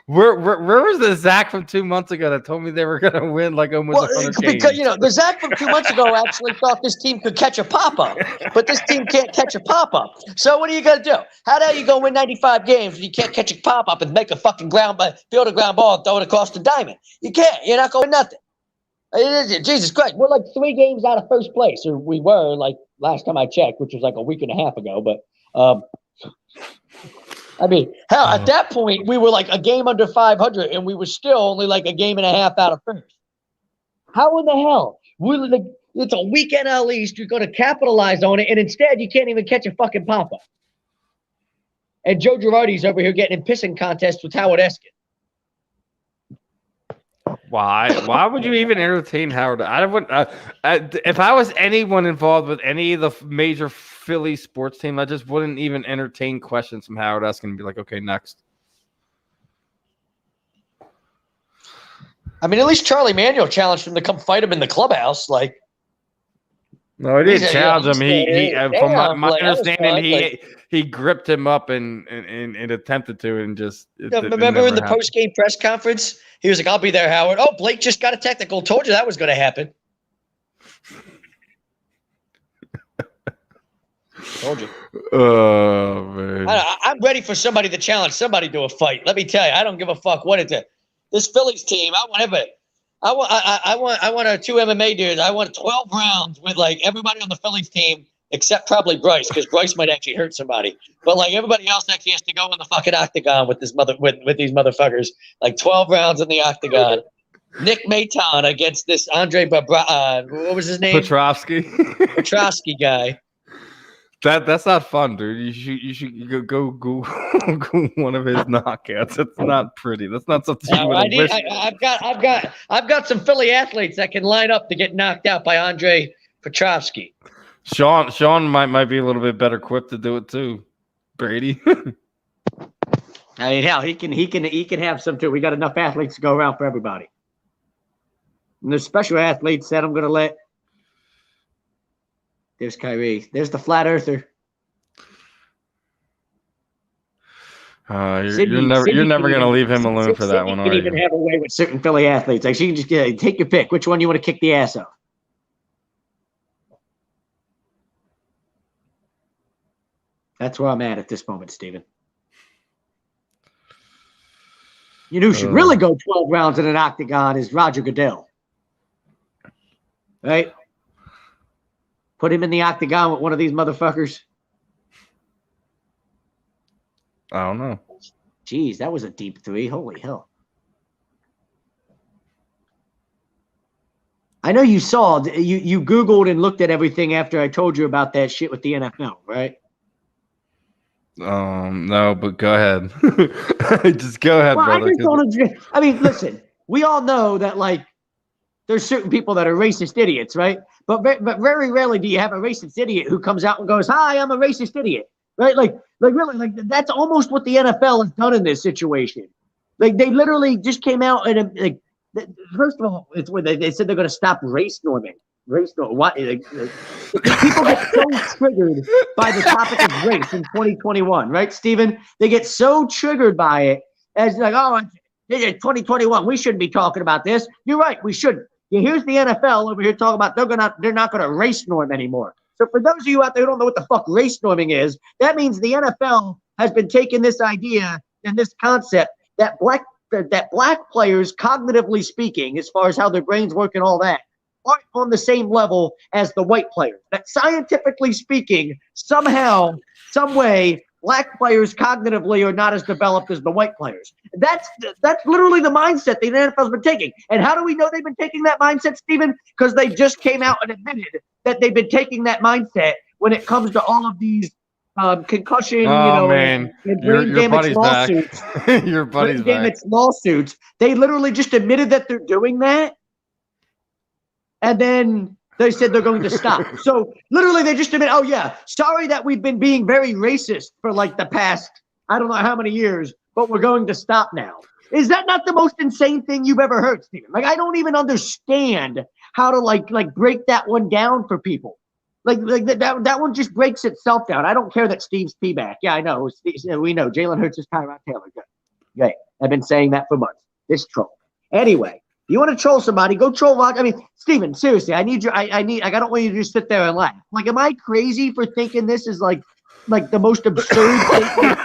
Where was the Zach from 2 months ago that told me they were going to win like almost 100 games? Because the Zach from 2 months ago actually thought this team could catch a pop-up, but this team can't catch a pop-up. So what are you going to do? How the hell you going to win 95 games if you can't catch a pop-up and make a fucking field a ground ball and throw it across the diamond? You can't. You're not going to win nothing. Jesus Christ, we're like 3 games out of first place, or we were like last time I checked, which was like a week and a half ago. But I mean, hell, at that point, we were like a game under 500, and we were still only like a game and a half out of first. How in the hell? It's a week NL East. You're going to capitalize on it, and instead, you can't even catch a fucking pop-up. And Joe Girardi's over here getting in pissing contests with Howard Eskin. Why would you even entertain Howard? I wouldn't. If I was anyone involved with any of the major Philly sports team, I just wouldn't even entertain questions from Howard Eskin and be like, okay, next. I mean, at least Charlie Manuel challenged him to come fight him in the clubhouse. Like, no, he didn't challenge him. He from my understanding, he gripped him up and attempted to, and just remember in the post-game press conference, he was like, "I'll be there, Howard." Oh, Blake just got a technical. Told you that was going to happen. Told you. Oh man, I'm ready for somebody to challenge somebody to a fight. Let me tell you, I don't give a fuck what it is. This Phillies team, I want everybody. I want our 2 MMA dudes. I want 12 rounds with like everybody on the Phillies team except probably Bryce, because Bryce might actually hurt somebody. But like everybody else actually has to go in the fucking octagon with these motherfuckers. Like 12 rounds in the octagon. Nick Maton against this Andre what was his name? Petroski guy. That's not fun, dude. You should go one of his knockouts. That's not pretty. That's not something you would wish. I've got some Philly athletes that can line up to get knocked out by Andre Petroski. Sean might be a little bit better equipped to do it too. Brady. I mean, hell, he can have some too. We got enough athletes to go around for everybody. And there's special athletes that I'm going to let. There's Kyrie. There's the flat earther. You're never going to leave him alone for that one. You can even have a way with certain Philly athletes. Like, you can just take your pick. Which one you want to kick the ass of? That's where I'm at this moment, Steven. You know who should really go 12 rounds in an octagon is Roger Goodell. Right? Put him in the octagon with one of these motherfuckers. I don't know. Jeez, that was a deep 3. Holy hell. I know you saw, you Googled and looked at everything after I told you about that shit with the NFL, right? No, but go ahead. Just go ahead, brother. I mean, listen, we all know that, like, there's certain people that are racist idiots, right? But very rarely do you have a racist idiot who comes out and goes, "Hi, I'm a racist idiot," right? Like really, like that's almost what the NFL has done in this situation. Like they literally just came out and like, first of all, it's where they said they're going to stop race norming. What? People get so triggered by the topic of race in 2021, right, Steven? They get so triggered by it as like, oh, it's 2021. We shouldn't be talking about this. You're right. We shouldn't. Yeah, here's the NFL over here talking about they're not going to race norm anymore. So for those of you out there who don't know what the fuck race norming is, that means the NFL has been taking this idea and this concept that black players, cognitively speaking, as far as how their brains work and all that, aren't on the same level as the white players. That scientifically speaking, somehow, some way, black players cognitively are not as developed as the white players. That's literally the mindset the NFL's been taking. And how do we know they've been taking that mindset, Steven? Because they just came out and admitted that they've been taking that mindset when it comes to all of these concussion, man. And brain damage lawsuits. Your buddy's brain damage lawsuits. They literally just admitted that they're doing that. And then they said they're going to stop. So literally they just admit, oh yeah, sorry that we've been being very racist for like the past, I don't know how many years, but we're going to stop now. Is that not the most insane thing you've ever heard, Steven? Like, I don't even understand how to like break that one down for people. Like that one just breaks itself down. I don't care that Steve's P-back. Yeah, I know. We know. Jalen Hurts is Tyrod Taylor. Good. Great. I've been saying that for months. This troll. Anyway, you want to troll somebody, go troll Rock. I mean, Steven, seriously, I don't want you to just sit there and laugh. Like, am I crazy for thinking this is like the most absurd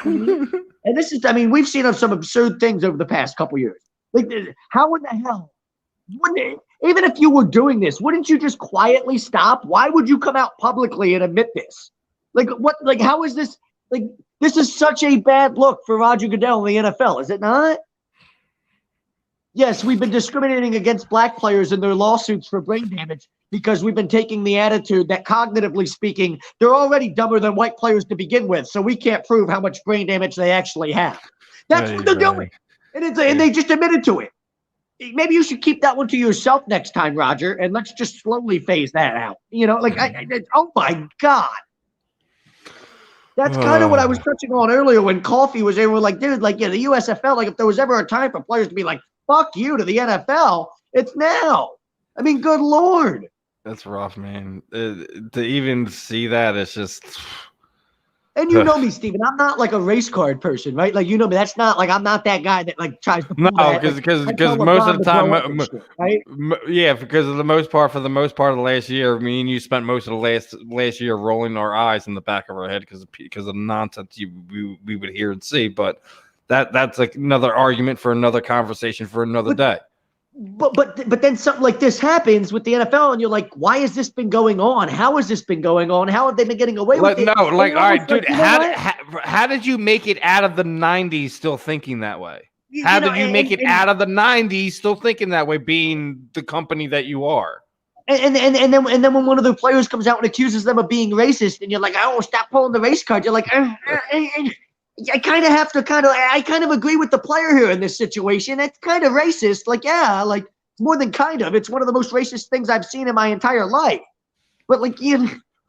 thing? And this is, I mean, we've seen some absurd things over the past couple years. Like, how in the hell? Even if you were doing this, wouldn't you just quietly stop? Why would you come out publicly and admit this? Like, what? Like, how is this? Like, this is such a bad look for Roger Goodell in the NFL, is it not? Yes, we've been discriminating against black players in their lawsuits for brain damage because we've been taking the attitude that, cognitively speaking, they're already dumber than white players to begin with, so we can't prove how much brain damage they actually have. That's what they're doing. And they just admitted to it. Maybe you should keep that one to yourself next time, Roger, and let's just slowly phase that out. You know, like, oh my God. That's kind of what I was touching on earlier when Coffee was there. We're like, dude, like, yeah, the USFL, like, if there was ever a time for players to be like, fuck you to the NFL, it's now. I mean, good Lord. That's rough, man. To even see that, it's just... And you know me, Steven. I'm not like a race card person, right? Like, you know me. That's not like, I'm not that guy that like tries to. No, because most of the time, right? Yeah, because for the most part of the last year, me and you spent most of the last year rolling our eyes in the back of our head because of the nonsense we would hear and see. But that's like another argument for another conversation for another day. But then something like this happens with the NFL, and you're like, why has this been going on? How has this been going on? How have they been getting away with it? No, like, all right, dude, how did you make it out of the 90s still thinking that way? How did you make it out of the 90s still thinking that way, being the company that you are? And then when one of the players comes out and accuses them of being racist, and you're like, oh, stop pulling the race card. You're like, I kind of agree with the player here in this situation. It's kind of racist. Like, yeah, like, more than kind of. It's one of the most racist things I've seen in my entire life. But, like,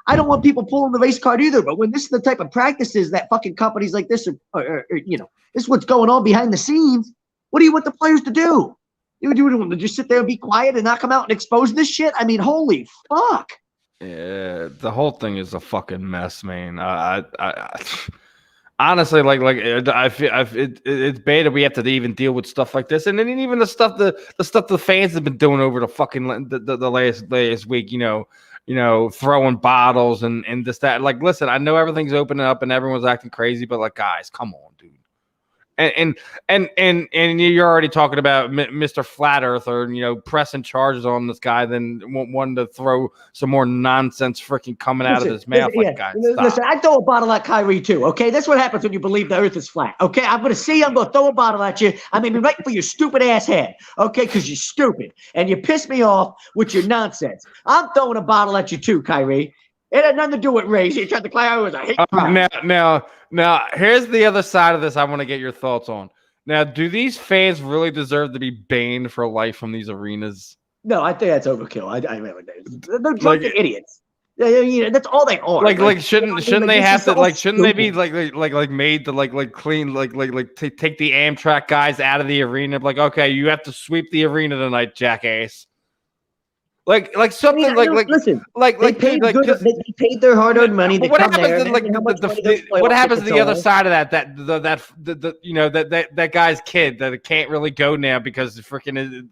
I don't want people pulling the race card either. But when this is the type of practices that fucking companies like this are this is what's going on behind the scenes, what do you want the players to do? You want to just sit there and be quiet and not come out and expose this shit? I mean, holy fuck. Yeah, the whole thing is a fucking mess, man. Honestly, I feel it's bad that we have to even deal with stuff like this, and then even the stuff the fans have been doing over the fucking the last week. Throwing bottles and this that. Like, listen, I know everything's opening up and everyone's acting crazy, but like, guys, come on, dude. And you're already talking about Mr. Flat Earther, pressing charges on this guy, then wanting to throw some more nonsense freaking coming out of his mouth. Like, guys, listen, I throw a bottle at Kyrie too. Okay, that's what happens when you believe the Earth is flat. Okay, I'm gonna throw a bottle at you. I mean, right for your stupid ass head. Okay, because you're stupid and you piss me off with your nonsense. I'm throwing a bottle at you too, Kyrie. It had nothing to do with race. He tried to claim I was a hate crime. Now, here's the other side of this I want to get your thoughts on. Now, do these fans really deserve to be banned for life from these arenas? No, I think that's overkill. I mean, they're drunken idiots. That's all they are. Shouldn't they have to shouldn't they be made to clean take the Amtrak guys out of the arena? Like, okay, you have to sweep the arena tonight, jackass. Like something listen. They paid their hard-earned money. What happens to the other side of that? That guy's kid that can't really go now because freaking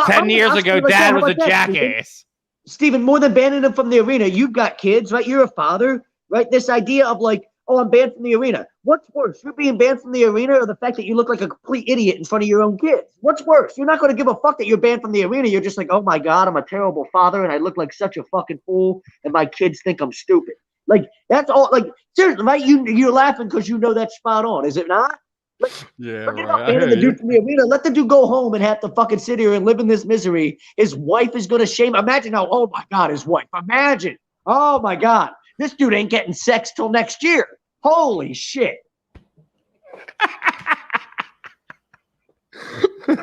10 years ago, Dad was a jackass. Steven, more than banning him from the arena, you've got kids, right? You're a father, right? This idea of like, oh, I'm banned from the arena. What's worse, you're being banned from the arena or the fact that you look like a complete idiot in front of your own kids? What's worse? You're not going to give a fuck that you're banned from the arena. You're just like, oh my God, I'm a terrible father and I look like such a fucking fool and my kids think I'm stupid. Like, that's all. Like, seriously, right? You're laughing because you know that's spot on, is it not? Like, yeah, forget about banning the dude from the arena. Let the dude go home and have to fucking sit here and live in this misery. His wife is going to shame. Imagine how, oh my God, his wife. Imagine. Oh my God. This dude ain't getting sex till next year. Holy shit. With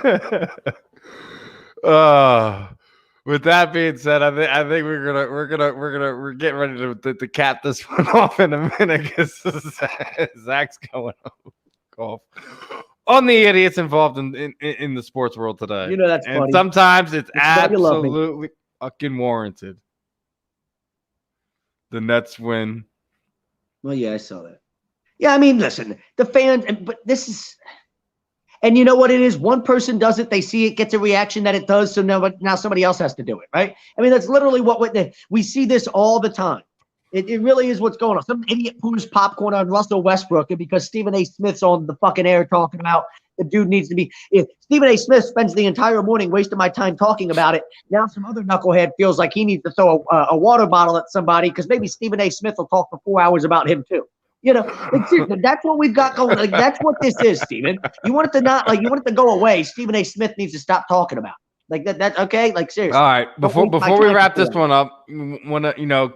that being said, I think we're getting ready to cap this one off in a minute because Zach's going home. off on the idiots involved in the sports world today. You know that's and funny. Sometimes it's why you love me. absolutely fucking warranted. The Nets win. Well, yeah, I saw that. Yeah, I mean, listen, the fans, but this is, and you know what it is? One person does it, they see it, gets a reaction that it does, so now somebody else has to do it, right? I mean, that's literally what we see this all the time. It really is what's going on. Some idiot pours popcorn on Russell Westbrook, and because Stephen A. Smith's on the fucking air talking about the dude needs to be. If Stephen A. Smith spends the entire morning wasting my time talking about it, now some other knucklehead feels like he needs to throw a water bottle at somebody because maybe Stephen A. Smith will talk for 4 hours about him too. You know, that's what we've got going. Like, that's what this is, Stephen. You want it to you want it to go away. Stephen A. Smith needs to stop talking about it. Like that's okay. Like seriously. All right. Before we wrap this one up, want to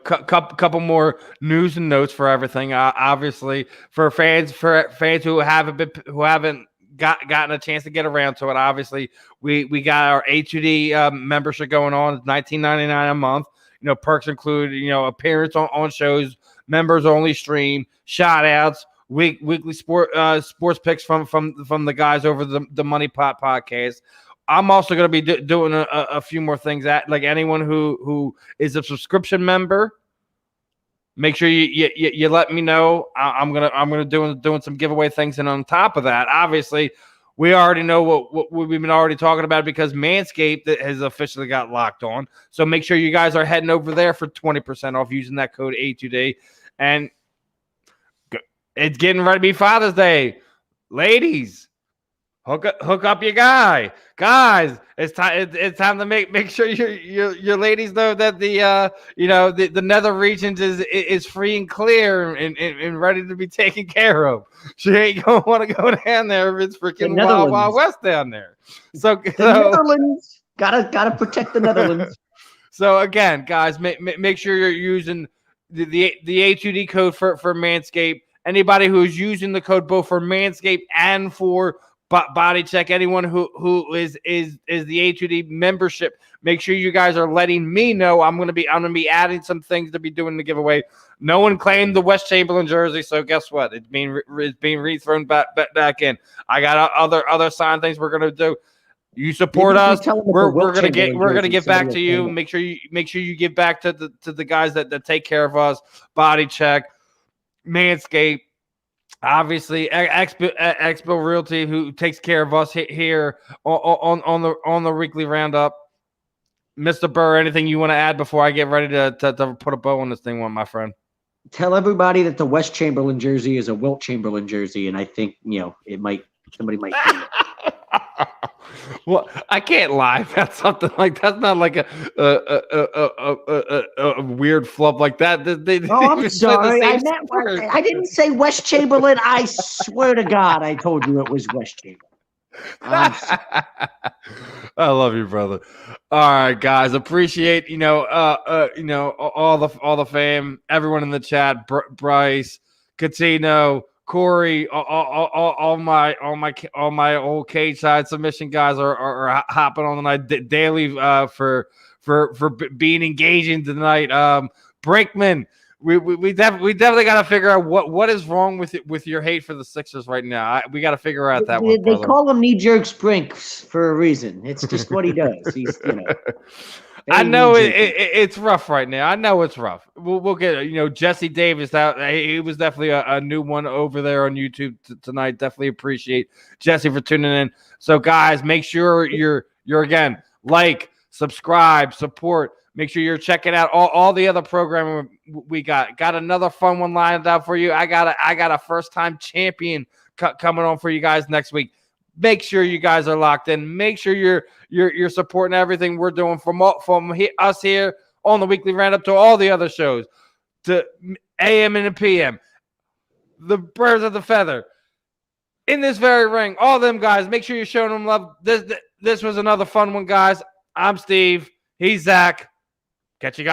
couple more news and notes for everything. Obviously, for fans who haven't gotten a chance to get around to it. Obviously, we got our A2D membership going on. It's $19.99 a month. Perks include appearance on shows, members only stream, shout outs, weekly sports picks from the guys over the Money Pot podcast. I'm also going to be doing a few more things. Like anyone who is a subscription member, make sure you let me know. I'm gonna doing some giveaway things, and on top of that, obviously, we already know what we've been already talking about because Manscaped has officially got locked on. So make sure you guys are heading over there for 20% off using that code A2D. And it's getting ready to be Father's Day, ladies. Hook up your guy, guys. It's time to make sure your ladies know that the nether regions is free and clear and ready to be taken care of. She ain't gonna want to go down there if it's freaking Wild West down there. So Netherlands gotta protect the Netherlands. So again, guys, make sure you're using the A2D code for Manscaped. Anybody who's using the code both for Manscaped and for Body Check, anyone who is the A2D membership, make sure you guys are letting me know. I'm gonna be adding some things to be doing the giveaway. No one claimed the West Chamberlain jersey, so guess what? It's being rethrown back in. I got other signed things we're gonna do. You support us. We're gonna get back to you. Make sure you give back to the guys that take care of us. Body Check, Manscaped. Obviously, Expo Realty, who takes care of us here on the weekly roundup. Mr. Burr, anything you want to add before I get ready to put a bow on this thing, my friend? Tell everybody that the West Chamberlain jersey is a Wilt Chamberlain jersey, and I think somebody might. Well, I can't lie about something like that's not like a weird flub like that. I'm sorry. I didn't say West Chamberlain. I swear to God, I told you it was West Chamberlain. I love you, brother. All right, guys. Appreciate all the fam, everyone in the chat, Bryce, Catino, Corey, all my old cage side submission guys are hopping on tonight daily for being engaging tonight. Brinkman, we definitely got to figure out what is wrong with your hate for the Sixers right now. We got to figure out that one. They call him knee jerk Sprinks for a reason. It's just what he does. He's I know it's rough right now. I know it's rough. We'll get Jesse Davis out. He was definitely a new one over there on YouTube tonight. Definitely appreciate Jesse for tuning in. So guys, make sure you're again subscribe, support. Make sure you're checking out all the other programming we got. Got another fun one lined up for you. I got a first time champion coming on for you guys next week. Make sure you guys are locked in. Make sure you're supporting everything we're doing from us here on the weekly roundup to all the other shows, to AM and the PM, the Birds of the Feather, in this very ring. All them guys. Make sure you're showing them love. This was another fun one, guys. I'm Steve. He's Zach. Catch you guys.